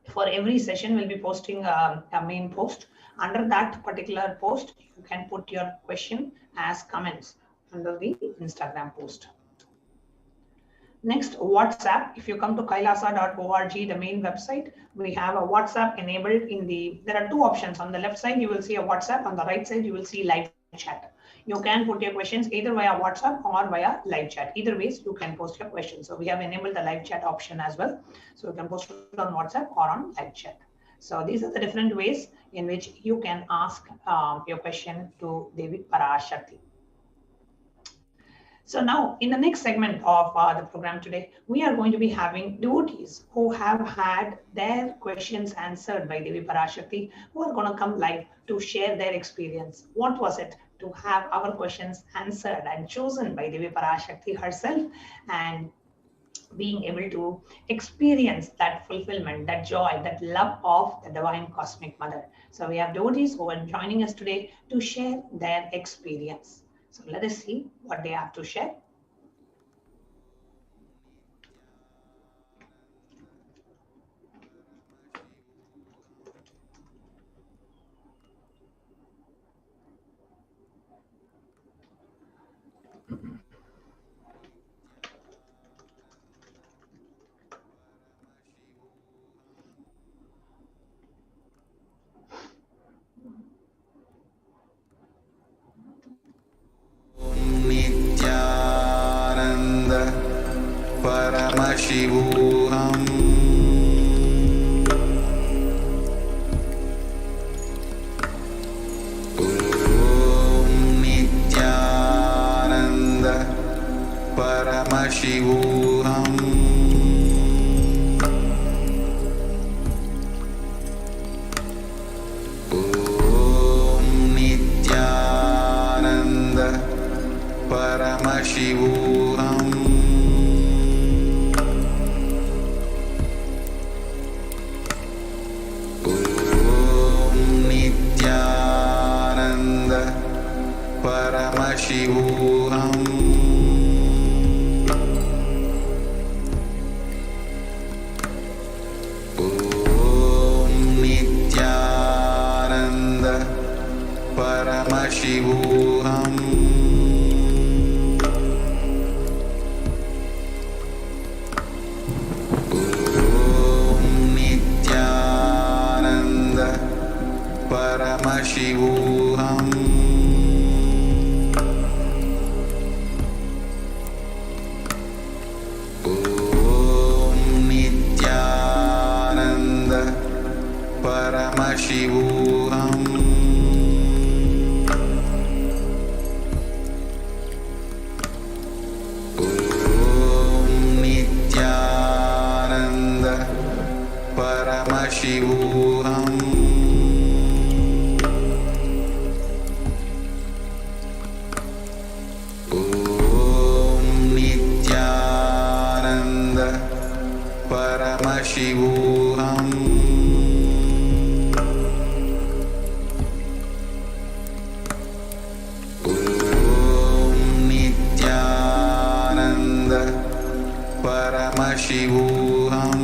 for every session, we'll be posting a main post. Under that particular post, you can put your question as comments under the Instagram post. Next, WhatsApp. If you come to kailasa.org, the main website, we have a WhatsApp enabled in the, there are two options. On the left side, you will see a WhatsApp. On the right side, you will see live chat. You can put your questions either via WhatsApp or via live chat. Either ways, you can post your questions. So we have enabled the live chat option as well. So you can post it on WhatsApp or on live chat. So these are the different ways in which you can ask your question to Devi Parashakti. So now in the next segment of the program today, we are going to be having devotees who have had their questions answered by Devi Parashakti, who are going to come live to share their experience. What was it to have our questions answered and chosen by Devi Parashakti herself, and being able to experience that fulfillment, that joy, that love of the Divine Cosmic Mother. So we have devotees who are joining us today to share their experience. So let us see what they have to share. Nithyananda Paramashivoham. Om Nithyananda Paramashivoham. Om Nithyananda Paramashivoham. Om Nithyananda Paramashivoham. Om Nithyananda Paramashivoham. Paramashivoham. Om Nithyananda Paramashivoham. Om Nithyananda Paramashivoham. Paramashivoham. Om Nithyananda Paramashivoham.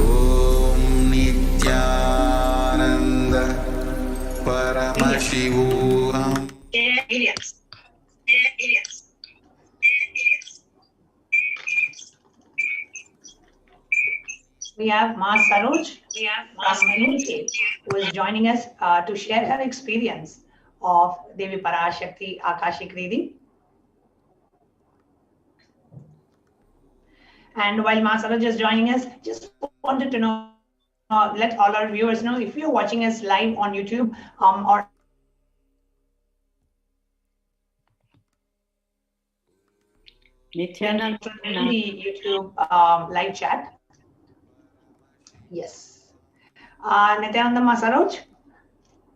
Om Nithyananda Paramashivoham. We have Ma Saroj from UK, who is joining us to share her experience of Devi Parashakti Akashic reading. And while Ma Saroj is joining us, just wanted to know, let all our viewers know, if you're watching us live on YouTube or Nithyananda in the YouTube live chat. Yes. Nithyananda Ma Saroj?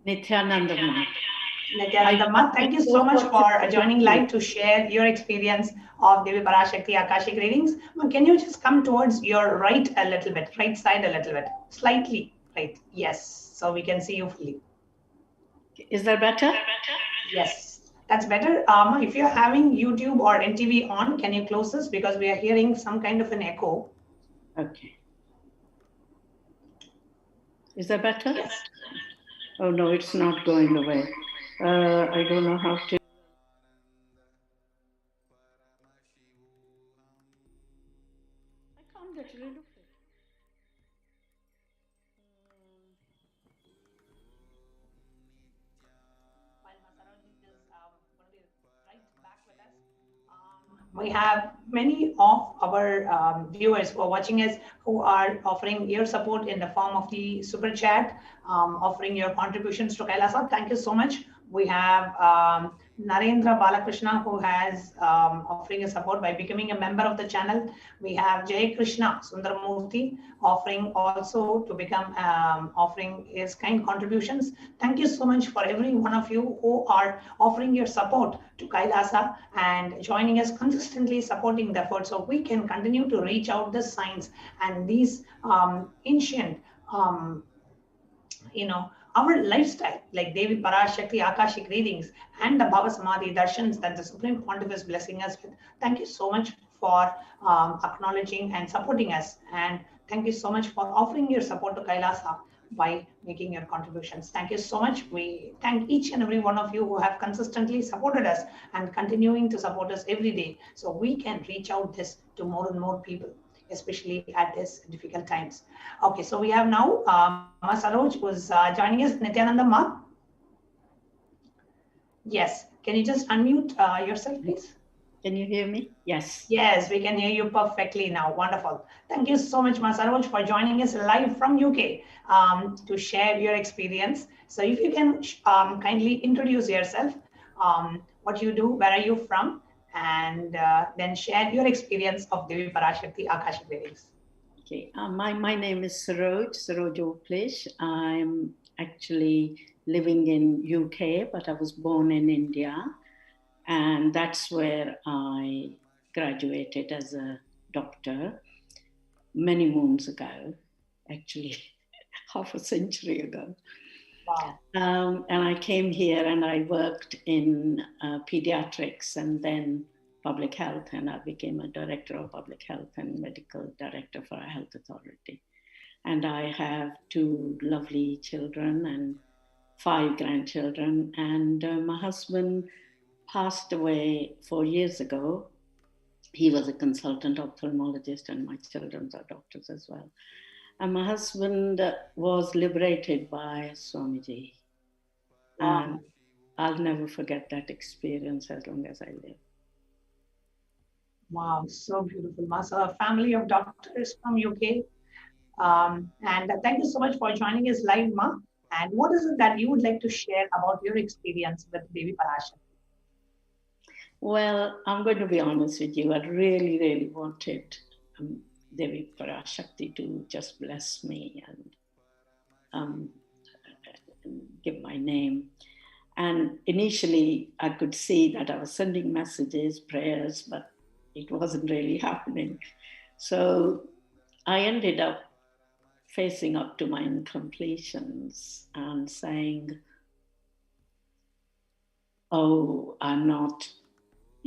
Nithyananda Ma. Nithyananda Ma, thank you so much for joining live to share your experience of Devi Parashakti Akashic readings. Can you just come towards your right a little bit, right side a little bit, slightly right? Yes, so we can see you fully. Is that better? Yes, that's better. If you're having YouTube or NTV on, can you close this, because we are hearing some kind of an echo. Okay. Is that better? Yes. Oh no, it's not going away. I don't know how to. I can't get rid of it. While Masarojit is going to be right back with us, we have many of our viewers who are watching us who are offering your support in the form of the super chat, offering your contributions to Kailasa. Thank you so much. We have Narendra Balakrishna who has offering a support by becoming a member of the channel. We have Jay Krishna Sundaramurthy offering also to become offering his kind contributions. Thank you so much for every one of you who are offering your support to Kailasa and joining us, consistently supporting the effort so we can continue to reach out the signs and these ancient our lifestyle, like Devi Parashakti, Akashic readings, and the Bhava Samadhi darshans that the Supreme Pontiff is blessing us with. Thank you so much for acknowledging and supporting us. And thank you so much for offering your support to Kailasa by making your contributions. Thank you so much. We thank each and every one of you who have consistently supported us and continuing to support us every day so we can reach out this to more and more people, especially at this difficult times. Okay, so we have now Ma Saroj who's joining us. Nithyananda Ma. Yes, can you just unmute yourself, please? Can you hear me? Yes. Yes, we can hear you perfectly now. Wonderful. Thank you so much, Ma Saroj, for joining us live from UK to share your experience. So if you can kindly introduce yourself, what you do, where are you from, and then share your experience of Devi Parashakti Akashic readings. Okay, my name is Saroj Oplish. I'm actually living in UK, but I was born in India. And that's where I graduated as a doctor many moons ago, actually half a century ago. Wow. And I came here and I worked in pediatrics and then public health, and I became a director of public health and medical director for a health authority. And I have 2 lovely children and 5 grandchildren. And my husband passed away 4 years ago. He was a consultant ophthalmologist, and my children are doctors as well. And my husband was liberated by Swamiji. Wow. And I'll never forget that experience as long as I live. Wow, so beautiful, Ma. So a family of doctors from UK. And thank you so much for joining us live, Ma. And what is it that you would like to share about your experience with Devi Parashakti? Well, I'm going to be honest with you. I really, really wanted Devi Parashakti to just bless me and give my name. And initially, I could see that I was sending messages, prayers, but it wasn't really happening. So I ended up facing up to my incompletions and saying, oh, I'm not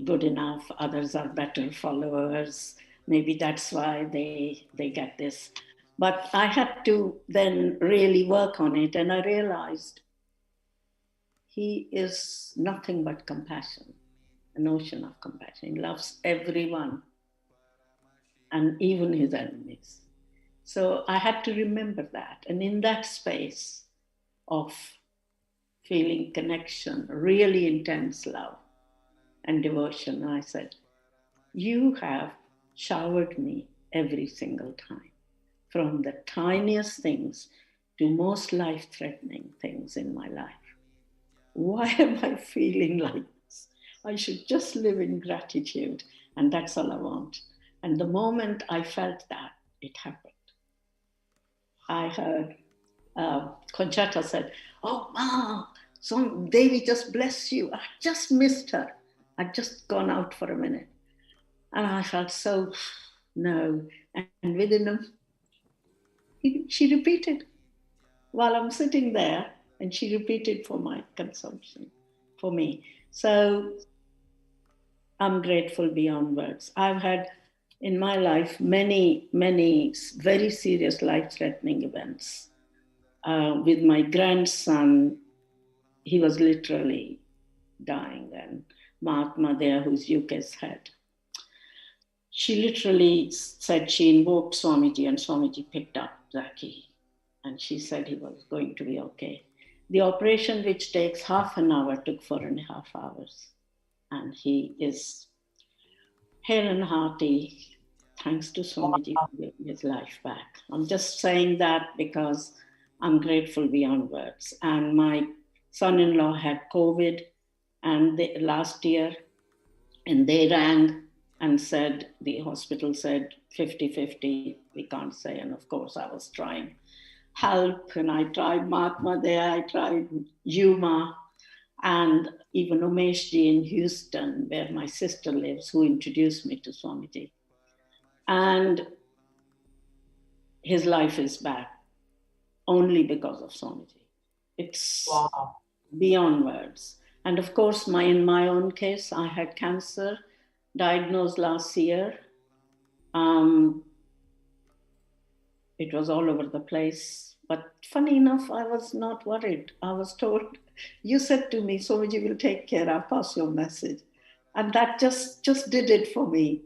good enough, others are better followers, maybe that's why they get this. But I had to then really work on it, and I realized he is nothing but compassion, an ocean of compassion. He loves everyone, and even his enemies. So I had to remember that. And in that space of feeling connection, really intense love and devotion, I said, you have showered me every single time, from the tiniest things to most life-threatening things in my life. Why am I feeling like this? I should just live in gratitude, and that's all I want. And the moment I felt that, it happened. I heard Conchata said, oh, Ma, so Devi just bless you. I just missed her. I'd just gone out for a minute. And I felt so, no. And within she repeated while I'm sitting there, and she repeated for my consumption, for me. So I'm grateful beyond words. I've had in my life many, many very serious life-threatening events. With my grandson, he was literally dying. And Mahatma there, who's UK's head, she literally said she invoked Swamiji, and Swamiji picked up Zaki, and she said he was going to be okay. The operation, which takes half an hour, took 4.5 hours. And he is hale and hearty, thanks to Swamiji for giving his life back. I'm just saying that because I'm grateful beyond words. And my son-in-law had COVID last year, and they rang and said, the hospital said 50-50, we can't say. And of course I was trying help, and I tried Mahatma there, I tried Yuma, and even Umeshji in Houston, where my sister lives, who introduced me to Swamiji. And his life is back only because of Swamiji. It's beyond words. And of course, in my own case, I had cancer diagnosed last year. It was all over the place. But funny enough, I was not worried. I was told, you said to me, Swamiji will take care, I'll pass your message. And that just did it for me.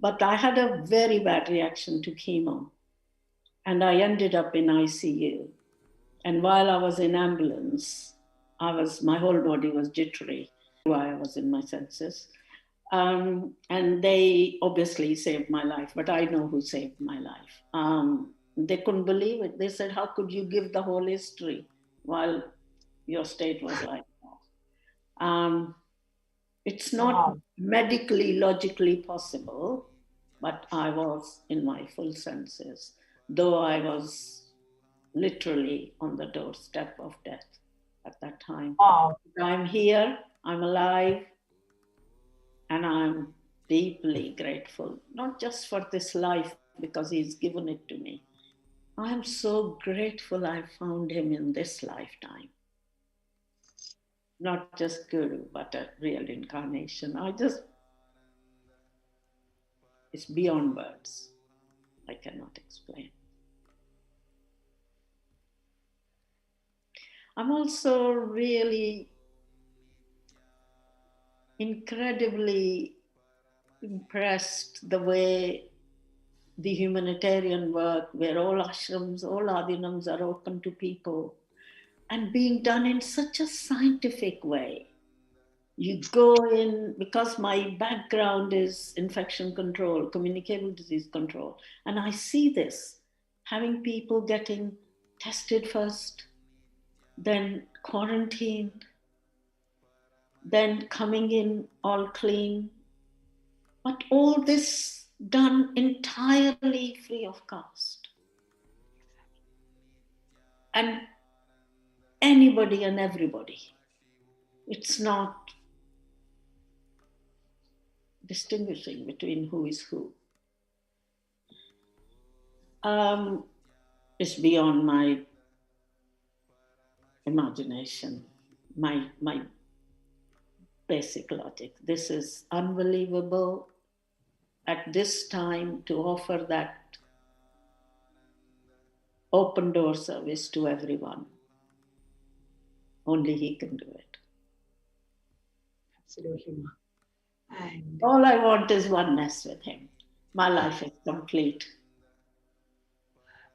But I had a very bad reaction to chemo. And I ended up in ICU. And while I was in ambulance, my whole body was jittery while I was in my senses. And they obviously saved my life, but I know who saved my life. They couldn't believe it. They said, how could you give the whole history while your state was like that? It's not medically, logically possible, but I was in my full senses, though I was literally on the doorstep of death at that time. I'm here, I'm alive, and I'm deeply grateful, not just for this life, because he's given it to me. I am so grateful I found him in this lifetime. Not just Guru, but a real incarnation. It's beyond words. I cannot explain. I'm also really incredibly impressed the way the humanitarian work, where all ashrams, all adinams are open to people, and being done in such a scientific way. You go in, because my background is infection control, communicable disease control, and I see this, having people getting tested first, then quarantined, then coming in all clean, but all this done entirely free of cost. And anybody and everybody. It's not distinguishing between who is who. It's beyond my imagination, my basic logic. This is unbelievable at this time to offer that open door service to everyone. Only he can do it. Absolutely, Ma. And all I want is oneness with him. My life is complete.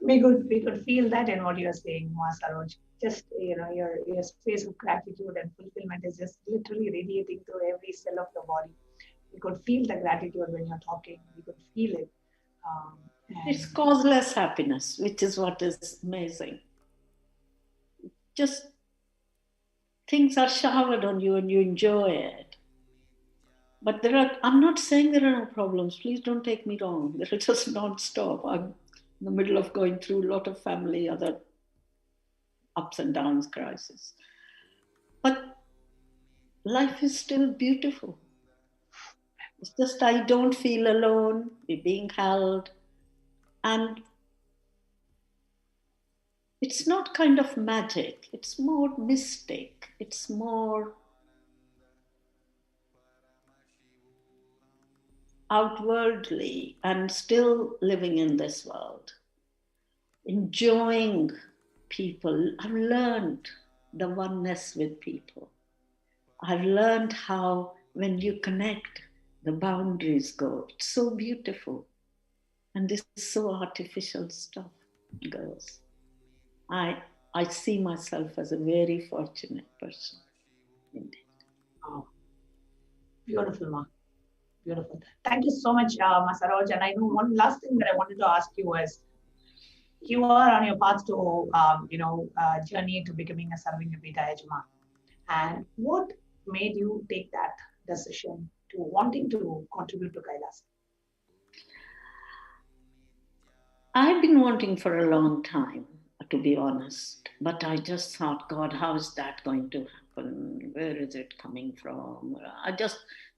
we could feel that in what you're saying, Ma Saroj. Just, your space of gratitude and fulfillment is just literally radiating through every cell of your body. We could feel the gratitude when you're talking. We could feel it. It's causeless happiness, which is what is amazing. Just things are showered on you and you enjoy it. But I'm not saying there are no problems. Please don't take me wrong. They're just non-stop. I'm in the middle of going through a lot of family, other ups and downs, crises. But life is still beautiful. It's just I don't feel alone, we're being held. And it's not kind of magic, it's more mystic, it's more outwardly and still living in this world. Enjoying people. I've learned the oneness with people. I've learned how when you connect, the boundaries go. It's so beautiful. And this so artificial stuff goes. I see myself as a very fortunate person. Indeed. Oh, beautiful, Ma. Beautiful. Thank you so much, Ma Saroj. And I know one last thing that I wanted to ask you was, you are on your path to, journey to becoming a serving Vita Yajama. And what made you take that decision to wanting to contribute to Kailasa? I've been wanting for a long time, to be honest, but I just thought, God, how is that going to happen? Where is it coming from?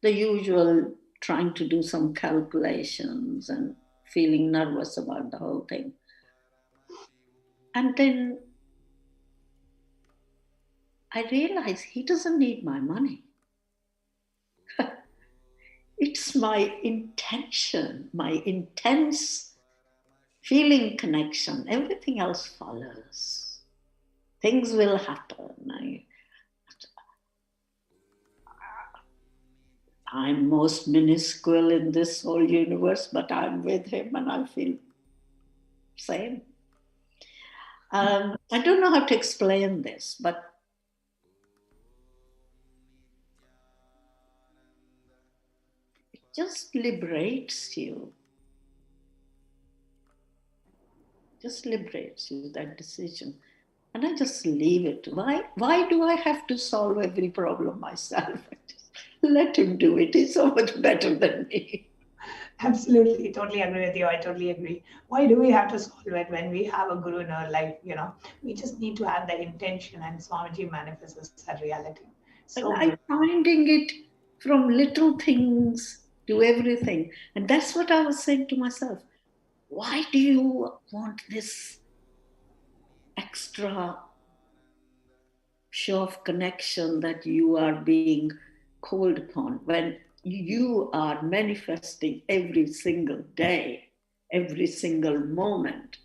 The usual trying to do some calculations and feeling nervous about the whole thing. And then I realized he doesn't need my money. It's my intention, my intense feeling connection. Everything else follows. Things will happen. I'm most minuscule in this whole universe, but I'm with him and I feel same. I don't know how to explain this, but it just liberates you. Just liberates you, that decision. And I just leave it. Why do I have to solve every problem myself? Just let him do it. He's so much better than me. Absolutely, totally agree with you. I totally agree. Why do we have to solve it when we have a guru in our life? We just need to have the intention, and Swamiji manifests that reality. So I'm finding it from little things to everything. And that's what I was saying to myself. Why do you want this extra show of connection that you are being called upon when you are manifesting every single day, every single moment?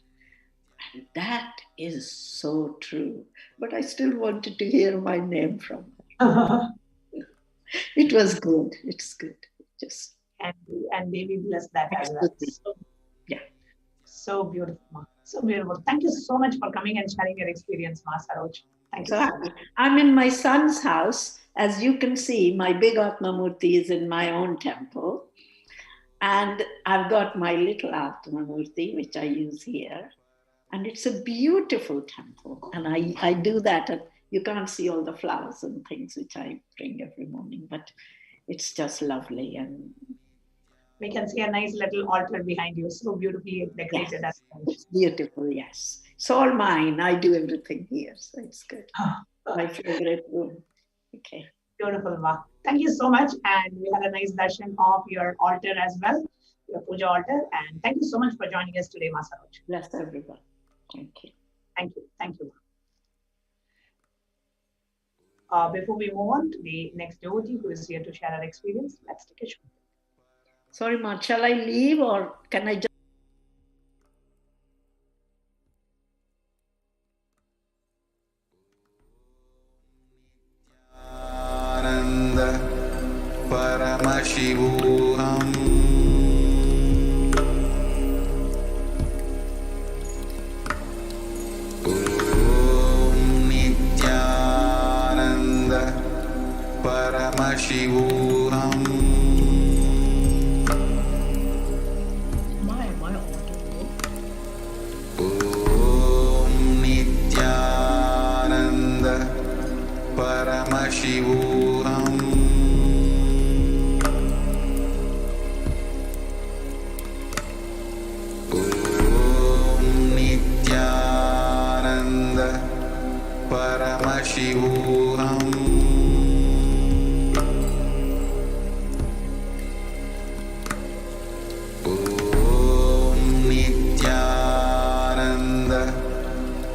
And that is so true. But I still wanted to hear my name from her. It was good. It's good. Just and may we bless that as well. So, yeah. So beautiful, Ma. So beautiful. Thank you so much for coming and sharing your experience, Ma Saroj. Thank you so much. I'm in my son's house. As you can see, my big Atma Murti is in my own temple. And I've got my little Atma Murti, which I use here. And it's a beautiful temple. And I do that. And you can't see all the flowers and things which I bring every morning, but it's just lovely. And we can see a nice little altar behind you, so beautifully decorated. Yes, it's beautiful, yes. It's all mine. I do everything here, so it's good. My favorite room. Okay. Beautiful, Ma. Thank you so much. And we had a nice darshan of your altar as well, your puja altar. And thank you so much for joining us today, Ma Saroj. Bless everyone. Thank you. Thank you. Thank you, Ma. Before we move on to the next devotee who is here to share her experience, let's take a short break. Sorry, Ma, shall I leave or can I just? Nithyananda Paramashivoham. Om Nithyananda Paramashivoham. Paramashivoham. Om Nithyananda Paramashivoham. Om Nithyananda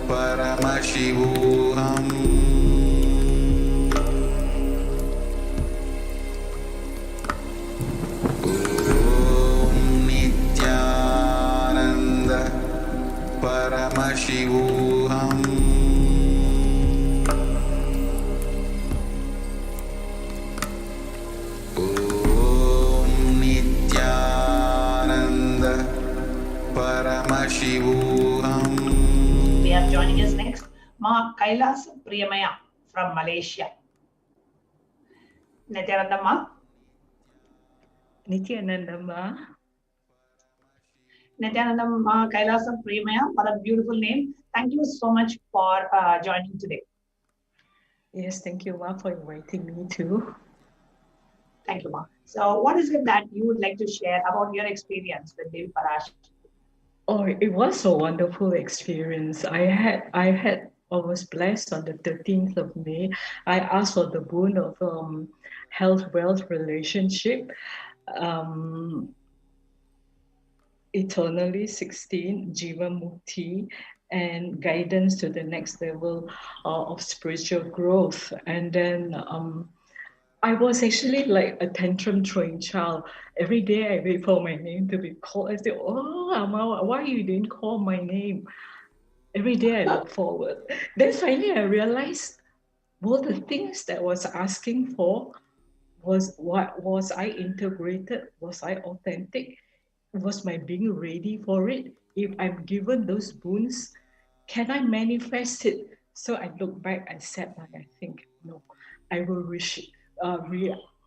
Paramashivoham. Paramashivoham. Paramashivoham. We are joining us next, Ma Kailasa from Malaysia. Nithyananda Ma. Nithyananda Ma. Nithyananda Ma Kailasa for a beautiful name. Thank you so much for joining today. Yes, thank you, Ma, for inviting me too. Thank you, Ma. So, what is it that you would like to share about your experience with Devi Parashakti? Oh, it was a wonderful experience. I was blessed on the 13th of May. I asked for the boon of health, wealth, relationship, eternally 16, Jiva Mukti, and guidance to the next level of spiritual growth. And then I was actually like a tantrum throwing child. Every day I wait for my name to be called. I say, oh, Amma, why you didn't call my name? Every day I look forward. Then finally I realized, well, the things that I was asking for was I integrated? Was I authentic? Was my being ready for it? If I'm given those boons, can I manifest it? So I look back, I sat back, I think, no, I will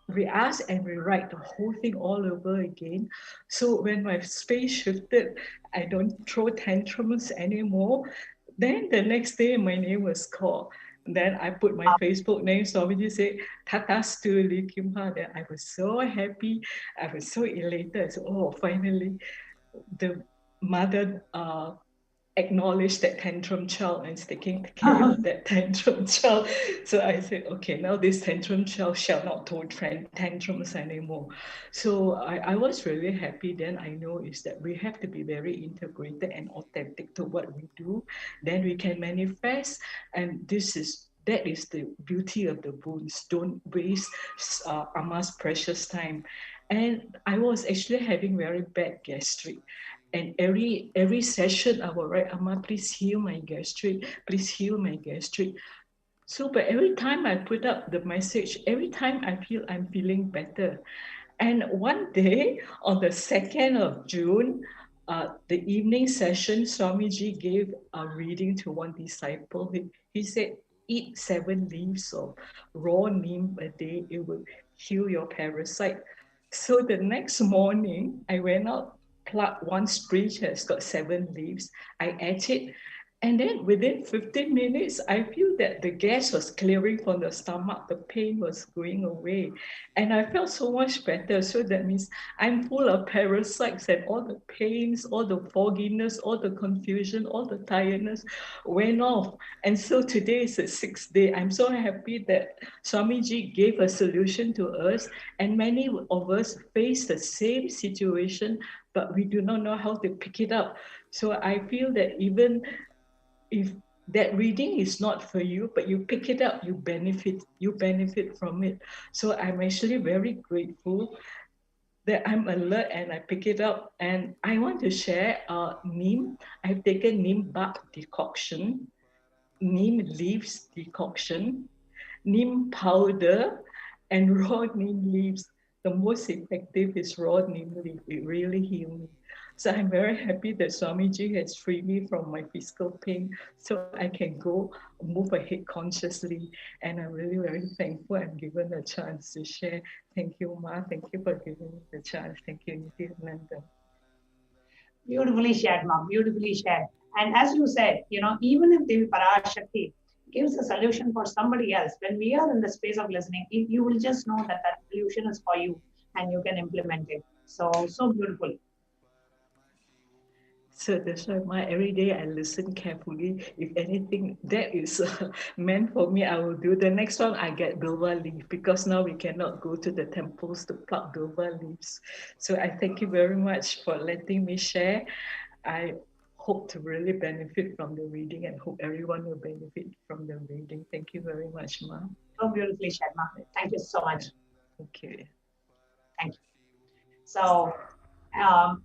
re-ask and rewrite the whole thing all over again. So when my space shifted, I don't throw tantrums anymore. Then the next day, my name was called. Then I put my Facebook name. Swamiji said, Tatastu Li Kimha. Then I was so happy. I was so elated. I said, oh, finally, the mother acknowledge that tantrum child and taking care of that tantrum child. So I said, okay, now this tantrum child shall not throw tantrums anymore. So I was really happy. Then I know is that we have to be very integrated and authentic to what we do. Then we can manifest. And that is the beauty of the boons. Don't waste Amma's precious time. And I was actually having very bad gastric. And every session I will write, Amma, please heal my gastric, please heal my gastric. So, but every time I put up the message, every time I feel I'm feeling better. And one day, on the 2nd of June, the evening session, Swamiji gave a reading to one disciple. He said, eat 7 leaves of raw neem a day, it will heal your parasite. So the next morning, I went out, plucked one sprig has got 7 leaves. I ate it. And then within 15 minutes, I feel that the gas was clearing from the stomach. The pain was going away. And I felt so much better. So that means I'm full of parasites and all the pains, all the fogginess, all the confusion, all the tiredness went off. And so today is the 6th day. I'm so happy that Swamiji gave a solution to us. And many of us face the same situation, but we do not know how to pick it up. So I feel that even if that reading is not for you, but you pick it up, you benefit from it. So I'm actually very grateful that I'm alert and I pick it up. And I want to share neem. I've taken neem bark decoction, neem leaves decoction, neem powder, and raw neem leaves. The most effective is raw neem leaf. It really heals me. So I'm very happy that Swamiji has freed me from my physical pain so I can go move ahead consciously. And I'm really very thankful I'm given a chance to share. Thank you, Ma. Thank you for giving me the chance. Thank you, Nithyananda. Beautifully shared, Ma. Beautifully shared. And as you said, even if Devi Parashakti gives a solution for somebody else, when we are in the space of listening, you will just know that that solution is for you and you can implement it. So beautiful. So that's why every day I listen carefully. If anything that is meant for me, I will do. The next one, I get Bhava leaf because now we cannot go to the temples to pluck Bhava leaves. So I thank you very much for letting me share. I hope to really benefit from the reading and hope everyone will benefit from the reading. Thank you very much, Ma. So beautifully shared, Ma. Thank you so much. Thank you. Thank you. So,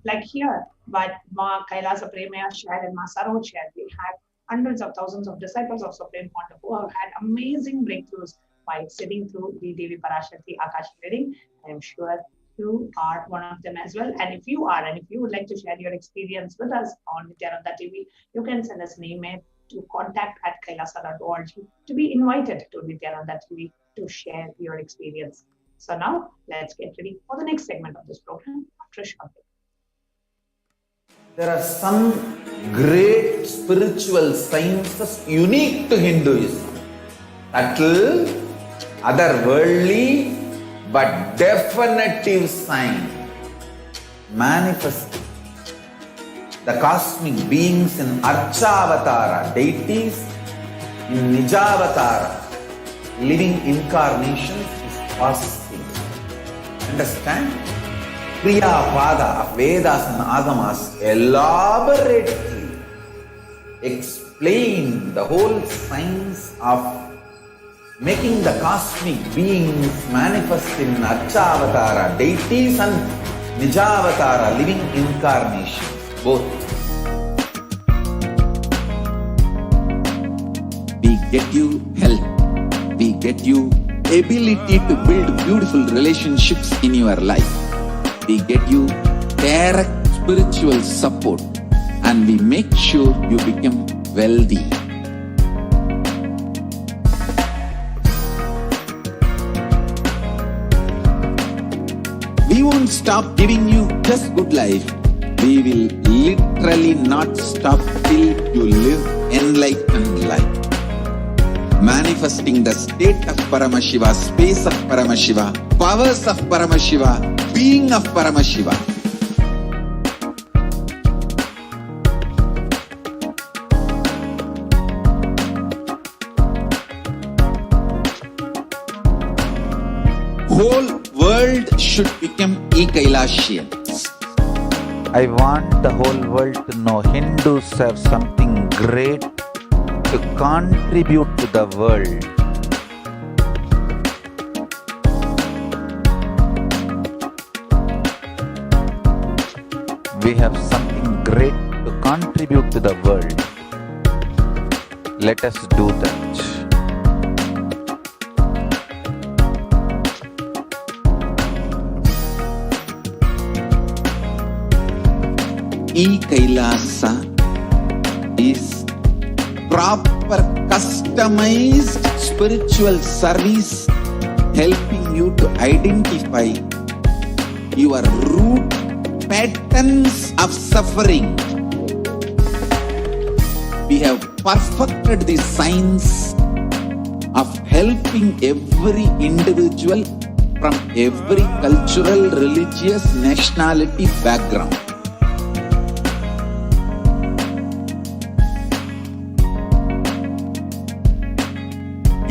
like here, but Ma Kailasa Premaya shared and Ma Saroj shared, we had hundreds of thousands of disciples of Supreme Content who have had amazing breakthroughs by sitting through the Devi Parashakti Akashic reading. I am sure you are one of them as well. And if you are, and if you would like to share your experience with us on Nithyananda TV, you can send us an email to contact@kailasa.org to be invited to Nithyananda TV to share your experience. So now let's get ready for the next segment of this program after a short break. There are some great spiritual sciences unique to Hinduism. Subtle, otherworldly, but definitive sign. Manifesting the cosmic beings in Archavatara, deities in Nijavatara, living incarnations is possible. Understand? Kriya Pada of Vedas and Agamas elaborately explain the whole science of making the cosmic beings manifest in Archavatara, deities and Nijavatara, living incarnations, both. We get you help. We get you ability to build beautiful relationships in your life. We get you direct spiritual support, and we make sure you become wealthy. We won't stop giving you just good life. We will literally not stop till you live enlightened life. Manifesting the state of Paramashiva, space of Paramashiva, powers of Paramashiva, being of Paramashiva. Whole world should become Kailasians. I want the whole world to know Hindus have something great to contribute to the world. We have something great to contribute to the world. Let us do that. Kailasa is proper customized spiritual service helping you to identify your root patterns of suffering. We have perfected the science of helping every individual from every cultural, religious, nationality background.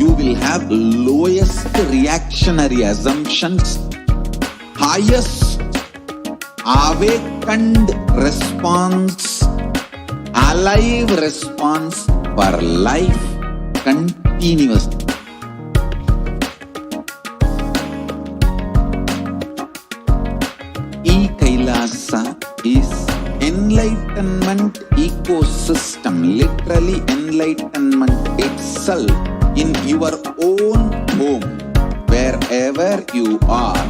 You will have lowest reactionary assumptions, highest awakened response, alive response for life continuously. Kailasa is enlightenment ecosystem, literally enlightenment itself in your own home, wherever you are.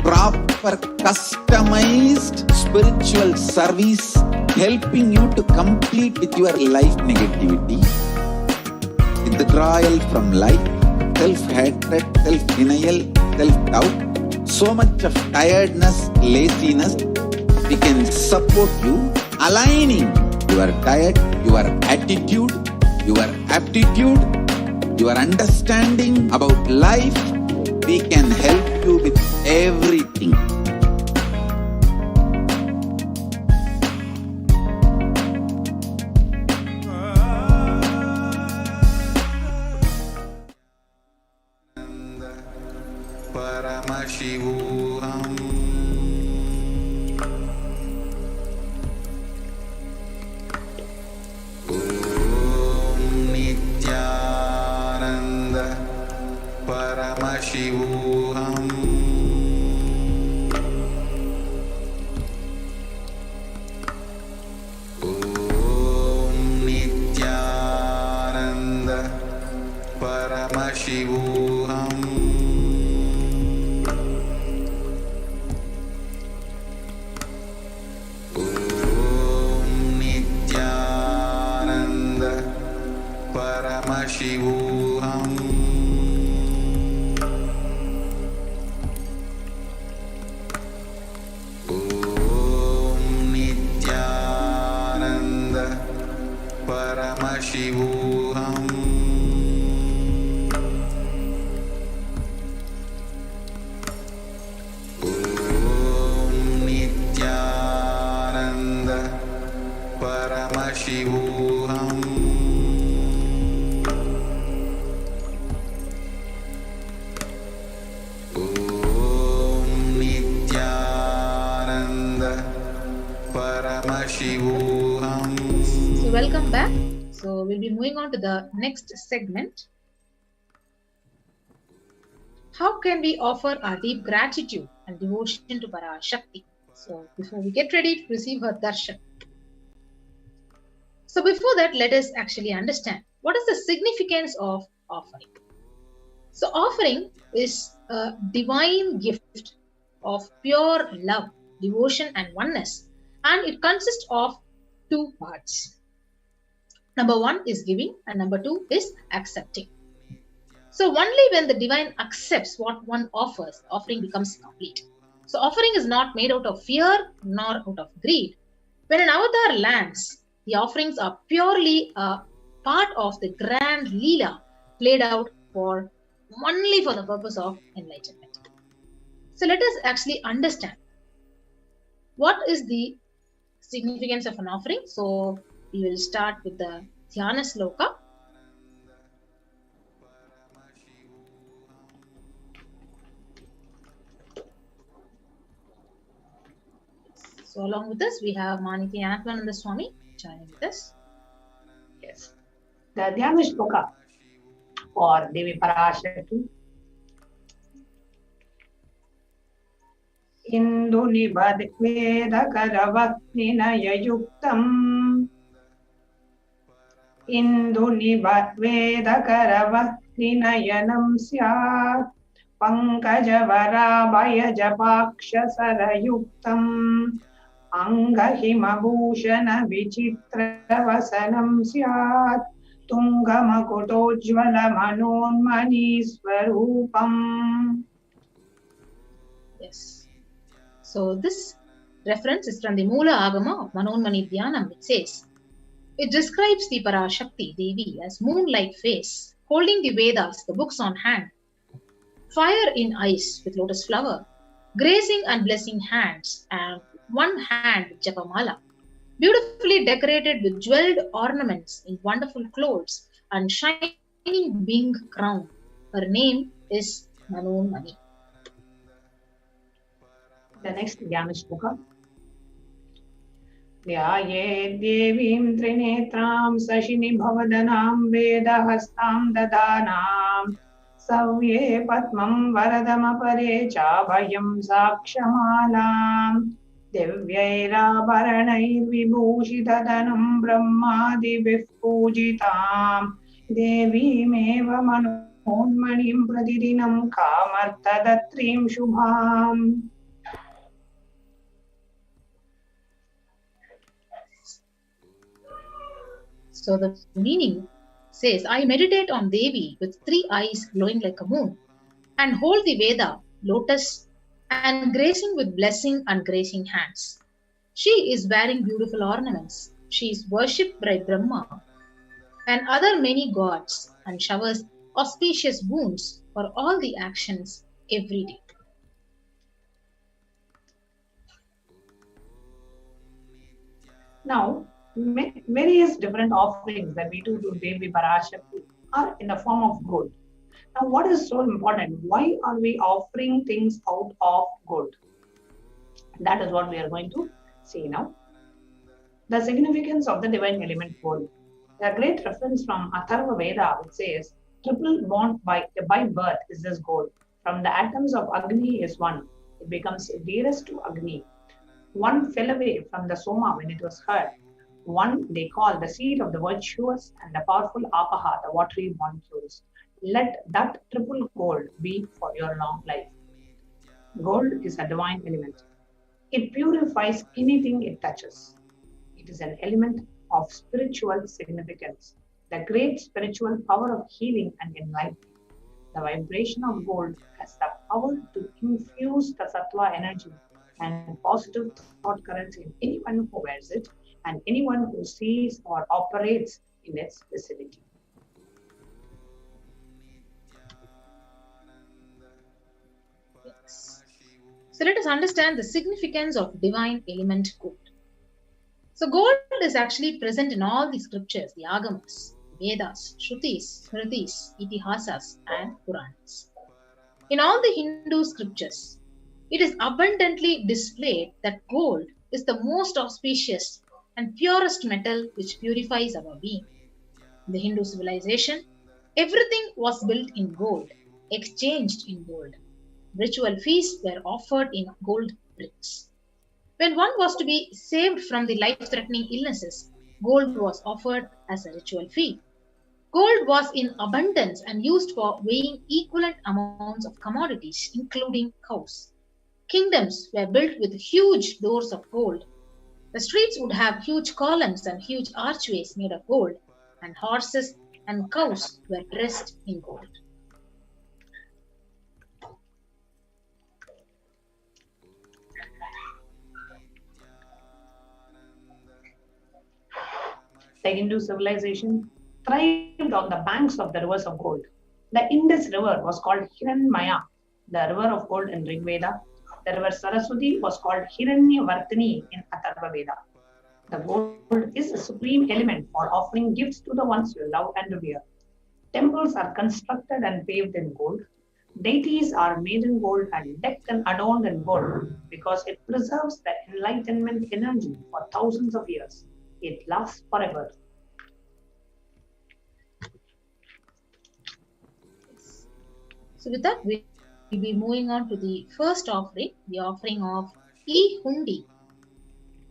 Proper customized spiritual service helping you to complete with your life negativity, withdrawal from life, self-hatred, self-denial, self-doubt, so much of tiredness, laziness. We can support you aligning your diet, your attitude, your aptitude, your understanding about life. We can help you with everything. Paramashivoham. Om Nithyananda Paramashivoham. Om Nithyananda Paramashivoham. Paramashivoham. Om Nithyananda Paramashivoham. So welcome back. So we'll be moving on to the next segment. How can we offer our deep gratitude and devotion to Parashakti? So before we get ready to receive her darshan. So before that, let us actually understand what is the significance of offering. So offering is a divine gift of pure love, devotion and oneness, and it consists of two parts. Number one is giving and number two is accepting. So only when the divine accepts what one offers, the offering becomes complete. So offering is not made out of fear nor out of greed. When an avatar lands, the offerings are purely a part of the grand Leela played out only for the purpose of enlightenment. So let us actually understand what is the significance of an offering. So we will start with the Dhyana Sloka. So along with us, we have Nithyananda Swami joining with us. Yes. The Dhyana Shloka for Devi Parashakti. Indunibadvedakaravakninayayuktam Indunibadvedakaravakninayanam syat Pankajavarabayajapakshasarayuktam Angahimabhushana vichitravasanam syat Tungamakutojjvalamanonmani swarupam. Yes. So this reference is from the Mula Agama of Manonmani Dhyanam, which says, it describes the Parashakti Devi as moon-like face, holding the Vedas, the books on hand, fire in eyes with lotus flower, grazing and blessing hands, and one hand with Japamala, beautifully decorated with jeweled ornaments in wonderful clothes and shining wing crown. Her name is Manonmani. The next Dhyana Shloka. Dhyaye devim trinetram sashini bhavadanam vedahastam dadanam savye patmam varadamapare chabhayam sakshamalam divyairabharanair vibhushitadanam brahmadibhih pujitam devimeva manonmanim pratidinam kamartadatrim shubham. So the meaning says, I meditate on Devi with three eyes glowing like a moon and hold the Veda, lotus, and gracing with blessing and gracing hands. She is wearing beautiful ornaments. She is worshipped by Brahma and other many gods and showers auspicious boons for all the actions every day. Now, various different offerings that we do to Devi Parashakti are in the form of gold. Now, what is so important? Why are we offering things out of gold? That is what we are going to see now. The significance of the divine element gold. A great reference from Atharva Veda, which says, triple bond by birth is this gold. From the atoms of Agni is one. It becomes dearest to Agni. One fell away from the Soma when it was heard. One they call the seed of the virtuous and the powerful Apaha, the watery molecules. Let that triple gold be for your long life. Gold is a divine element. It purifies anything it touches. It is an element of spiritual significance, the great spiritual power of healing and enlightenment. The vibration of gold has the power to infuse the sattva energy and positive thought currents in anyone who wears it and anyone who sees or operates in its vicinity. Yes. So let us understand the significance of divine element gold. So gold is actually present in all the scriptures, the Agamas, Vedas, Shrutis, Smritis, Itihasas, and Puranas. In all the Hindu scriptures, it is abundantly displayed that gold is the most auspicious and purest metal which purifies our being. In the Hindu civilization, everything was built in gold, exchanged in gold. Ritual feasts were offered in gold bricks. When one was to be saved from the life threatening illnesses, gold was offered as a ritual fee. Gold was in abundance and used for weighing equivalent amounts of commodities, including cows. Kingdoms were built with huge doors of gold. The streets would have huge columns and huge archways made of gold, and horses and cows were dressed in gold. The Hindu civilization thrived on the banks of the rivers of gold. The Indus River was called Hiranmaya, the river of gold in Rig Veda. The river Saraswati was called Hiranyavartini in Atharva Veda. The gold is the supreme element for offering gifts to the ones you love and revere. Temples are constructed and paved in gold. Deities are made in gold and decked and adorned in gold because it preserves the enlightenment energy for thousands of years. It lasts forever. So with that, we'll be moving on to the first offering, the offering of E-Hundi.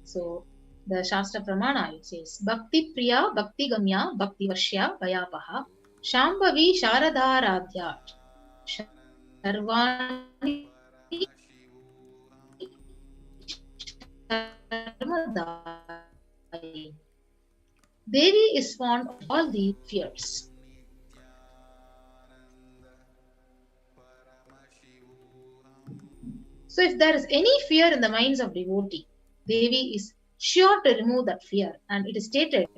So the Shastra Pramana, it says, Bhakti Priya, Bhakti Gamya, Bhakti Vashya, Vayapaha, Shambhavi Sharadharadhya, Sharvani Sharmadai. Devi is fond of all the fears. So if there is any fear in the minds of devotee, Devi is sure to remove that fear, and it is stated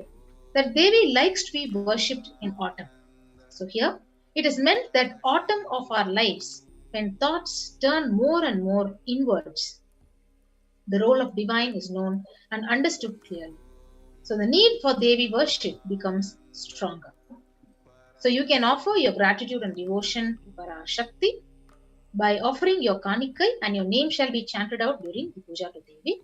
that Devi likes to be worshipped in autumn. So here it is meant that autumn of our lives, when thoughts turn more and more inwards, the role of divine is known and understood clearly. So the need for Devi worship becomes stronger. So you can offer your gratitude and devotion to Parashakti by offering your kanikai, and your name shall be chanted out during the puja to Devi.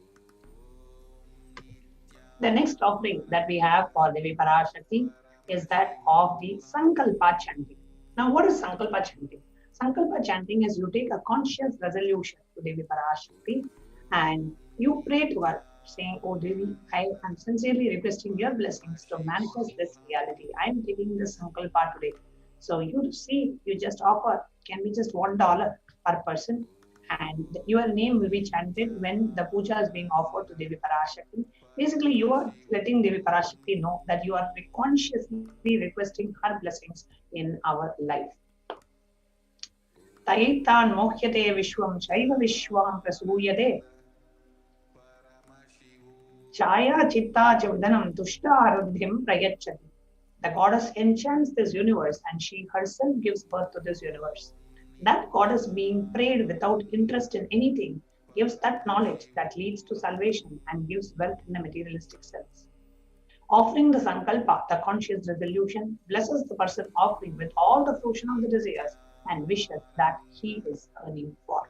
The next offering that we have for Devi Parashakti is that of the Sankalpa chanting. Now, what is Sankalpa chanting? Sankalpa chanting is you take a conscious resolution to Devi Parashakti and you pray to her, saying, Oh Devi, I am sincerely requesting your blessings to manifest this reality. I am taking this Sankalpa today. So you see, you just offer, can be just $1 per person, and your name will be chanted when the puja is being offered to Devi Parashakti. Basically, you are letting Devi Parashakti know that you are consciously requesting her blessings in our life. Taitan mohyate vishwam shaiva vishwam prasuyate chaya chitta chavdanam tushta arudhyam prayachati. The goddess enchants this universe and she herself gives birth to this universe. That goddess being prayed without interest in anything gives that knowledge that leads to salvation and gives wealth in the materialistic sense. Offering the Sankalpa, the conscious resolution, blesses the person offering with all the fruition of the desires and wishes that he is earning for.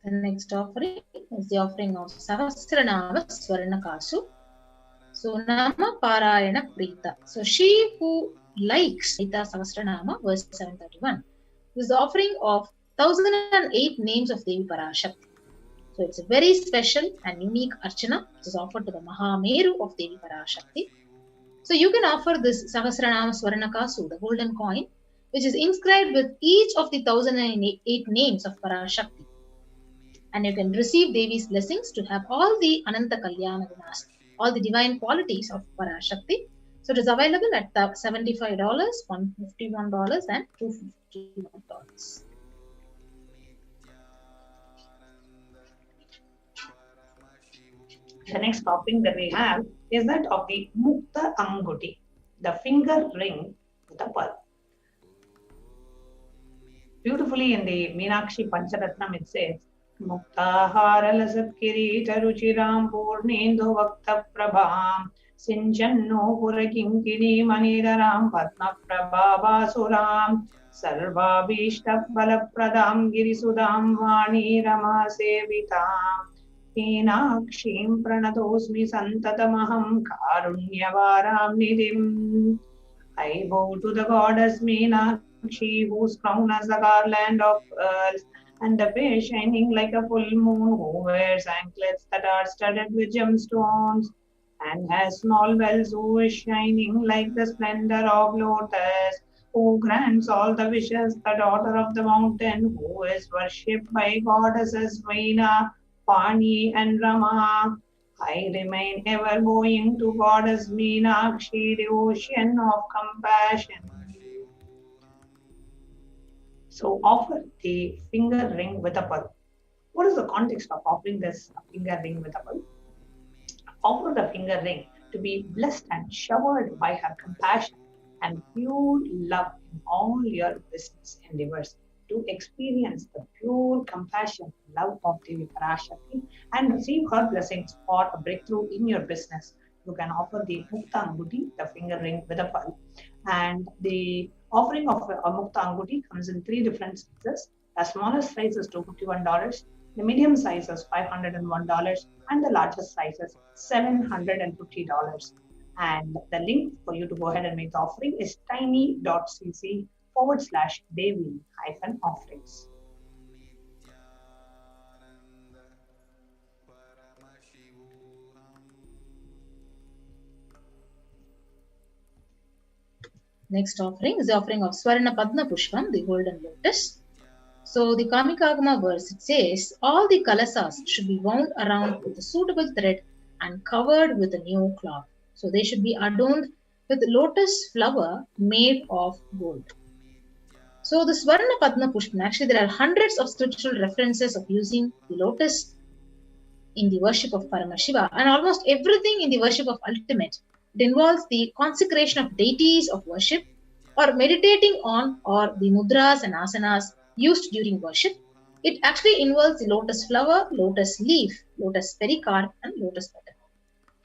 The next offering is the offering of Sahasranama Swarnakasu. So Nama Parayana Prita. So she who likes Rita Sahasranama, verse 731, is the offering of 1008 names of Devi Parashakti. So it's a very special and unique archana which is offered to the Mahameru of Devi Parashakti. So you can offer this Sahasranama Swarnakasu, the golden coin, which is inscribed with each of the 1008 names of Parashakti. And you can receive Devi's blessings to have all the Ananta Kalyana Gunas, all the divine qualities of Parashakti. So it is available at $75, $151, and $251. The next offering that we have is that of the Mukta Anguti, the finger ring with a pearl. Beautifully in the Meenakshi Pancharatnam it says, Muktahara lasat kirita ruchiram purnendu vakta prabham Sinchanno purakinkini manidaram patna prabhavasuram Sarvabhishta balapradam girisudam vani rama sevitam Meenakshim pranatosmi santatamaham karunyavaram nidhim. I bow to the goddess Meenakshi, whose crown is the garland of pearls, and the face shining like a full moon, who wears anklets that are studded with gemstones, and has small bells, who is shining like the splendor of lotus, who grants all the wishes, the daughter of the mountain, who is worshipped by goddesses Veena, Pani, and Rama. I remain ever going to Goddess Meenakshi, the ocean of compassion. So offer the finger ring with a pearl. What is the context of offering this finger ring with a pearl? Offer the finger ring to be blessed and showered by her compassion and pure love in all your business endeavors, to experience the pure compassion, love of Devi Parashakti and receive her blessings for a breakthrough in your business. You can offer the Mukta Anguti, the finger ring with a pearl. And the offering of a Mukta Anguti comes in 3 different sizes. The smallest size is $251, the medium size is $501, and the largest size is $750. And the link for you to go ahead and make the offering is tiny.cc/Devi-offerings. Next offering is the offering of Swarna Padma Pushpam, the golden lotus. So the Kamikagama verse, it says, all the kalasas should be wound around with a suitable thread and covered with a new cloth. So they should be adorned with lotus flower made of gold. So the Swarna Padma Pushpam, actually there are hundreds of scriptural references of using the lotus in the worship of Paramashiva, and almost everything in the worship of Ultimate. It involves the consecration of deities of worship, or meditating on, or the mudras and asanas used during worship. It actually involves the lotus flower, lotus leaf, lotus pericarp, and lotus petal.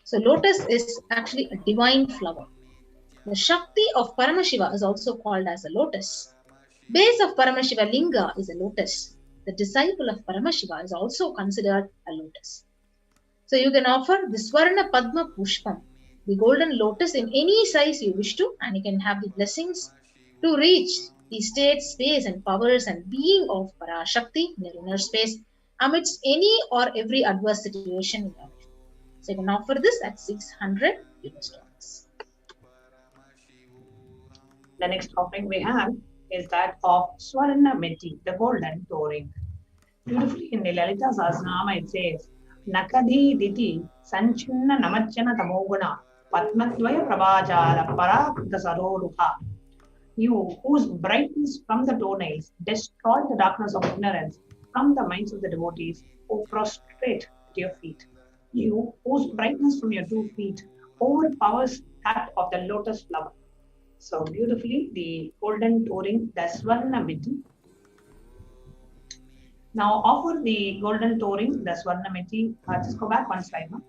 So lotus is actually a divine flower. The Shakti of Paramashiva is also called as a lotus. Base of Paramashiva Linga is a lotus. The disciple of Paramashiva is also considered a lotus. So you can offer the Swarna Padma Pushpam, the golden lotus, in any size you wish to, and you can have the blessings to reach the state, space, and powers and being of Parashakti in your inner space amidst any or every adverse situation in your life. So you can offer this at $600. The next offering we have is that of Swarna Meti, the golden touring. Beautifully in the Lalita Sahasranama it says, Nakadi Diti Sanchinna Namachana Tamoguna Padmadvaya Prabhajala Parakuta Saroruha. You whose brightness from the toenails destroy the darkness of ignorance from the minds of the devotees who prostrate at your feet. You whose brightness from your 2 feet overpowers that of the lotus flower. So beautifully, the golden touring, the Swarna Meti. Now offer the golden touring, the Swarna Meti. Just go back one slide now.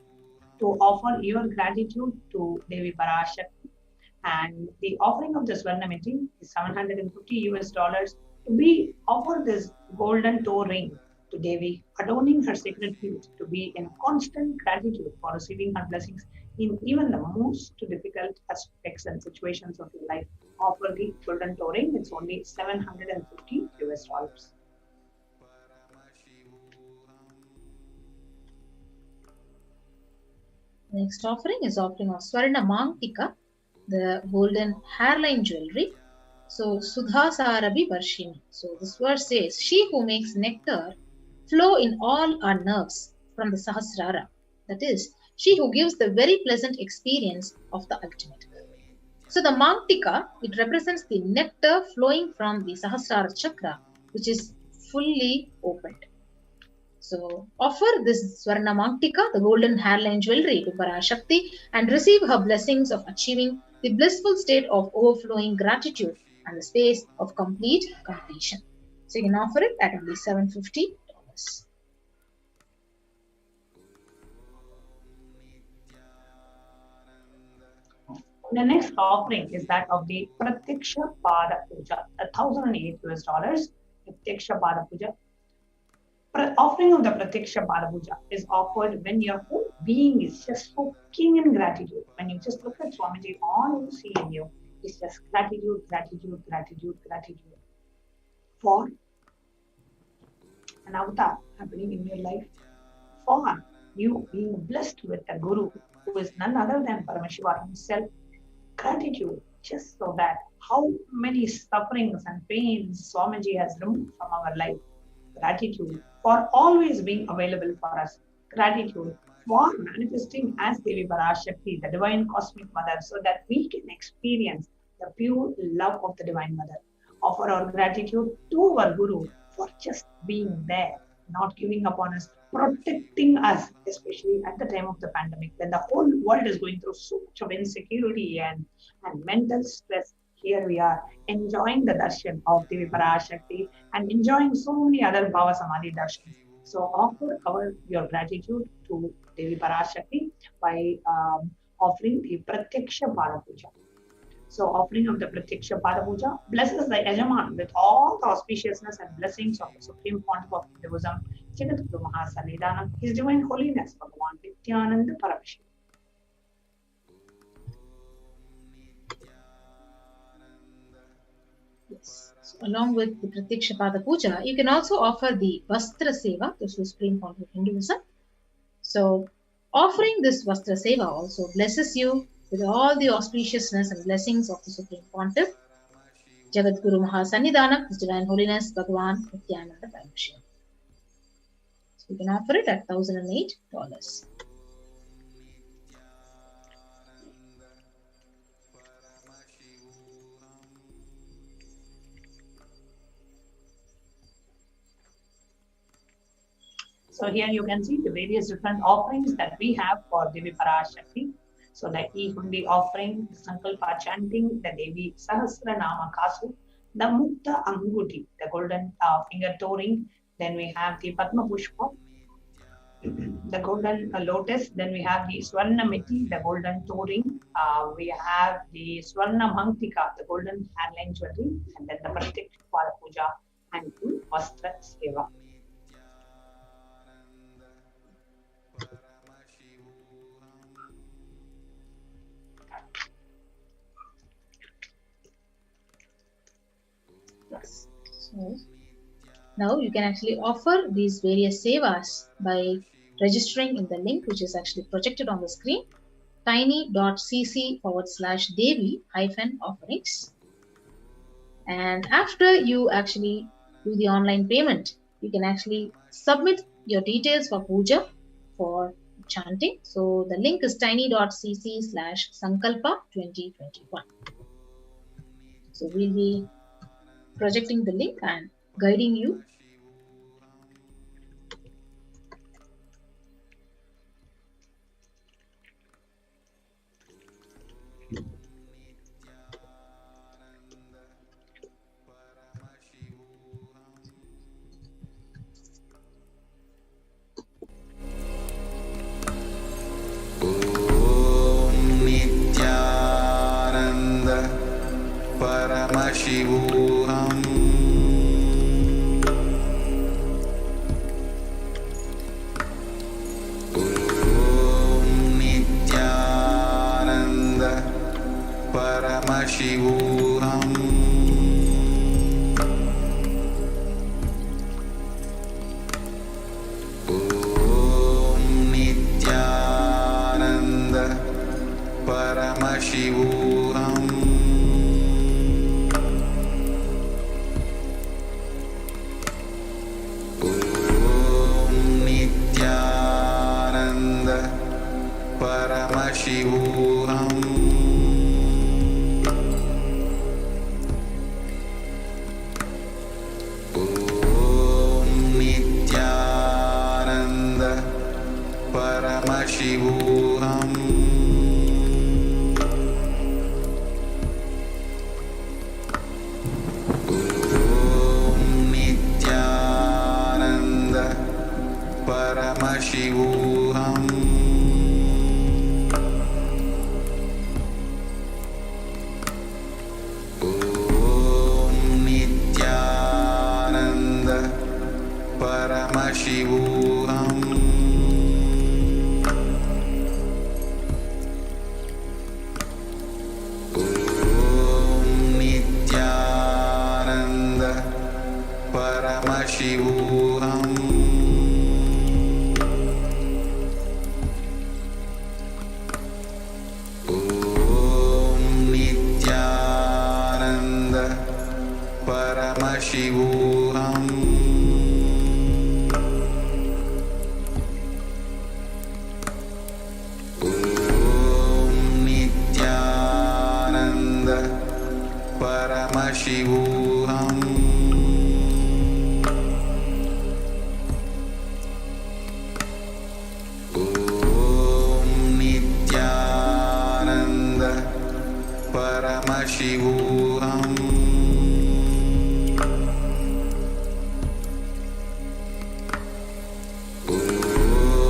To offer your gratitude to Devi Parashakti. And the offering of the Swarna Meti is $750 to be offer this golden toe ring to Devi, adorning her sacred feet, to be in constant gratitude for receiving her blessings in even the most difficult aspects and situations of your life. Offer the golden toe ring, it's only $750. Next offering is offering of Swarna Mantika, the golden hairline jewelry. So Sudha Sarabi Varshini. So this verse says, she who makes nectar flow in all our nerves from the Sahasrara. That is, she who gives the very pleasant experience of the ultimate. So the Mantika, it represents the nectar flowing from the Sahasrara chakra, which is fully opened. So offer this Swarna Mantika, the golden hairline jewelry, to Parashakti and receive her blessings of achieving the blissful state of overflowing gratitude and the space of complete completion. So you can offer it at only $750. The next offering is that of the Pratyaksha Pada Puja, $1,008. Pratyaksha Pada Puja. Offering of the Pratyaksha Pada Puja is offered when your whole being is just soaking in gratitude. When you just look at Swamiji, all you see in you is just gratitude, gratitude, gratitude, gratitude for an avatar happening in your life, for you being blessed with a Guru who is none other than Paramashivoham himself. Gratitude, just so that how many sufferings and pains Swamiji has removed from our life. Gratitude for always being available for us. Gratitude for manifesting as Devi Parashakti, the Divine Cosmic Mother, so that we can experience the pure love of the Divine Mother. Offer our gratitude to our Guru for just being there, not giving up on us, protecting us, especially at the time of the pandemic, when the whole world is going through so much of insecurity and mental stress. Here we are enjoying the darshan of Devi Parashakti and enjoying so many other Bhava Samadhi darshans. So offer your gratitude to Devi Parashakti by offering the Pratyaksha Pada Puja. So offering of the Pratyaksha Pada Puja blesses the Yajaman with all the auspiciousness and blessings of the Supreme Pontiff of Hinduism, Jagadguru Mahasannidhanam, His Divine Holiness, Bhagavan Nithyananda Paramashivam. Yes. So along with the Pratyaksha Pada Puja, you can also offer the Vastra Seva to Supreme Pontiff of Hinduism. So offering this Vastra Seva also blesses you with all the auspiciousness and blessings of the Supreme Pontiff, Jagadguru Mahasannidhanam, His Divine Holiness, Bhagavan Nithyananda Paramashivam. So you can offer it at $1,008. So here you can see the various different offerings that we have for Devi Parashakti. So the E-Hundi offering, the Sankalpa chanting, the Devi Sahasranama Kasu, the Mukta Anguti, the golden finger toe ring. Then we have the Padma Pushpa, the golden lotus. Then we have the Swarna Miti, the golden toe ring. We have the Swarna Manktika, the golden hairline jewelry. And then the Pratyaksha Pada Puja and the Vastra Seva. So now you can actually offer these various sevas by registering in the link which is actually projected on the screen, tiny.cc/Devi-offerings. And after you actually do the online payment, you can actually submit your details for puja, for chanting. So the link is tiny.cc/Sankalpa2021. So we'll be projecting the link and guiding you. Nithyananda Paramashivoham. Om Nithyananda Paramashivoham. Om Nithyananda Paramashivoham. Om Nithyananda Paramashivoham. Paramashivoham. Om Nithyananda Paramashivoham. Om Nithyananda Paramashivoham. Om Nithyananda Paramashivoham. Om Nithyananda Paramashivoham. Om Nithyananda Paramashivoham.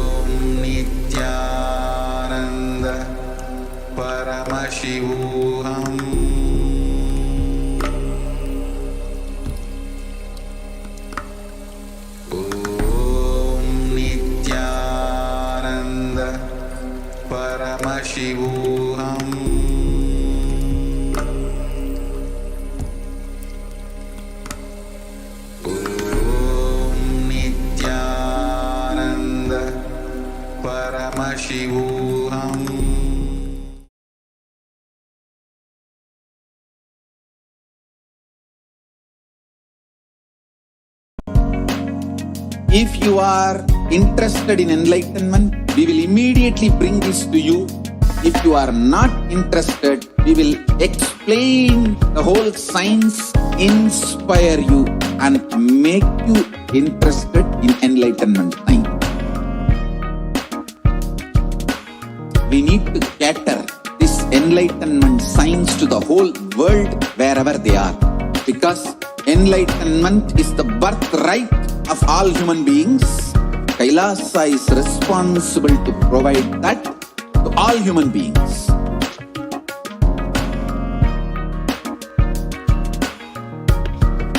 Om Nithyananda Paramashivoham. Om Nithyananda Paramashivoham. Om Nithyananda Paramashivoham. If you are interested in enlightenment, we will immediately bring this to you. If you are not interested, we will explain the whole science, inspire you, and make you interested in enlightenment time. We need to cater this enlightenment science to the whole world wherever they are. Because enlightenment is the birthright of all human beings. Kailasa is responsible to provide that to all human beings.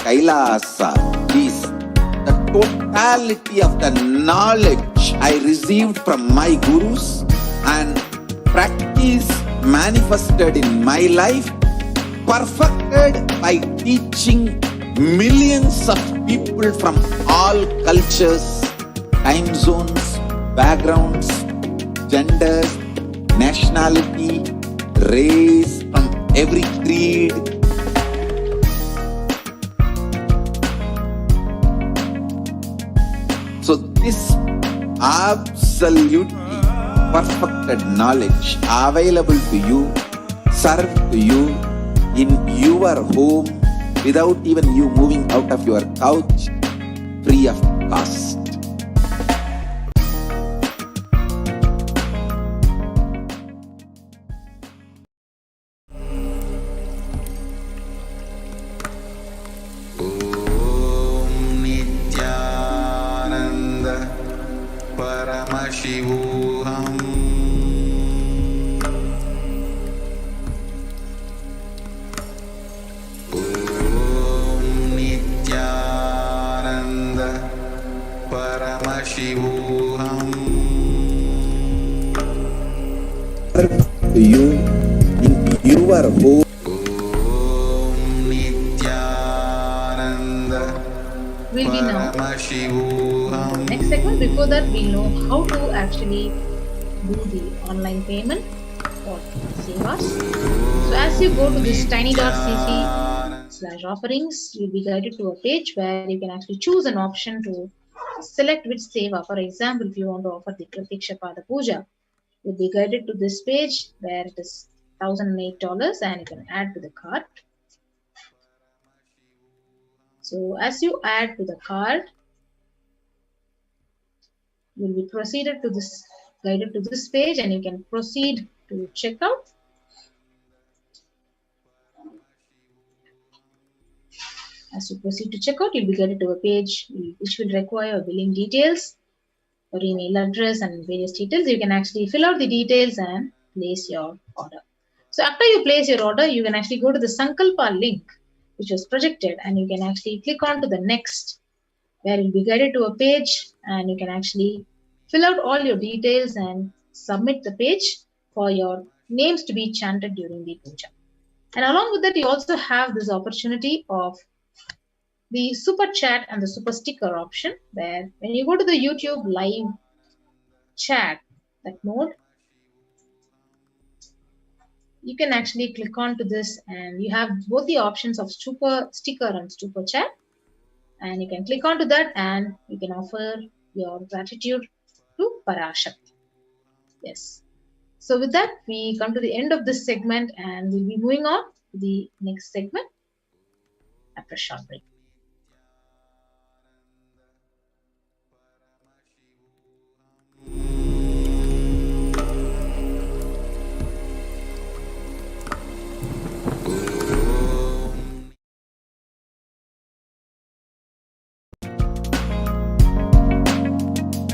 Kailasa is the totality of the knowledge I received from my gurus and practice manifested in my life, perfected by teaching millions of people from all cultures, time zones, backgrounds, genders, nationality, race, from every creed. So this absolutely perfected knowledge available to you, served to you in your home without even you moving out of your couch, free of cost. Om Nithyananda Paramashivoham. Om Nithyananda Paramashivoham. To you in your home. Om Nithyananda Will we know? Paramashivoham. Next segment, before that, we'll know how to actually do the online payment for Sevas. So as you go to this tiny.cc/offerings, you'll be guided to a page where you can actually choose an option to select which Seva. For example, if you want to offer the Pratiksha Pada Puja, you'll be guided to this page where it is $1,008 and you can add to the cart. So as you add to the cart, you'll be proceeded to this, guided to this page, and you can proceed to checkout. As you proceed to checkout, you'll be guided to a page which will require billing details. your email address and various details, you can actually fill out the details and place your order. So after you place your order, you can actually go to the Sankalpa link which was projected, and you can actually click on to the next, where you'll be guided to a page, and you can actually fill out all your details and submit the page for your names to be chanted during the puja. And along with that, you also have this opportunity of the super chat and the super sticker option, where when you go to the YouTube live chat, that mode, you can actually click on to this, and you have both the options of super sticker and super chat, and you can click on to that and you can offer your gratitude to Parashakti. Yes. So with that, we come to the end of this segment, and we'll be moving on to the next segment after a short break.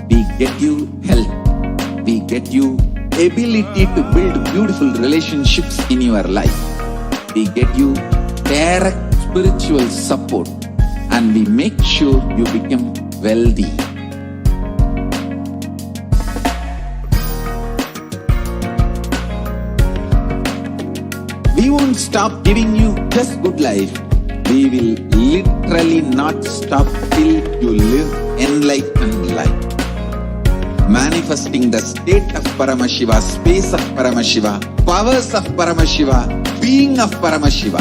We get you health. We get you ability to build beautiful relationships in your life. We get you direct spiritual support, and we make sure you become wealthy. We won't stop giving you just good life. We will literally not stop till you live enlightened life. Manifesting the state of Paramashiva, space of Paramashiva, powers of Paramashiva, being of Paramashiva.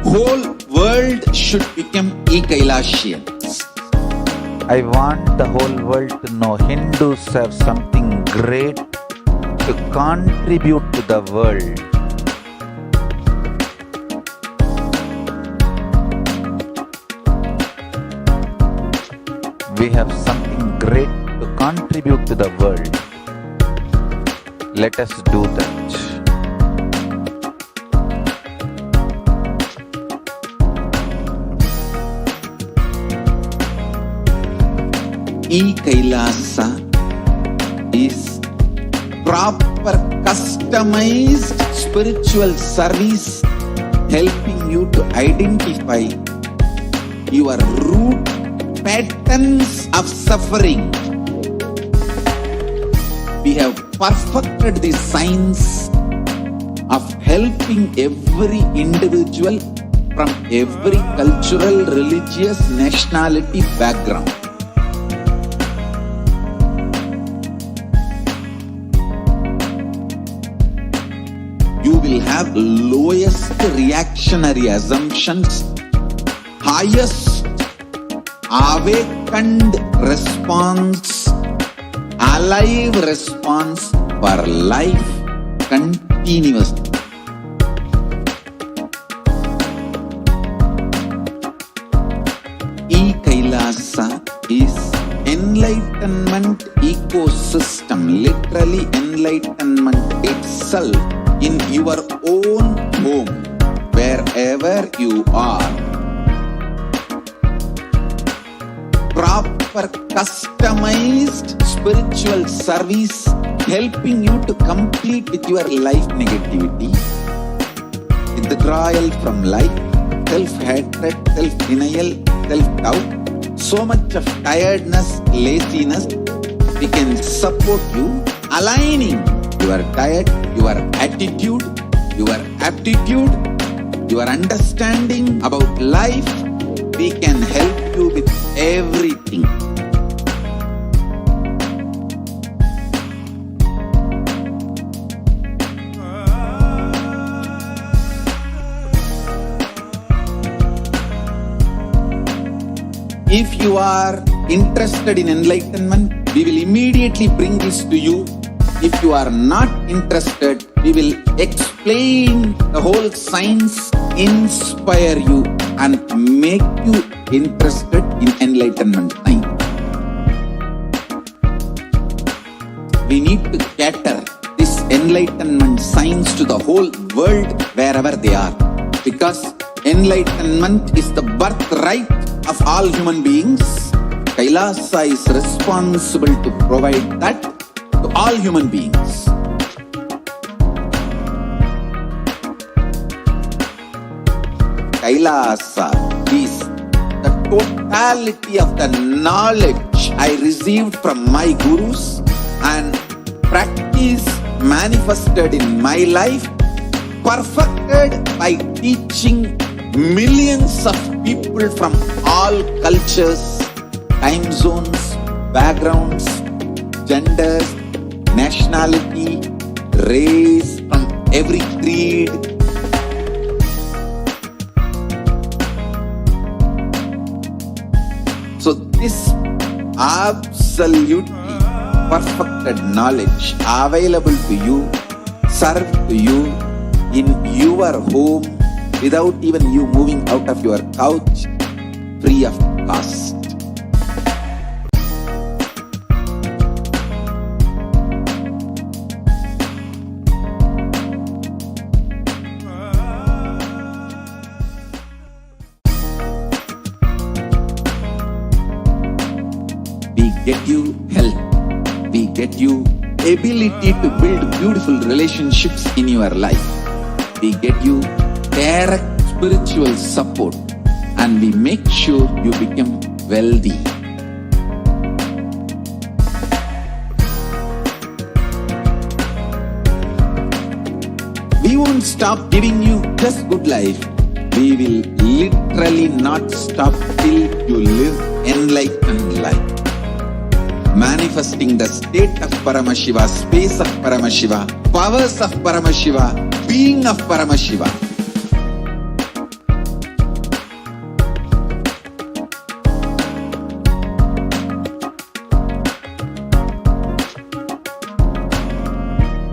Whole world should become Kailasians. I want the whole world to know Hindus have something great to contribute to the world. We have something great to contribute to the world. Let us do that. Kailasa is proper customized spiritual service, helping you to identify your root patterns of suffering. We have perfected the science of helping every individual from every cultural, religious, nationality background. You will have lowest reactionary assumptions, highest awakened response, alive response for life continuously. Kailasa is enlightenment ecosystem, literally enlightenment itself in your own home, wherever you are. Proper customized spiritual service, helping you to complete with your life negativity, withdrawal from life, self-hatred, self-denial, self-doubt, so much of tiredness, laziness. We can support you, aligning your diet, your attitude, your aptitude, your understanding about life. We can help you with everything. If you are interested in enlightenment, we will immediately bring this to you. If you are not interested, we will explain the whole science, inspire you, and make you interested in enlightenment time. We need to cater this enlightenment signs to the whole world wherever they are. Because enlightenment is the birthright of all human beings. Kailasa is responsible to provide that to all human beings. Kailasa is the totality of the knowledge I received from my gurus and practice manifested in my life, perfected by teaching millions of people from all cultures, time zones, backgrounds, genders, nationality, race, from every creed. So this absolutely perfected knowledge available to you, served to you in your home without even you moving out of your couch, free of cost. We get you health. We get you ability to build beautiful relationships in your life. We get you direct spiritual support, and we make sure you become wealthy. We won't stop giving you just good life. We will literally not stop till you live enlightened life. Manifesting the state of Paramashiva, space of Paramashiva, powers of Paramashiva, being of Paramashiva.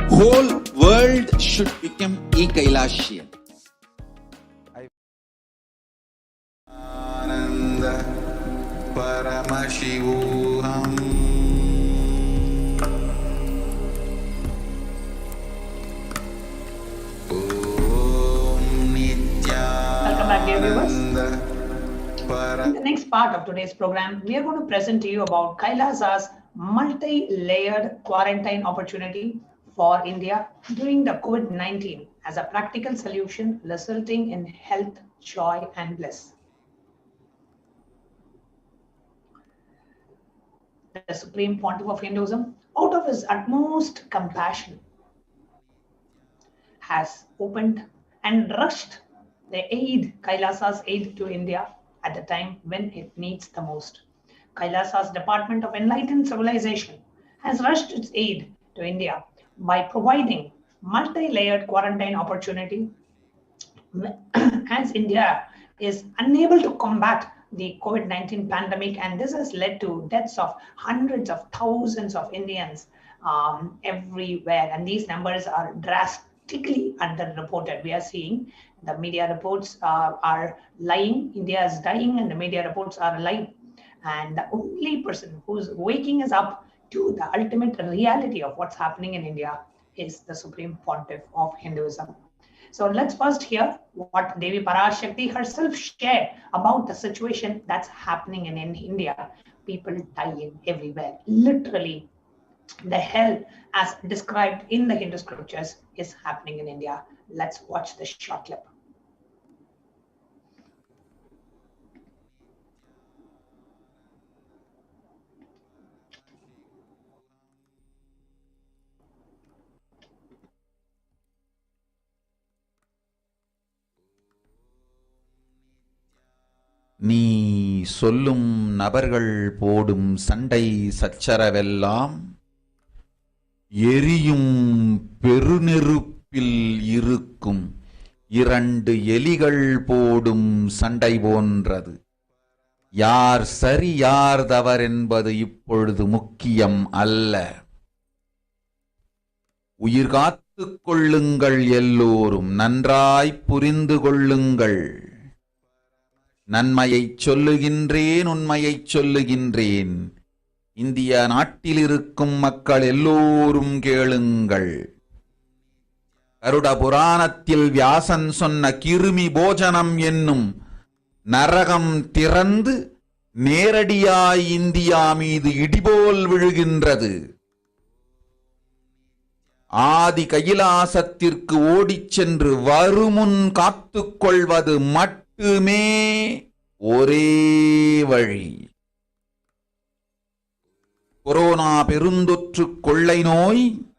Whole world should become e-Kailasian. Ananda Paramashivoham. Welcome back, dear viewers. In the next part of today's program, we are going to present to you about Kailasa's multi-layered quarantine opportunity for India during the COVID-19 as a practical solution resulting in health, joy, and bliss. The Supreme Pontiff of Hinduism, out of his utmost compassion, has opened and rushed the aid, Kailasa's aid to India at the time when it needs the most. Kailasa's Department of Enlightened Civilization has rushed its aid to India by providing multi-layered quarantine opportunity as India is unable to combat the COVID-19 pandemic, and this has led to deaths of hundreds of thousands of Indians everywhere, and these numbers are drastically underreported. We are seeing the media reports are lying. India is dying and the media reports are lying. And the only person who's waking us up to the ultimate reality of what's happening in India is the Supreme Pontiff of Hinduism. So let's first hear what Devi Parashakti herself shared about the situation that's happening in India. People dying everywhere. Literally, the hell as described in the Hindu scriptures is happening in India. Let's watch the short clip. நீ சொல்லும் நபர்கள் போடும் சண்டை சச்சரவெல்லாம் எரியும் பெருநெருப்பில் இருக்கும் இரண்டு எலிகள் போடும் சண்டை போன்றது. யார் சரி யார் தவறென்பது இப்பொழுது முக்கியம் அல்ல. உயிர் காத்துக் கொள்ளுங்கள், எல்லோரும் நன்றாய் புரிந்து கொள்ளுங்கள். நன்மையைச் சொல்லுகின்றேன், உண்மையைச் சொல்லுகின்றேன். இந்திய நாட்டில் இருக்கும் மக்கள் எல்லோரும் கேளுங்கள். கருட புராணத்தில் வியாசன் சொன்ன கிருமி போஜனம் என்னும் நரகம் திறந்து நேரடியாய் இந்தியா மீது இடிபோல் விழுகின்றது. ஆதி கைலாசத்திற்கு ஓடிச் சென்று வருமுன் காத்துக்கொள்வது மட்டுமே ஒரே வழி. கொரோனா பெருந்தொற்று கொள்ளை நோய்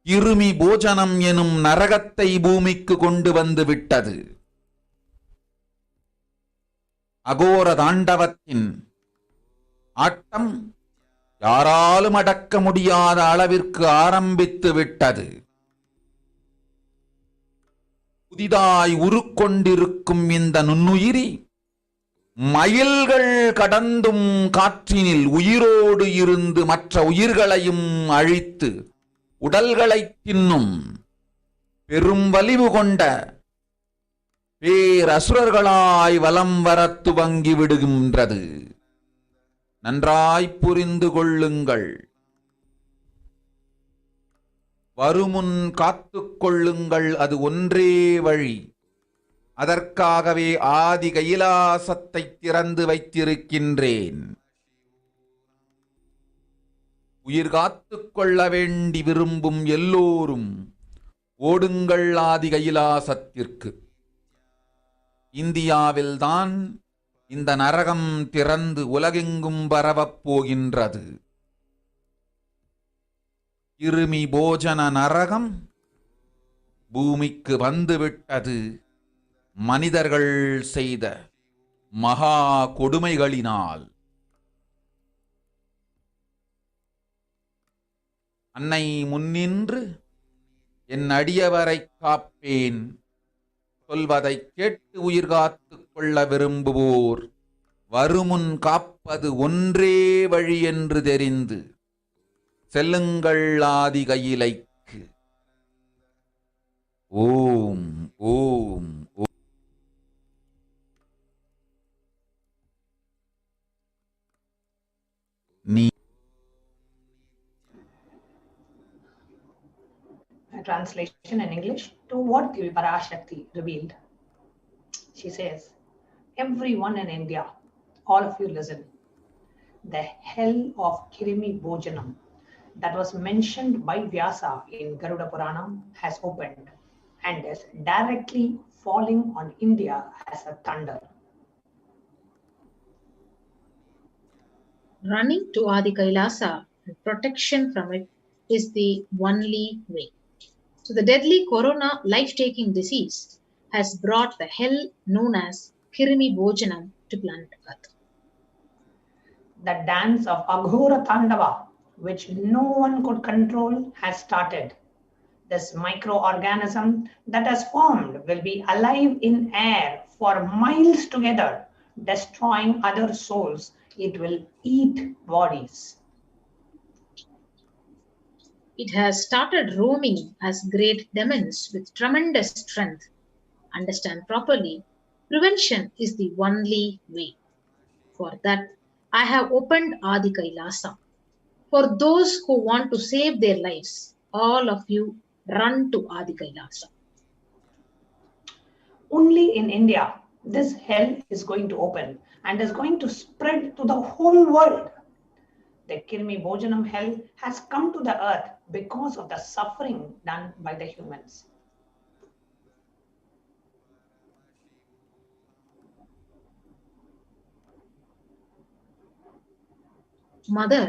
கிருமி போஜனம் எனும் நரகத்தை பூமிக்கு கொண்டு வந்து விட்டது. அகோர தாண்டவத்தின் ஆட்டம் யாராலும் அடக்க முடியாத அளவிற்கு ஆரம்பித்து விட்டது. புதிதாய் உருக்கொண்டிருக்கும் இந்த நுண்ணுயிரி மைல்கள் கடந்தும் காற்றினில் உயிரோடு இருந்து மற்ற உயிர்களையும் அழித்து உடல்களைத் தின்னும் பெரும் வலிவு கொண்ட பேரசுரர்களாய் வலம் வரத் துவங்கி விடுகின்றது. நன்றாய் புரிந்து கொள்ளுங்கள். வருமுன் காத்துக் கொள்ளுங்கள், அது ஒன்றே வழி. அதற்காகவே ஆதி கைலாசத்தை திறந்து வைத்திருக்கின்றேன். உயிர் காத்துக் கொள்ள வேண்டி விரும்பும் எல்லோரும் ஓடுங்கள் ஆதி கைலாசத்திற்கு. இந்தியாவில்தான் இந்த நரகம் திறந்து உலகெங்கும் பரவப் போகின்றது. கிருமி போஜன நரகம் பூமிக்கு வந்துவிட்டது. மனிதர்கள் செய்த மகா கொடுமைகளினால். அன்னை முன்னின்று என் அடியவரை காப்பேன் சொல்வதை கேட்டு உயிர் காத்துக் கொள்ள விரும்புவோர் வருமுன் காப்பது ஒன்றே வழி என்று தெரிந்து செல்லுங்கள் ஆதி கையிலைக்கு. ஓம் ஓம் ஓம். Translation in English to what the Parashakti revealed. She says, everyone in India, all of you listen. The hell of Kirimi Bojanam that was mentioned by Vyasa in Garuda Puranam has opened and is directly falling on India as a thunder. Running to Adi Kailasa and protection from it is the only way. So the deadly corona life-taking disease has brought the hell known as Kirimi Bojanam to planet Earth. The dance of Aghora Tandava, which no one could control, has started. This microorganism that has formed will be alive in air for miles together, destroying other souls. It will eat bodies. It has started roaming as great demons with tremendous strength. Understand properly, prevention is the only way. For that, I have opened Adi Kailasa. For those who want to save their lives, all of you run to Adi Kailasa. Only in India, this hell is going to open and is going to spread to the whole world. The Kirmi Bojanam hell has come to the earth because of the suffering done by the humans. Mother,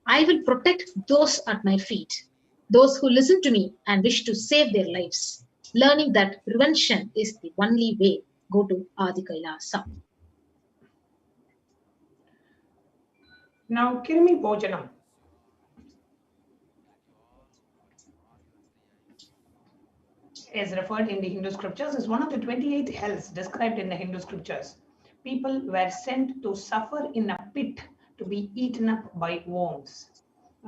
I will protect those at my feet, those who listen to me and wish to save their lives. Learning that prevention is the only way, go to Adi Kailasa. Now, Kirmi Bojanam is referred in the Hindu scriptures as one of the 28 hells described in the Hindu scriptures. People were sent to suffer in a pit to be eaten up by worms.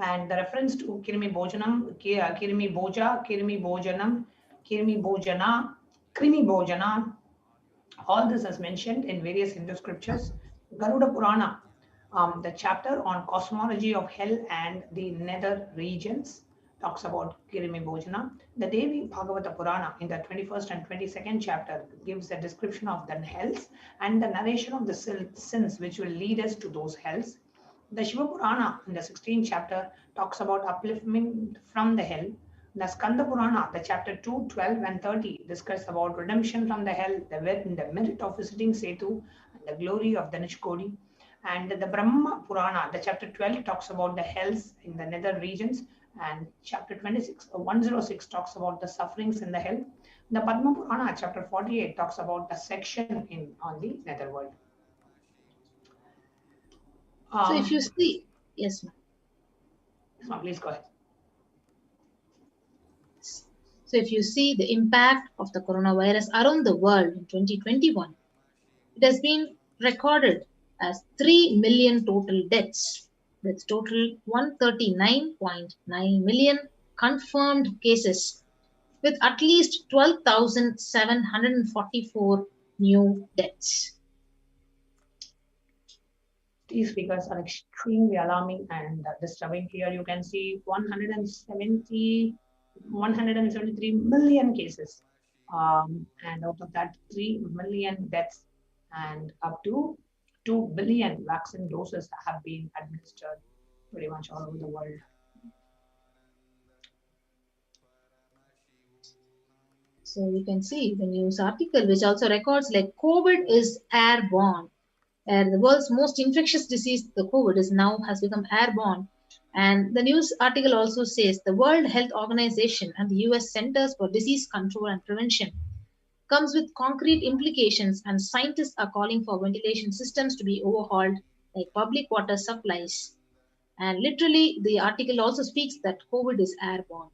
And the reference to Kirmi Bojanam, Kirmi Boja, Kirmi Bojanam, Kirmi Bojana, Krimi Bojana, all this is mentioned in various Hindu scriptures. Garuda Purana, the chapter on cosmology of hell and the nether regions, talks about Kirimi Bhojana. The Devi Bhagavata Purana in the 21st and 22nd chapter gives a description of the hells and the narration of the sins which will lead us to those hells. The Shiva Purana in the 16th chapter talks about upliftment from the hell. The Skanda Purana, the chapter 2, 12, and 30 discuss about redemption from the hell, the merit of visiting Setu, and the glory of the Nishkodi. And the Brahma Purana, the chapter 12, talks about the hells in the nether regions, and chapter 106 talks about the sufferings in the hell. The Padma Purana, chapter 48, talks about the section on the netherworld. So if you see, yes, ma'am. Yes, ma'am, please go ahead. So if you see the impact of the coronavirus around the world in 2021, it has been recorded as 3 million total deaths. That's total 139.9 million confirmed cases, with at least 12,744 new deaths. These figures are extremely alarming and disturbing. Here you can see 173 million cases, and out of that 3 million deaths, and up to 2 billion vaccine doses have been administered pretty much all over the world. So you can see the news article, which also records like COVID is airborne. The world's most infectious disease, the COVID, is now has become airborne. And the news article also says the World Health Organization and the US Centers for Disease Control and Prevention comes with concrete implications, and scientists are calling for ventilation systems to be overhauled, like public water supplies. And literally, the article also speaks that COVID is airborne.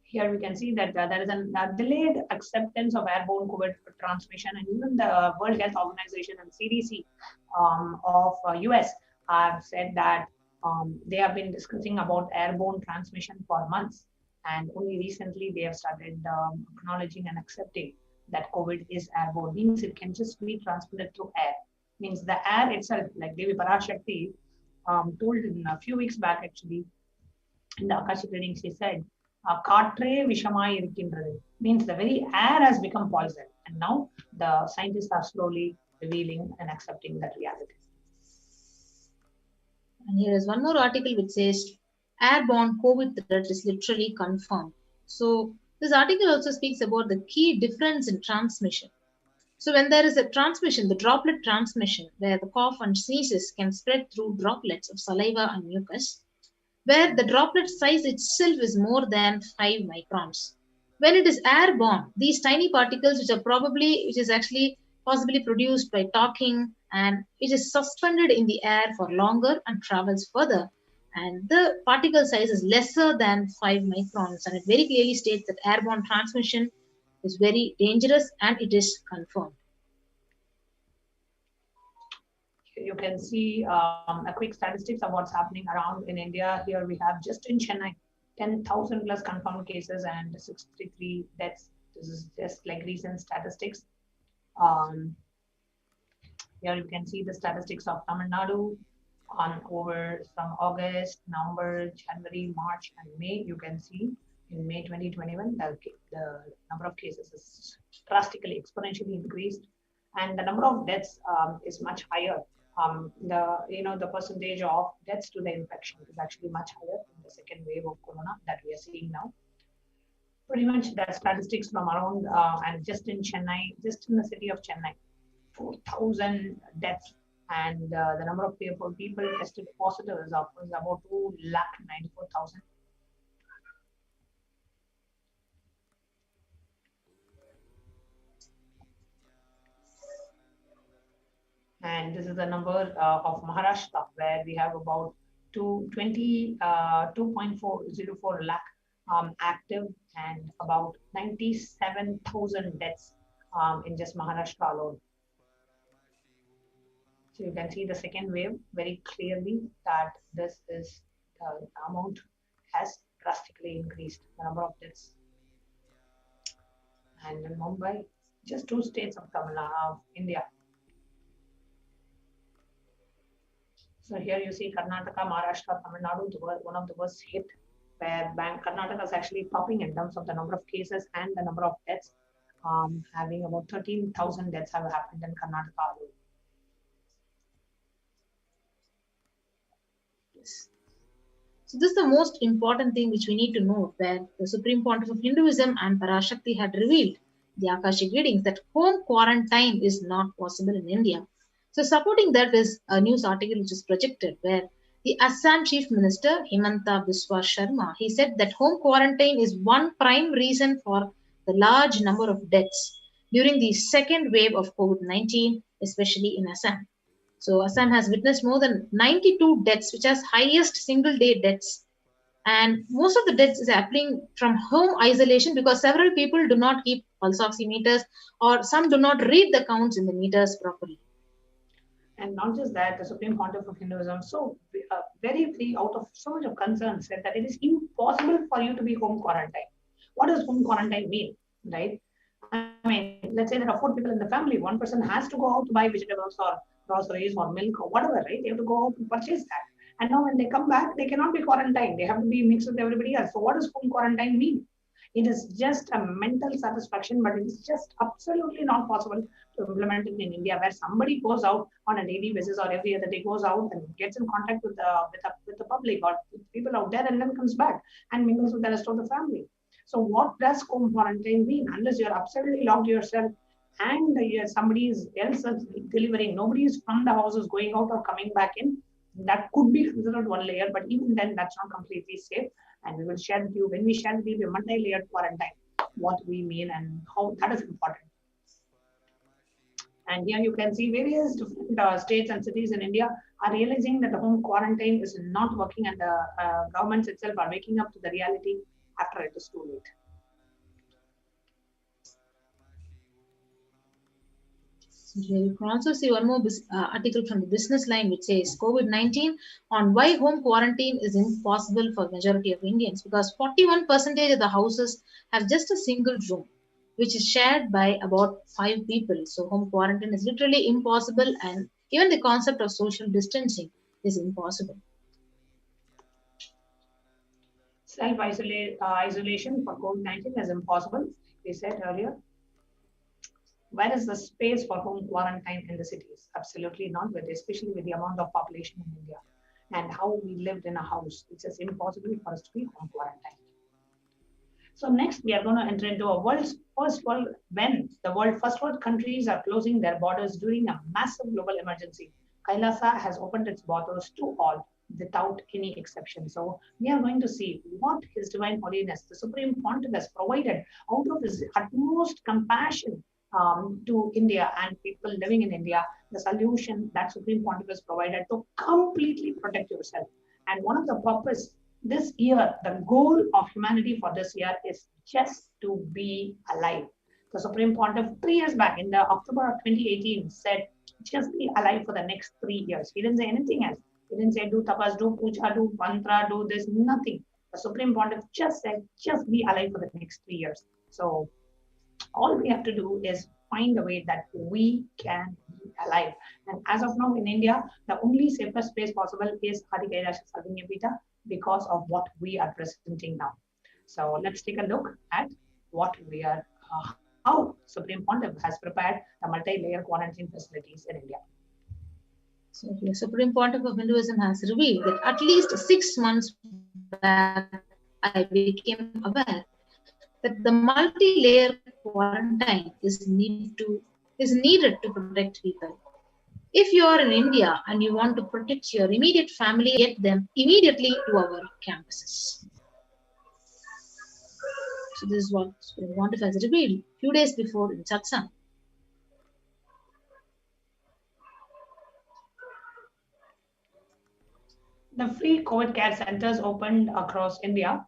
Here we can see that there is a delayed acceptance of airborne COVID transmission, and even the World Health Organization and CDC of US have said that they have been discussing about airborne transmission for months, and only recently they have started acknowledging and accepting that COVID is airborne. Means it can just be transmitted through air. Means the air itself, like Devi Parashakti told in a few weeks back, actually, in the Akashic reading, she said, "Kaatre vishamai irukindrathu," means the very air has become poison. And now the scientists are slowly revealing and accepting that reality. And here is one more article which says airborne COVID threat is literally confirmed. So this article also speaks about the key difference in transmission. So when there is a transmission, the droplet transmission, where the cough and sneezes can spread through droplets of saliva and mucus, where the droplet size itself is more than 5 microns. When it is airborne, these tiny particles, which is actually possibly produced by talking, and it is suspended in the air for longer and travels further. And the particle size is lesser than 5 microns. And it very clearly states that airborne transmission is very dangerous, and it is confirmed. You can see a quick statistics of what's happening around in India. Here we have just in Chennai, 10,000 plus confirmed cases and 63 deaths. This is just like recent statistics. Here you can see the statistics of Tamil Nadu on over from August, November, January, March, and May. You can see in May 2021, the number of cases is drastically, exponentially increased, and the number of deaths is much higher. The percentage of deaths to the infection is actually much higher in the second wave of corona that we are seeing now. Pretty much the statistics from around and just in Chennai, just in the city of Chennai, 4,000 deaths, and the number of people tested positive is about 2,94,000. And this is the number of Maharashtra, where we have about 2.404 lakh active and about 97,000 deaths in just Maharashtra alone. So you can see the second wave very clearly that this is the amount has drastically increased, the number of deaths. And in Mumbai, just 2 states of India. So here you see Karnataka, Maharashtra, Tamil Nadu, one of the worst hit, where Karnataka is actually topping in terms of the number of cases and the number of deaths, having about 13,000 deaths have happened in Karnataka alone. Yes. So this is the most important thing which we need to know, where the Supreme Pontiff of Hinduism and Parashakti had revealed the Akashic readings that home quarantine is not possible in India. So supporting that is a news article which is projected where the Assam Chief Minister Himanta Biswa Sharma, he said that home quarantine is one prime reason for the large number of deaths during the second wave of COVID-19, especially in Assam. So Assam has witnessed more than 92 deaths, which has highest single day deaths. And most of the deaths is happening from home isolation because several people do not keep pulse oximeters or some do not read the counts in the meters properly. And not just that, the Supreme Pontiff of Hinduism, so very free out of so much of concern, said that it is impossible for you to be home quarantine. What does home quarantine mean, right? I mean, let's say there are 4 people in the family. One person has to go out to buy vegetables or groceries or milk or whatever, right? They have to go out to purchase that. And now when they come back, they cannot be quarantined. They have to be mixed with everybody else. So what does home quarantine mean? It is just a mental satisfaction, but it is just absolutely not possible to implement it in India, where somebody goes out on a daily basis or every other day goes out and gets in contact with the public or with people out there and then comes back and mingles with the rest of the family. So what does home quarantine mean? Unless you're absolutely locked yourself and somebody else is delivering, nobody is from the house is going out or coming back in, that could be considered one layer, but even then that's not completely safe. And we will share with you, when we share with you the multi-layered quarantine, what we mean and how that is important. And here you can see various different states and cities in India are realizing that the home quarantine is not working, and the governments itself are waking up to the reality after it is too late. You can also see one more article from the Business Line which says COVID-19 on why home quarantine is impossible for majority of Indians, because 41% of the houses have just a single room which is shared by about 5 people. So home quarantine is literally impossible, and even the concept of social distancing is impossible. Isolation for COVID-19 is impossible, we said earlier. Where is the space for home quarantine in the cities? Absolutely not, but especially with the amount of population in India and how we lived in a house. It's just impossible for us to be home quarantined. So next, we are going to enter into a world's first world, when the world first world countries are closing their borders during a massive global emergency. Kailasa has opened its borders to all without any exception. So we are going to see what His Divine Holiness, the Supreme Pontiff, has provided out of his utmost compassion to India and people living in India, the solution that Supreme Pontiff has provided to completely protect yourself. And one of the purpose this year, the goal of humanity for this year is just to be alive. The Supreme Pontiff 3 years back in the October of 2018 said, just be alive for the next 3 years. He didn't say anything else. He didn't say do tapas, do puja, do mantra, do this, nothing. The Supreme Pontiff just said, just be alive for the next 3 years. So all we have to do is find a way that we can be alive. And as of now in India, the only safest space possible is Adi Kailasa Sarvanyapita because of what we are presenting now. So let's take a look at what we are, how Supreme Pontiff has prepared the multi-layer quarantine facilities in India. So the Supreme Pontiff of Hinduism has revealed that at least 6 months back, I became aware that the multi-layer quarantine is needed to protect people. If you are in India and you want to protect your immediate family, get them immediately to our campuses. So this is what Supreme Pontiff has revealed a few days before in Satsang. The free COVID care centers opened across India.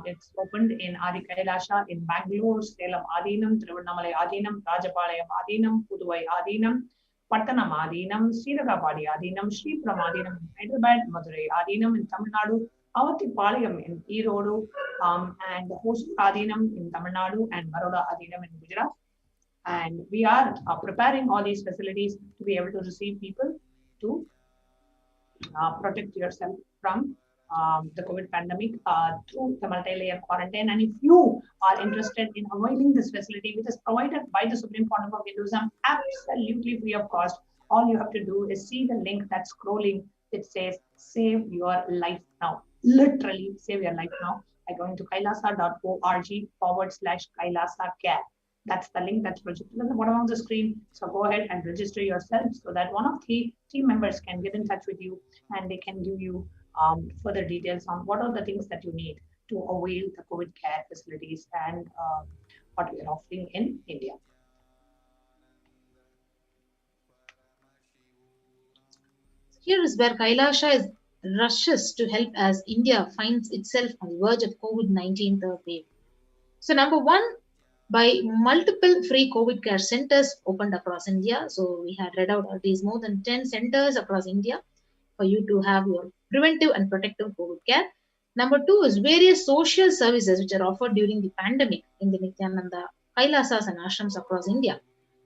It's opened in Adi Kailasa, in Bangalore, Salem Adinam, Tiruvannamalai Adinam, Rajapalayam Adinam, Puduvai Adinam, Pattanam Adinam, Sriragapadi Adinam, Sripuram Adinam in Hyderabad, Madurai Adinam in Tamil Nadu, Avatipalayam in Erodu, and Hosur Adinam in Tamil Nadu, and Baroda Adinam in Gujarat. And we are preparing all these facilities to be able to receive people to protect yourself from the COVID pandemic through the multi-layer quarantine. And if you are interested in availing this facility, which is provided by the Supreme Court of Hinduism, absolutely free of cost, all you have to do is see the link that's scrolling. It says, save your life now. Literally, save your life now by going to kailasa.org/Kailasa care. That's the link that's projected at the bottom of the screen. So go ahead and register yourself so that one of the team members can get in touch with you and they can give you further details on what are the things that you need to avail the COVID care facilities and what we are offering in India. Here is where Kailasa rushes to help as India finds itself on the verge of COVID-19 third wave. So number one, by multiple free COVID care centers opened across India. So we had read out these more than 10 centers across India for you to have your preventive and protective COVID care. Number two is various social services which are offered during the pandemic in the Nithyananda Kailasas and ashrams across India.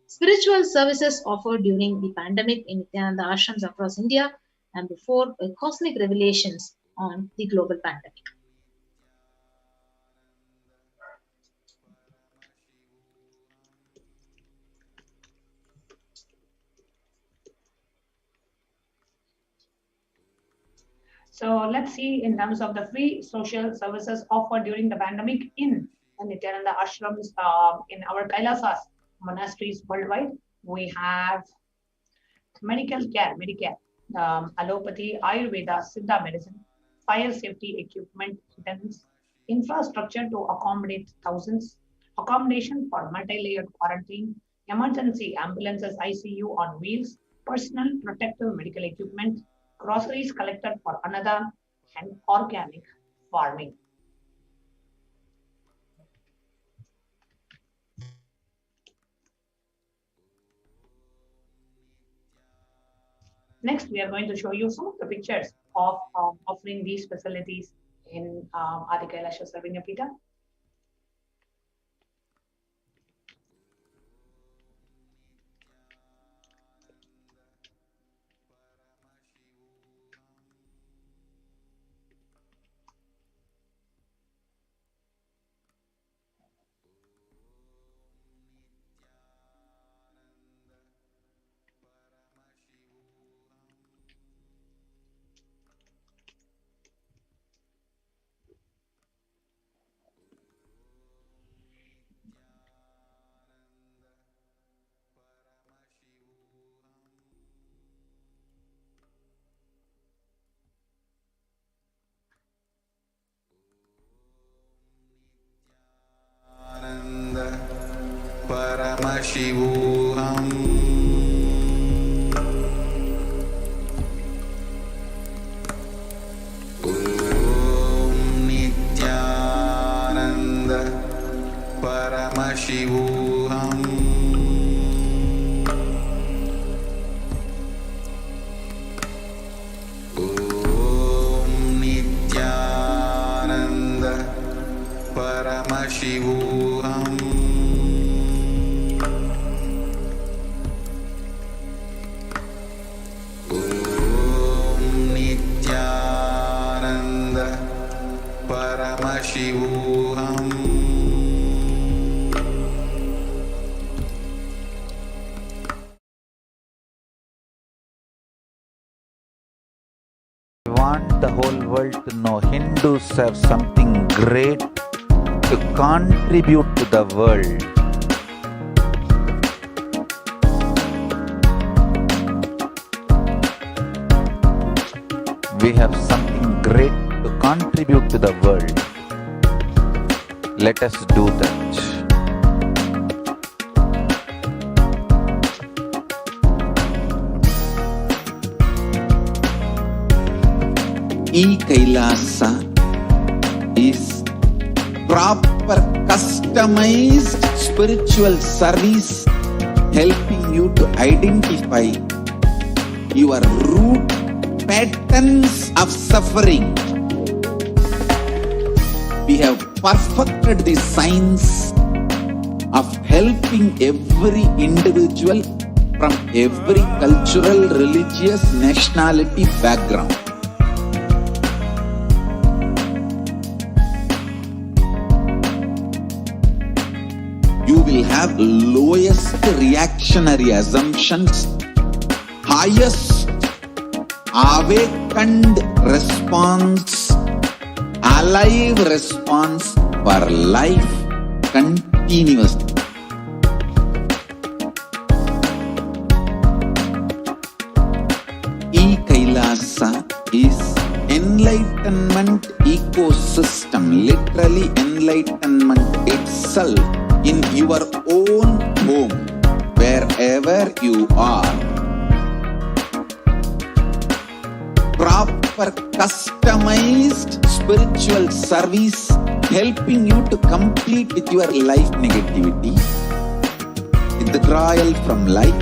Spiritual services offered during the pandemic in Nithyananda ashrams across India, and before cosmic revelations on the global pandemic. So let's see in terms of the free social services offered during the pandemic in the Nithyananda ashrams in our Kailasas monasteries worldwide. We have medical care, Medicare, allopathy, Ayurveda, Siddha medicine, fire safety equipment, infrastructure to accommodate thousands, accommodation for multi-layered quarantine, emergency ambulances, ICU on wheels, personal protective medical equipment, groceries collected for another, and organic farming. Next, we are going to show you some of the pictures of offering these facilities in Adi Kailasha Sarvingapita. Paramashivoham. Om Nithyananda Paramashivoham. Om Nithyananda Paramashivoham. Paramashivoham. I want the whole world to know Hindus have something great to contribute to the world. We have something great to contribute to the world. Let us do that. Kailasa is proper customized spiritual service helping you to identify your root patterns of suffering. We have perfected the science of helping every individual from every cultural, religious, nationality background. You will have lowest reactionary assumptions, highest awakened response, alive response for life continuously. Kailasa is enlightenment ecosystem, literally enlightenment itself in your own home, wherever you are. Proper customized spiritual service helping you to complete with your life negativity, withdrawal from life,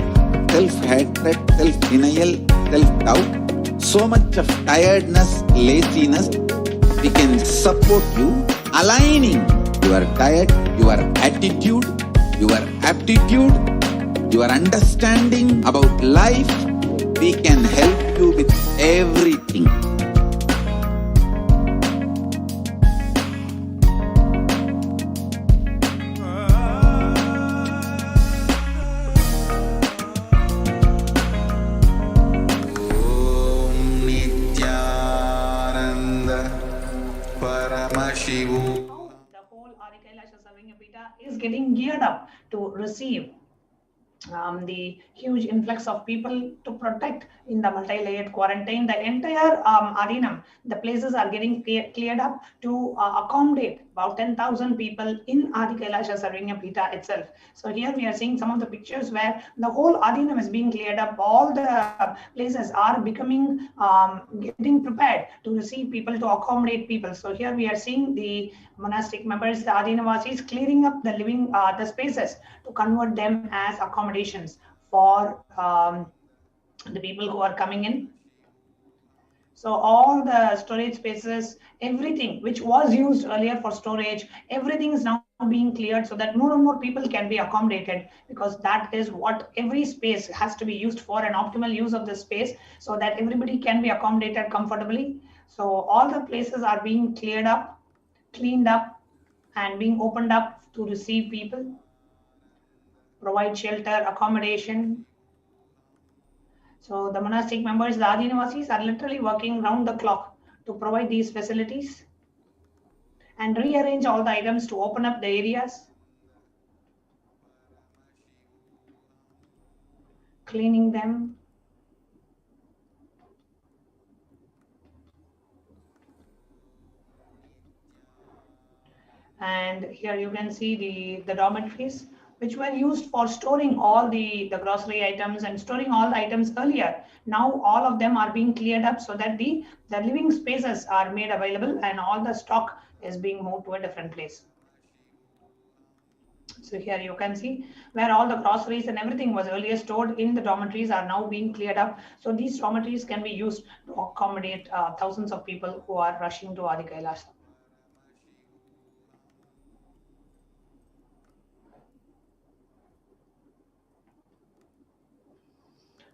self-hatred, self-denial, self-doubt, so much of tiredness, laziness. We can support you, aligning your diet, your attitude, your aptitude, your understanding about life. We can help you with everything. Paramashivoham. The whole Kailasa Sarvingapita is getting geared up to receive the huge influx of people to protect in the multi-layered quarantine. The entire Adinam, the places are getting cleared up to accommodate about 10,000 people in Adi Kailasa Sarvingapita itself. So here we are seeing some of the pictures where the whole Adinam is being cleared up. All the places are becoming, getting prepared to receive people, to accommodate people. So here we are seeing the monastic members, the Adinavasis, clearing up the living, the spaces to convert them as accommodations for the people who are coming in. So all the storage spaces, everything which was used earlier for storage, everything is now being cleared so that more and more people can be accommodated, because that is what every space has to be used for, an optimal use of the space so that everybody can be accommodated comfortably. So all the places are being cleared up, cleaned up, and being opened up to receive people, provide shelter, accommodation. So the monastic members, the Adinavasis, are literally working round the clock to provide these facilities and rearrange all the items to open up the areas, cleaning them. And here you can see the dormitories, which were used for storing all the grocery items and storing all the items earlier. Now all of them are being cleared up so that the living spaces are made available and all the stock is being moved to a different place. So here you can see where all the groceries and everything was earlier stored in the dormitories are now being cleared up. So these dormitories can be used to accommodate thousands of people who are rushing to Adi Kailasa.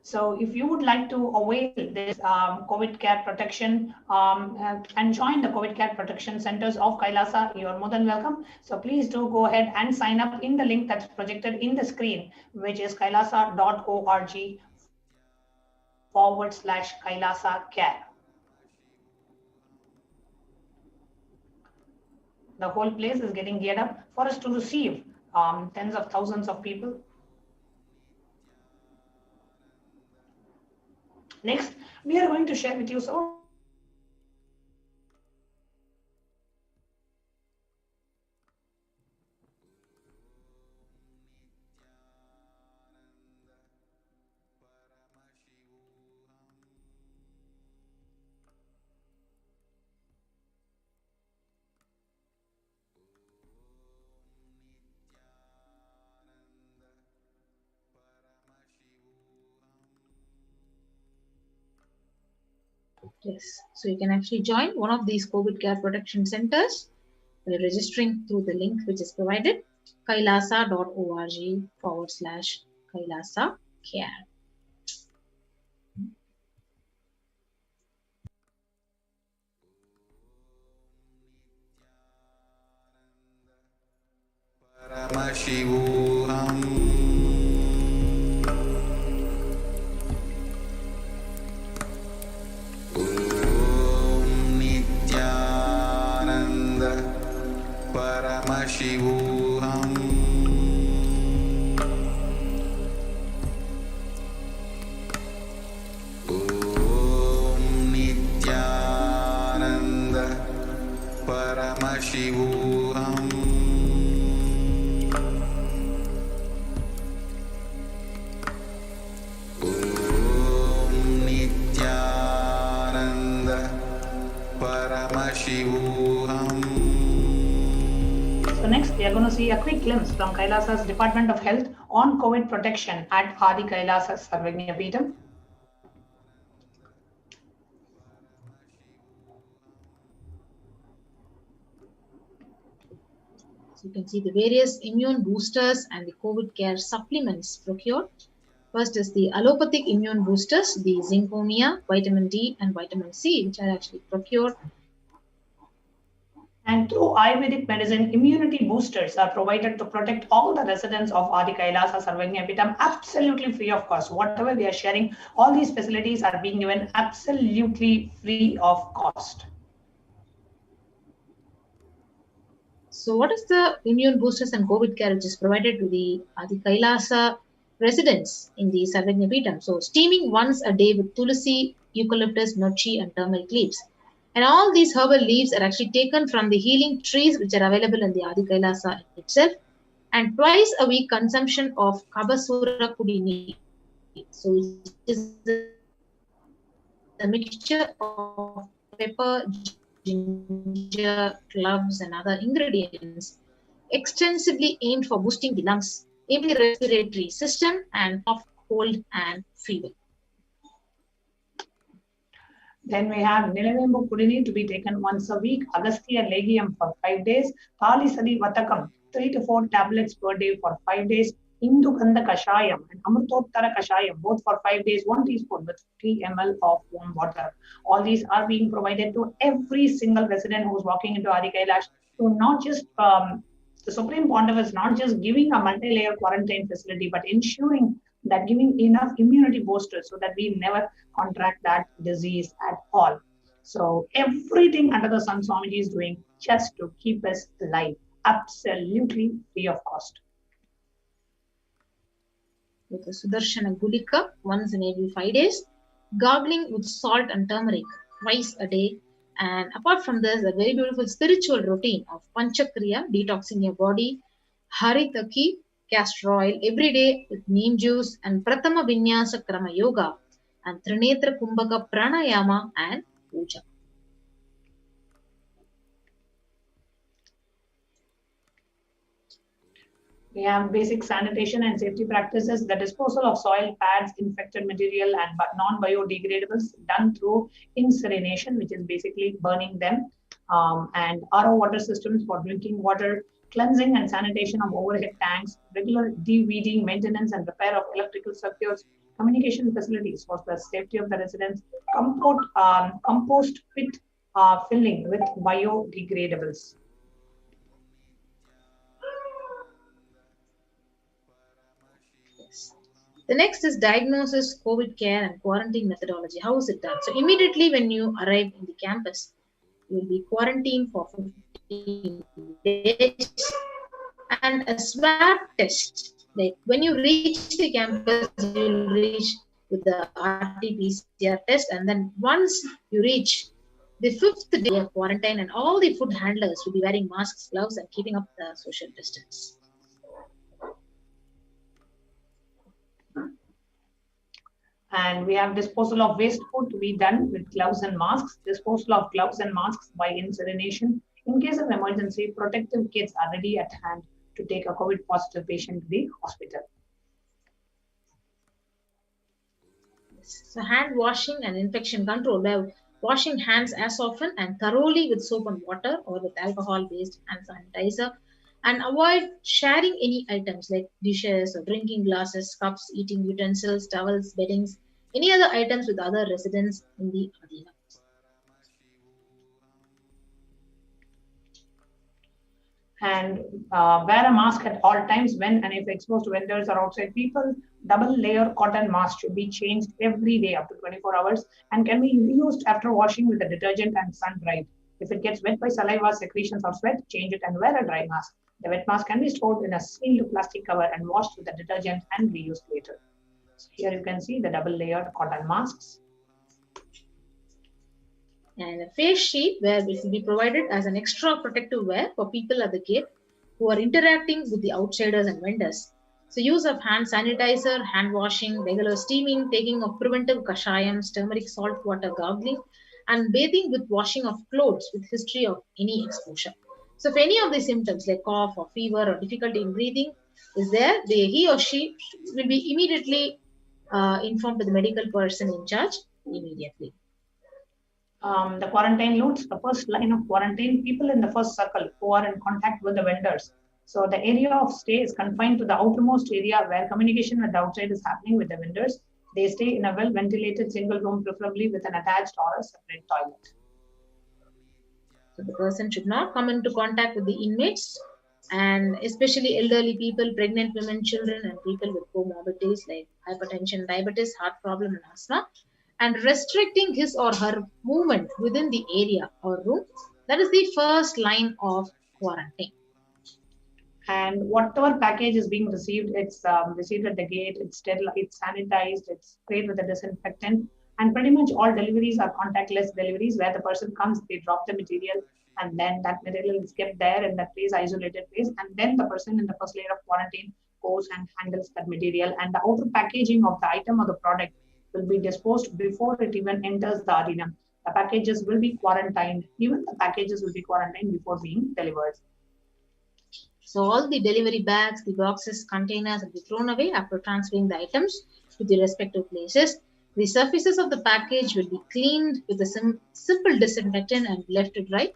So if you would like to avail this COVID care protection and join the COVID care protection centers of Kailasa, you are more than welcome. So please do go ahead and sign up in the link that's projected in the screen, which is kailasa.org/Kailasa care. The whole place is getting geared up for us to receive tens of thousands of people. Next, we are going to share with you some Yes, so you can actually join one of these COVID care protection centers by registering through the link which is provided, kailasa.org/Kailasa care. Paramashivoham. Om Nithyananda Paramashivoham. Om Nithyananda Paramashivoham. Om Nithyananda Paramashivoham. So next, we are going to see a quick glimpse from Kailasa's Department of Health on COVID protection at Adi Kailasa Sarvagnya Peetham. So you can see the various immune boosters and the COVID care supplements procured. First is the allopathic immune boosters, the zinconia, vitamin D, and vitamin C, which are actually procured. And through Ayurvedic medicine, immunity boosters are provided to protect all the residents of Adi Kailasa Sarvagnya Peetham absolutely free of cost. Whatever we are sharing, all these facilities are being given absolutely free of cost. So what is the immune boosters and COVID care which is provided to the Adi Kailasa residents in the Sarvagnya Peetham? So steaming once a day with tulsi, eucalyptus, nochi, and turmeric leaves. And all these herbal leaves are actually taken from the healing trees which are available in the Adi Kailasa itself. And twice a week consumption of Kabasura Kudini. So it is a mixture of pepper, ginger, cloves, and other ingredients extensively aimed for boosting the lungs, improving the respiratory system, and cough, cold, and fever. Then we have Nilavembu Kudini to be taken once a week, Agastya Legium for 5 days, Talisadi Vatakam 3 to 4 tablets per day for 5 days, Indu Gandha Kashayam and Amrutottara Kashayam both for 5 days, 1 teaspoon with 3 ml of warm water. All these are being provided to every single resident who is walking into Adi Kailash. So not just the Supreme Pontiff is not just giving a multi-layer quarantine facility, but ensuring that giving enough immunity boosters so that we never contract that disease at all. So everything under the sun Swamiji is doing just to keep us alive, absolutely free of cost. With the Sudarshana Gulika once in every 5 days, gargling with salt and turmeric twice a day. And apart from this, a very beautiful spiritual routine of Panchakriya, detoxing your body, Haritaki, castor oil every day with neem juice, and Pratama Vinyasa Krama Yoga, and Trinetra Kumbhaka Pranayama and Puja. We have basic sanitation and safety practices, the disposal of soil, pads, infected material, and non-biodegradables done through incineration, which is basically burning them, and RO water systems for drinking water, cleansing and sanitation of overhead tanks, regular de-weeding, maintenance and repair of electrical circuits, communication facilities for the safety of the residents, compost pit filling with biodegradables. The next is diagnosis, COVID care, and quarantine methodology. How is it done? So immediately when you arrive in the campus, you will be quarantined for 15 days and a swab test. Like when you reach the campus, you will reach with the RT-PCR test, and then once you reach the 5th day of quarantine, and all the food handlers will be wearing masks, gloves, and keeping up the social distance. And we have disposal of waste food to be done with gloves and masks, disposal of gloves and masks by incineration. In case of emergency, protective kits are ready at hand to take a COVID positive patient to the hospital. So hand washing and infection control, by washing hands as often and thoroughly with soap and water or with alcohol-based hand sanitizer, and avoid sharing any items like dishes or drinking glasses, cups, eating utensils, towels, beddings, any other items with other residents in the Adina. And wear a mask at all times when and if exposed to vendors or outside people. Double layer cotton mask should be changed every day up to 24 hours and can be reused after washing with a detergent and sun dried. If it gets wet by saliva, secretions, or sweat, change it and wear a dry mask. The wet mask can be stored in a sealed plastic cover and washed with a detergent and reused later. So here you can see the double layered cotton masks. And a face sheet where it will be provided as an extra protective wear for people at the gate who are interacting with the outsiders and vendors. So use of hand sanitizer, hand washing, regular steaming, taking of preventive kashayams, turmeric salt water gargling, and bathing with washing of clothes with history of any exposure. So if any of the symptoms like cough or fever or difficulty in breathing is there, he or she will be immediately informed to the medical person in charge immediately. The quarantine notes, the first line of quarantine, people in the first circle who are in contact with the vendors. So the area of stay is confined to the outermost area where communication with the outside is happening with the vendors. They stay in a well-ventilated single room, preferably with an attached or a separate toilet. So the person should not come into contact with the inmates, and especially elderly people, pregnant women, children, and people with comorbidities like hypertension, diabetes, heart problem, and asthma, and restricting his or her movement within the area or room. That is the first line of quarantine. And whatever package is being received, it's received at the gate, it's sanitized, it's sprayed with a disinfectant, and pretty much all deliveries are contactless deliveries where the person comes, they drop the material, and then that material is kept there in that place, isolated place, and then the person in the first layer of quarantine goes and handles that material, and the outer packaging of the item or the product will be disposed before it even enters the arena. The packages will be quarantined. Even the packages will be quarantined before being delivered. So all the delivery bags, the boxes, containers will be thrown away after transferring the items to the respective places. The surfaces of the package will be cleaned with a simple disinfectant and left to dry.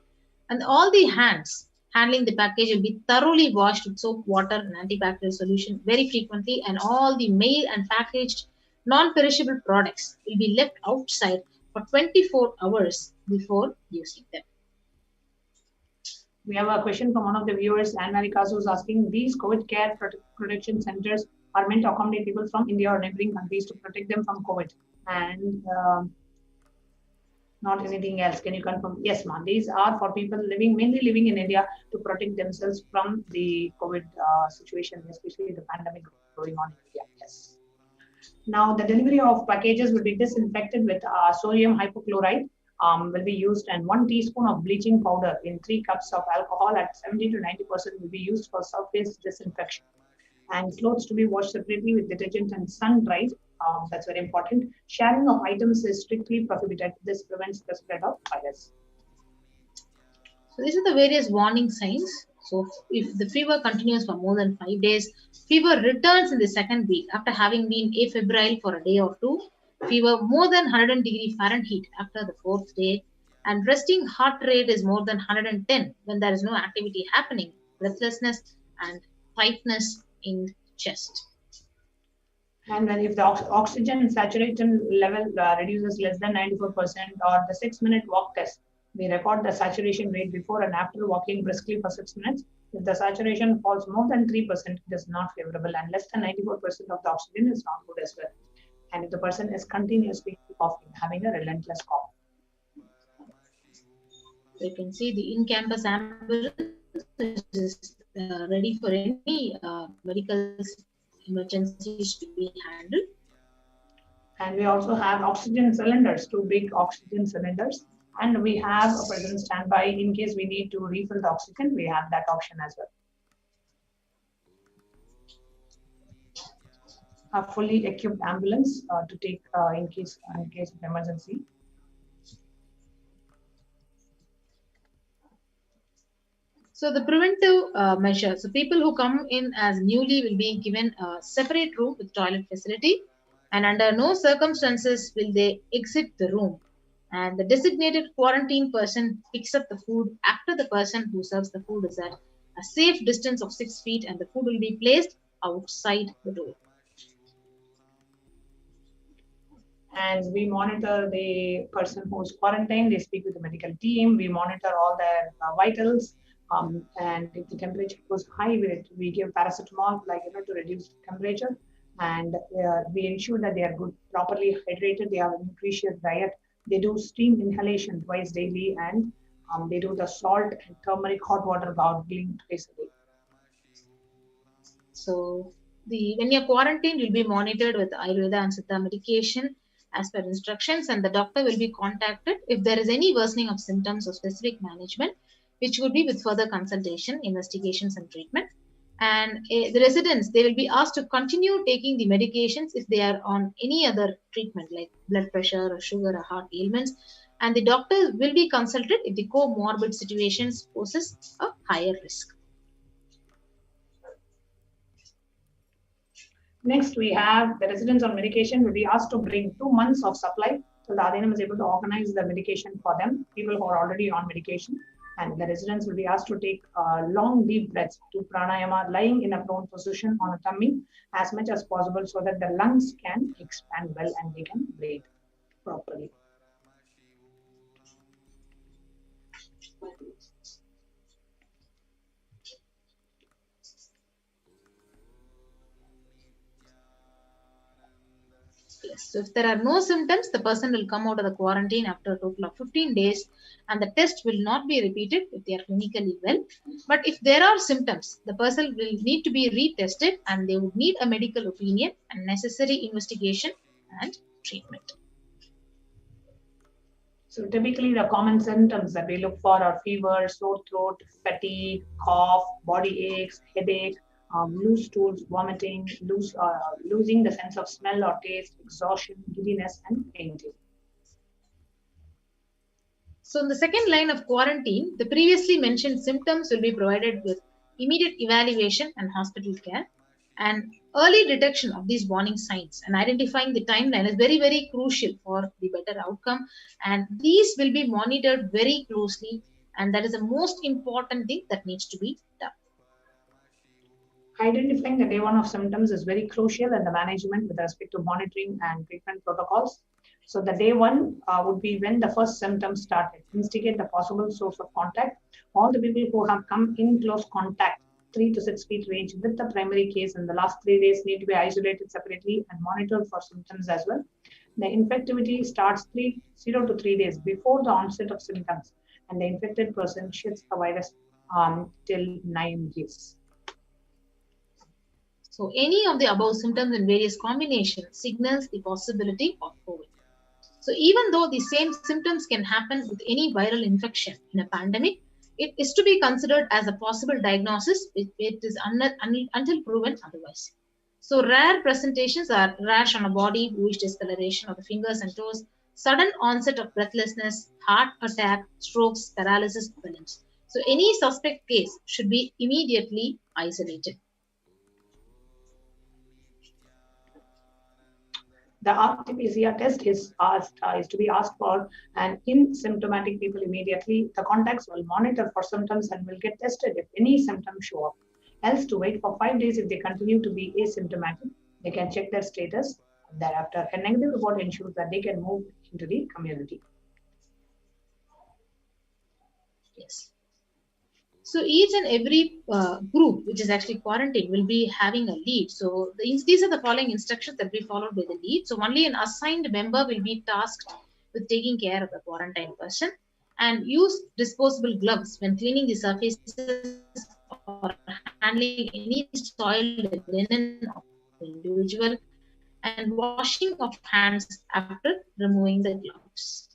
And all the hands handling the package will be thoroughly washed with soap, water, and antibacterial solution very frequently. And all the mail and packaged non-perishable products will be left outside for 24 hours before using them. We have a question from one of the viewers, Anne Marikas, who's asking, these COVID care protection centers are meant to accommodate people from India or neighboring countries to protect them from COVID and not anything else. Can you confirm? Yes, ma'am. These are for people mainly living in India to protect themselves from the COVID situation, especially the pandemic going on in India. Yes. Now, the delivery of packages will be disinfected with sodium hypochlorite. Will be used, and 1 teaspoon of bleaching powder in 3 cups of alcohol at 70 to 90% will be used for surface disinfection. And clothes to be washed separately with detergent and sun dried. That's very important. Sharing of items is strictly prohibited. This prevents the spread of virus. So these are the various warning signs. So if the fever continues for more than 5 days, fever returns in the second week after having been afebrile for a day or two, fever more than 100 degrees Fahrenheit after the 4th day, and resting heart rate is more than 110 when there is no activity happening, breathlessness and tightness in chest. And then if the oxygen saturation level reduces less than 94% or the 6-minute walk test, we record the saturation rate before and after walking briskly for 6 minutes. If the saturation falls more than 3%, it is not favorable, and less than 94% of the oxygen is not good as well. And if the person is continuously coughing, having a relentless cough. You can see the in-campus ambulance is ready for any medical emergencies to be handled. And we also have oxygen cylinders, 2 big oxygen cylinders. And we have a present standby in case we need to refill the oxygen. We have that option as well. A fully equipped ambulance to take in case of emergency. So the preventive measures. So people who come in as newly will be given a separate room with toilet facility, and under no circumstances will they exit the room. And the designated quarantine person picks up the food after the person who serves the food is at a safe distance of 6 feet, and the food will be placed outside the door. And we monitor the person who's quarantined. They speak with the medical team. We monitor all their vitals. And if the temperature goes high, we give paracetamol, to reduce the temperature. And we ensure that they are properly hydrated. They have a nutritious diet. They do steam inhalation twice daily, and they do the salt and turmeric hot water gargling twice a day. So when you're quarantined, you'll be monitored with Ayurveda and Siddha medication as per instructions, and the doctor will be contacted if there is any worsening of symptoms or specific management, which would be with further consultation, investigations, and treatment. And the residents, they will be asked to continue taking the medications if they are on any other treatment like blood pressure or sugar or heart ailments, and the doctor will be consulted if the comorbid situations poses a higher risk. Next, we have the residents on medication will be asked to bring 2 months of supply. So the Adhinam is able to organize the medication for them, people who are already on medication. And the residents will be asked to take long deep breaths to pranayama, lying in a prone position on a tummy as much as possible so that the lungs can expand well and they can breathe properly. So if there are no symptoms, the person will come out of the quarantine after a total of 15 days, and the test will not be repeated if they are clinically well. But if there are symptoms, the person will need to be retested, and they would need a medical opinion and necessary investigation and treatment. So typically the common symptoms that we look for are fever, sore throat, fatigue, cough, body aches, headache, loose stools, vomiting, losing the sense of smell or taste, exhaustion, giddiness, and fainting. So in the second line of quarantine, the previously mentioned symptoms will be provided with immediate evaluation and hospital care. And early detection of these warning signs and identifying the timeline is very, very crucial for the better outcome. And these will be monitored very closely. And that is the most important thing that needs to be done. Identifying the day one of symptoms is very crucial in the management with respect to monitoring and treatment protocols. So the day one would be when the first symptoms started. Instigate the possible source of contact. All the people who have come in close contact, 3 to 6 feet range with the primary case in the last 3 days need to be isolated separately and monitored for symptoms as well. The infectivity starts 0 to 3 days before the onset of symptoms, and the infected person sheds the virus till 9 days. So any of the above symptoms in various combinations signals the possibility of COVID. So even though the same symptoms can happen with any viral infection in a pandemic, it is to be considered as a possible diagnosis. It is until proven otherwise. So rare presentations are rash on a body, bluish discoloration of the fingers and toes, sudden onset of breathlessness, heart attack, strokes, paralysis of the limbs. So any suspect case should be immediately isolated. The RT-PCR test is to be asked for, and in symptomatic people immediately. The contacts will monitor for symptoms and will get tested if any symptoms show up. Else to wait for 5 days if they continue to be asymptomatic. They can check their status. Thereafter, a negative report ensures that they can move into the community. Yes. So each and every group, which is actually quarantined, will be having a lead. So these are the following instructions that will be followed by the lead. So only an assigned member will be tasked with taking care of the quarantined person, and use disposable gloves when cleaning the surfaces or handling any soiled linen of the individual, and washing of hands after removing the gloves.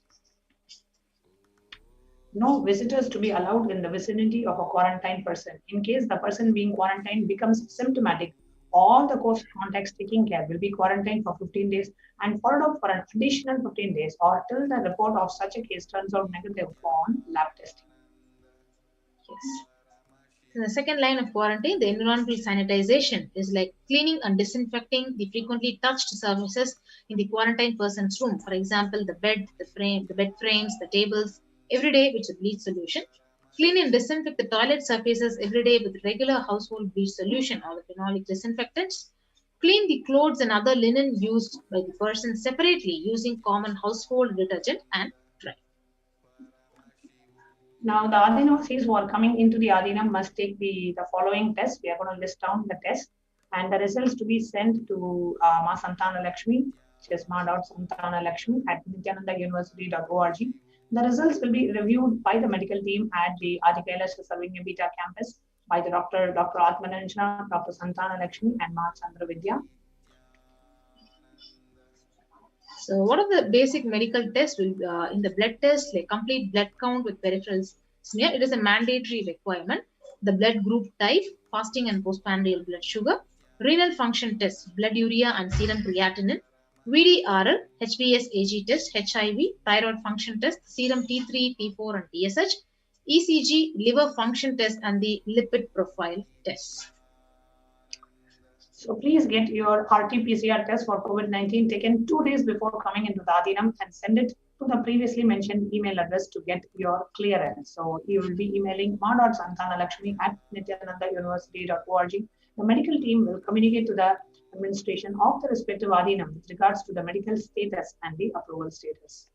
No visitors to be allowed in the vicinity of a quarantined person. In case the person being quarantined becomes symptomatic, all the close contacts taking care will be quarantined for 15 days and followed up for an additional 15 days or till the report of such a case turns out negative on lab testing. Yes. In the second line of quarantine, the environmental sanitization is like cleaning and disinfecting the frequently touched surfaces in the quarantined person's room. For example, the bed, the bed frames, the tables, every day with a bleach solution. Clean and disinfect the toilet surfaces every day with regular household bleach solution or the phenolic disinfectants. Clean the clothes and other linen used by the person separately using common household detergent and dry. Now, the Adinavasis who are coming into the Adinam must take the following test. We are going to list down the test and the results to be sent to Ma Santana Lakshmi, which is ma.santanalakshmi at nithyanandauniversity.org. The results will be reviewed by the medical team at the Adi Kailasa Sarvanya Beta campus by the Dr. Atmananjana, Dr. Santana Lakshmi, and Ma Chandra Vidya. So what are the basic medical tests? Will in the blood test, like complete blood count with peripheral smear. It is a mandatory requirement. The blood group type, fasting and postprandial blood sugar, renal function test, blood urea and serum creatinine, VDRL, HBsAg test, HIV, thyroid function test, serum T3, T4 and TSH, ECG, liver function test and the lipid profile test. So please get your RT-PCR test for COVID-19 taken 2 days before coming into the Adinam and send it to the previously mentioned email address to get your clearance. So you will be emailing ma.santanalakshmi at nithyanandauniversity.org. The medical team will communicate to the administration of the respective Adinam with regards to the medical status and the approval status.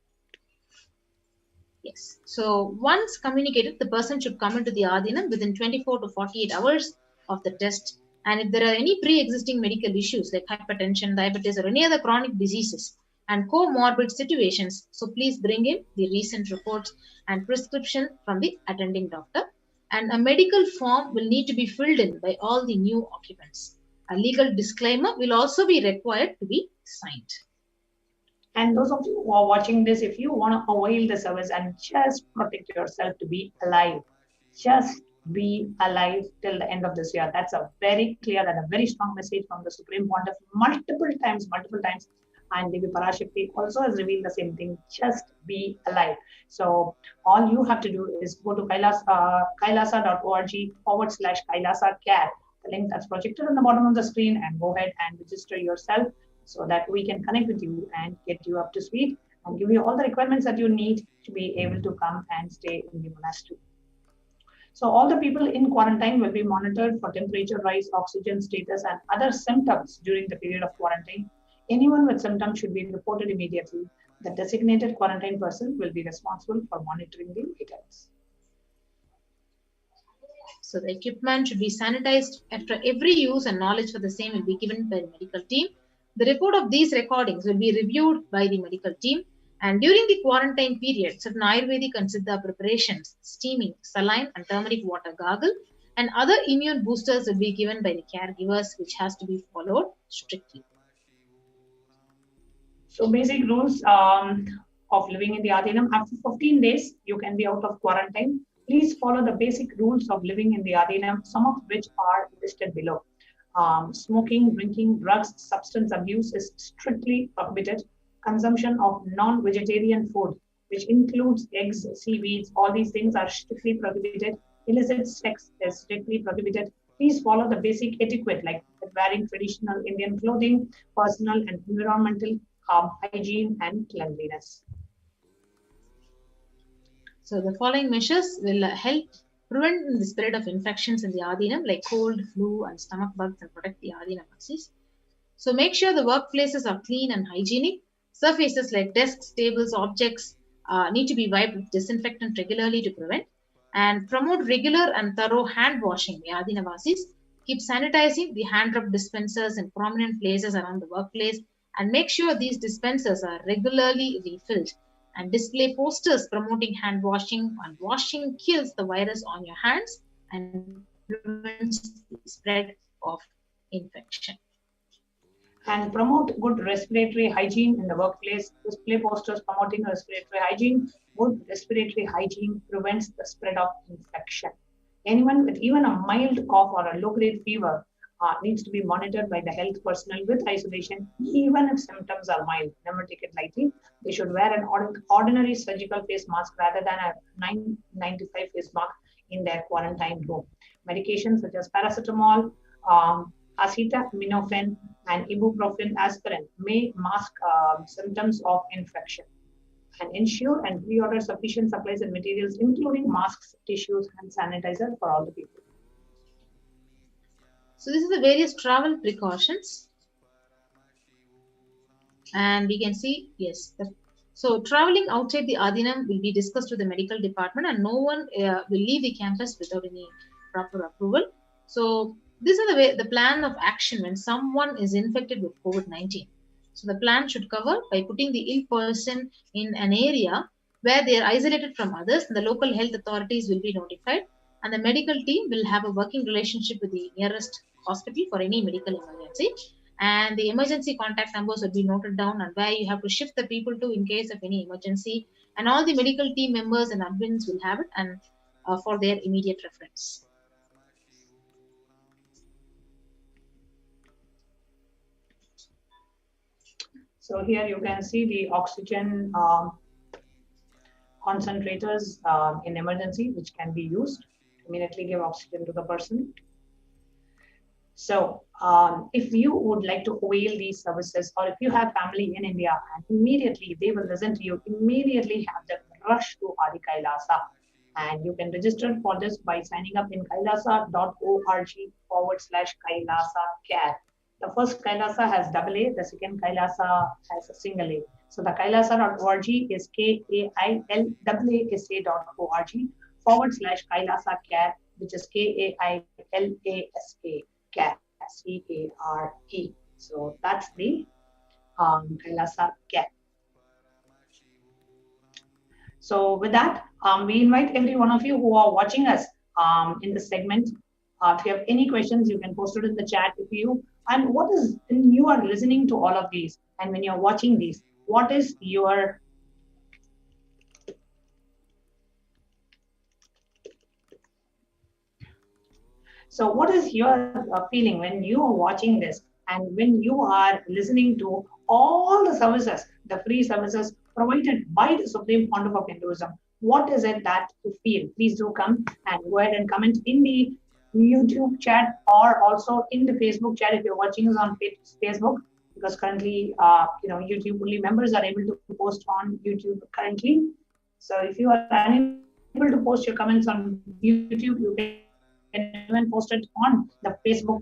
Yes. So once communicated, the person should come into the Adinam within 24 to 48 hours of the test. And if there are any pre-existing medical issues like hypertension, diabetes, or any other chronic diseases and comorbid situations, so please bring in the recent reports and prescription from the attending doctor. And a medical form will need to be filled in by all the new occupants. A legal disclaimer will also be required to be signed. And those of you who are watching this, if you want to avail the service and just protect yourself to be alive, just be alive till the end of this year. That's a very clear and a very strong message from the Supreme Pontiff multiple times. And Devi Parashakti also has revealed the same thing. Just be alive. So all you have to do is go to kailasa.org/Kailasa Care, the link that's projected on the bottom of the screen, and go ahead and register yourself so that we can connect with you and get you up to speed and give you all the requirements that you need to be able to come and stay in the monastery. So all the people in quarantine will be monitored for temperature rise, oxygen status, and other symptoms during the period of quarantine. Anyone with symptoms should be reported immediately. The designated quarantine person will be responsible for monitoring the vitals. So the equipment should be sanitized after every use, and knowledge for the same will be given by the medical team. The report of these recordings will be reviewed by the medical team. And during the quarantine period, certain Ayurvedic and Siddha preparations, steaming, saline and turmeric water gargle, and other immune boosters will be given by the caregivers, which has to be followed strictly. So basic rules of living in the Adinam. After 15 days, you can be out of quarantine. Please follow the basic rules of living in the Adinam, some of which are listed below. Smoking, drinking, drugs, substance abuse is strictly prohibited. Consumption of non-vegetarian food, which includes eggs, seaweeds, all these things are strictly prohibited. Illicit sex is strictly prohibited. Please follow the basic etiquette like wearing traditional Indian clothing, personal and environmental hygiene and cleanliness. So the following measures will help prevent the spread of infections in the Adinam like cold, flu and stomach bugs, and protect the Adinavasis. So make sure the workplaces are clean and hygienic. Surfaces like desks, tables, objects need to be wiped with disinfectant regularly to prevent. And promote regular and thorough hand washing the Adinavasis. Keep sanitizing the hand rub dispensers in prominent places around the workplace, and make sure these dispensers are regularly refilled. And display posters promoting hand washing, and washing kills the virus on your hands and prevents the spread of infection. And promote good respiratory hygiene in the workplace. Display posters promoting respiratory hygiene. Good respiratory hygiene prevents the spread of infection. Anyone with even a mild cough or a low-grade fever needs to be monitored by the health personnel with isolation, even if symptoms are mild. Never take it lightly. They should wear an ordinary surgical face mask rather than a 995 face mask in their quarantine room. Medications such as paracetamol, acetaminophen, and ibuprofen aspirin may mask symptoms of infection. and ensure and pre-order sufficient supplies and materials, including masks, tissues, and sanitizer for all the people. So this is the various travel precautions. And we can see, yes. So traveling outside the Adhinam will be discussed with the medical department, and no one will leave the campus without any proper approval. So these are the plan of action when someone is infected with COVID-19. So the plan should cover by putting the ill person in an area where they are isolated from others. The local health authorities will be notified, and the medical team will have a working relationship with the nearest hospital for any medical emergency. And the emergency contact numbers will be noted down, and where you have to shift the people to in case of any emergency. And all the medical team members and admins will have it, and for their immediate reference. So here you can see the oxygen concentrators in emergency, which can be used. Immediately give oxygen to the person. So if you would like to avail these services, or if you have family in India, and immediately they will listen to you, immediately have them rush to Adi Kailasa. And you can register for this by signing up in kailasa.org/Kailasa care. The first Kailasa has double A, the second Kailasa has a single A. So the kailasa.org is kailasa.org/Kailasa care, which is KAILASA care, CARE. So that's the Kailasa care. So with that, we invite every one of you who are watching us in this segment. If you have any questions, you can post it in the chat. And what is, when you are listening to all of these, and when you're watching these, what is your feeling when you are watching this, and when you are listening to all the services, the free services provided by the Supreme Pontiff of Hinduism? What is it that you feel? Please do come and go ahead and comment in the YouTube chat, or also in the Facebook chat if you're watching us on Facebook, because currently YouTube only members are able to post on YouTube currently. So if you are unable to post your comments on YouTube, you can even post it on the Facebook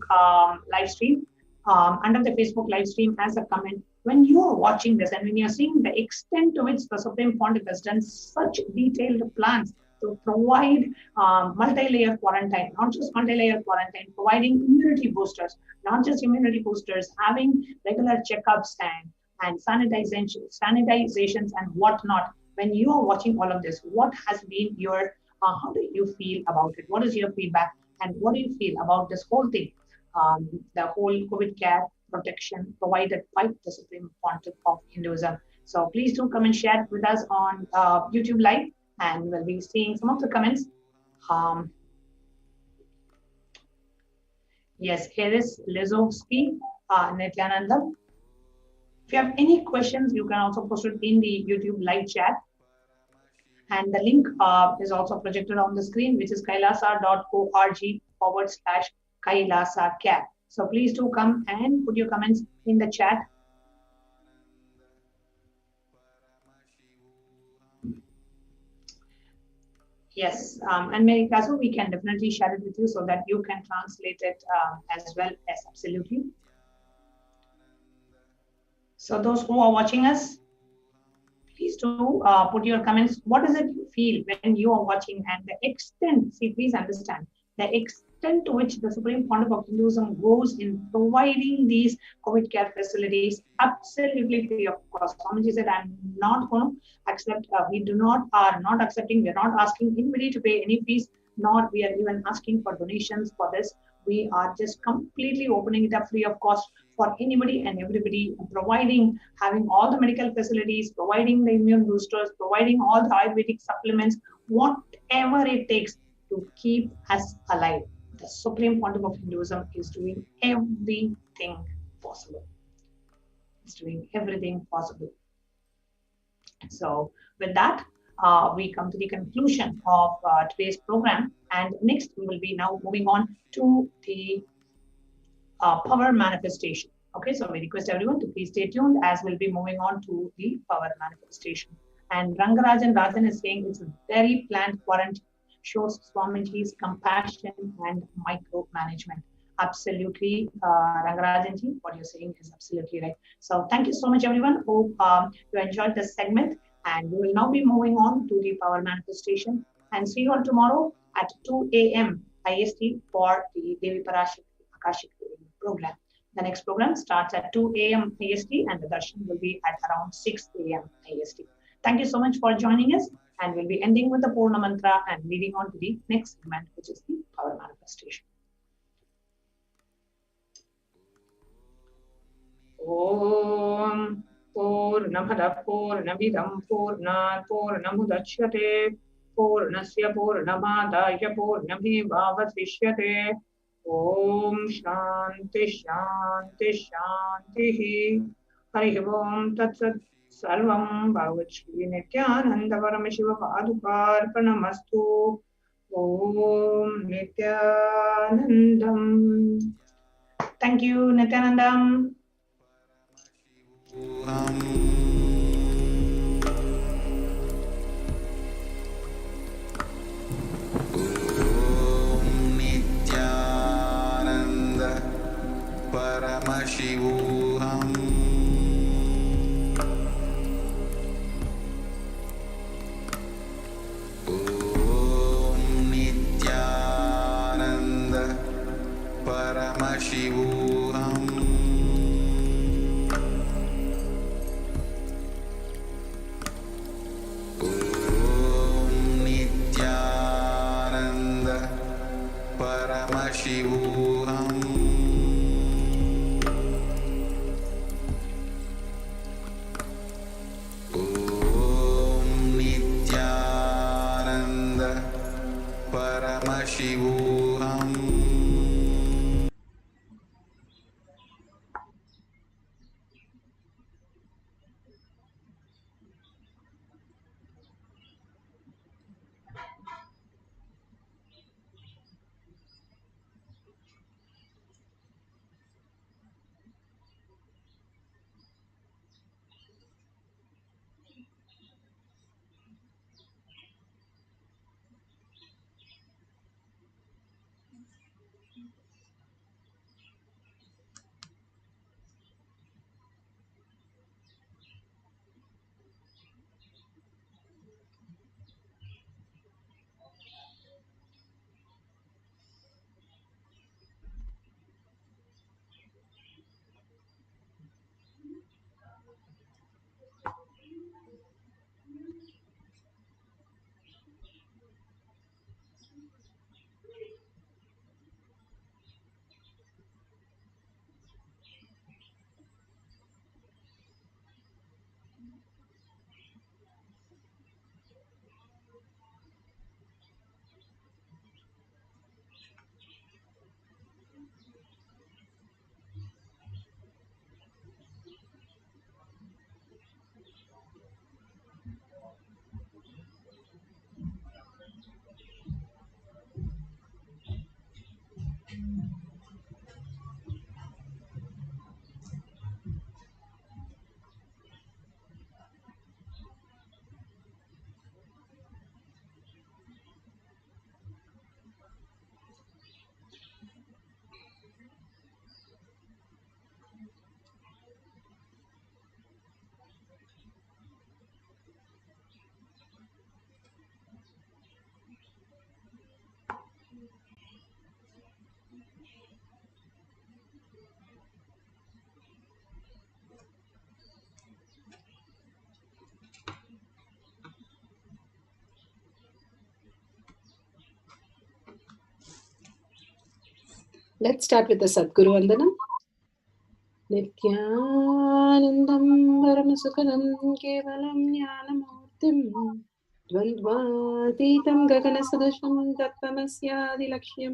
live stream, under the Facebook live stream as a comment. When you are watching this, and when you're seeing the extent to which the Supreme Pontiff has done such detailed plans to provide multi-layer quarantine, not just multi-layer quarantine, providing immunity boosters, not just immunity boosters, having regular checkups and sanitizations and whatnot. When you are watching all of this, what has been your, how do you feel about it? What is your feedback? And what do you feel about this whole thing? The whole COVID care protection provided by the Supreme Pontiff of Hinduism. So please do come and share with us on YouTube Live, and we'll be seeing some of the comments. Yes, here is Lizovsky, Nithyananda. If you have any questions, you can also post it in the YouTube live chat. And the link is also projected on the screen, which is kailasa.org/Kailasa care. So please do come and put your comments in the chat. Yes, and Merikazu, we can definitely share it with you so that you can translate it as well. As absolutely. So those who are watching us, please do put your comments. What is it you feel when you are watching, and the extent, see, please understand, the extent to which the Supreme Pontiff of Hinduism goes in providing these COVID care facilities, absolutely free of cost. Swamiji said, I'm not going to accept, are not accepting, we're not asking anybody to pay any fees, nor we are even asking for donations for this. We are just completely opening it up free of cost for anybody and everybody, providing, having all the medical facilities, providing the immune boosters, providing all the Ayurvedic supplements, whatever it takes to keep us alive. The Supreme Pontiff of Hinduism is doing everything possible. It's doing everything possible. So with that, we come to the conclusion of today's program. And next, we will be now moving on to the power manifestation. Okay, so we request everyone to please stay tuned, as we'll be moving on to the power manifestation. And Rangarajan Rajan is saying it's a very planned quarantine, shows Swamiji's compassion and micromanagement. Absolutely, Rangarajanji, what you're saying is absolutely right. So thank you so much, everyone. Hope you enjoyed this segment. And we will now be moving on to the power manifestation. And see you all tomorrow at 2 a.m. IST for the Devi Parashakti Akashic program. The next program starts at 2 a.m. IST and the darshan will be at around 6 a.m. IST. Thank you so much for joining us. And we'll be ending with the Purna Mantra and leading on to the next segment, which is the power manifestation. Om Purnamada Purnamidam Purnat Purnamudachyate Purnasya Purnamadaya Purnamevavasishyate. Om Shanti Shanti Shanti. Hari Om Tat Sat. Sarvam Bhavachri Nithyananda Paramashivam Padukarpanamastu. Om Nithyanandam. Thank you, Nithyanandam. Nithyananda Paramashivoham. Om Nithyananda Paramashivoham. Paramashivoham. Om Nithyananda Paramashivoham. Let's start with the Sadguru Vandanam. Nithyanandam Paramasukhanam Kevalam Jnanamurtim Dvandvatitam Gaganasadasham Tattvamasya Adilaksham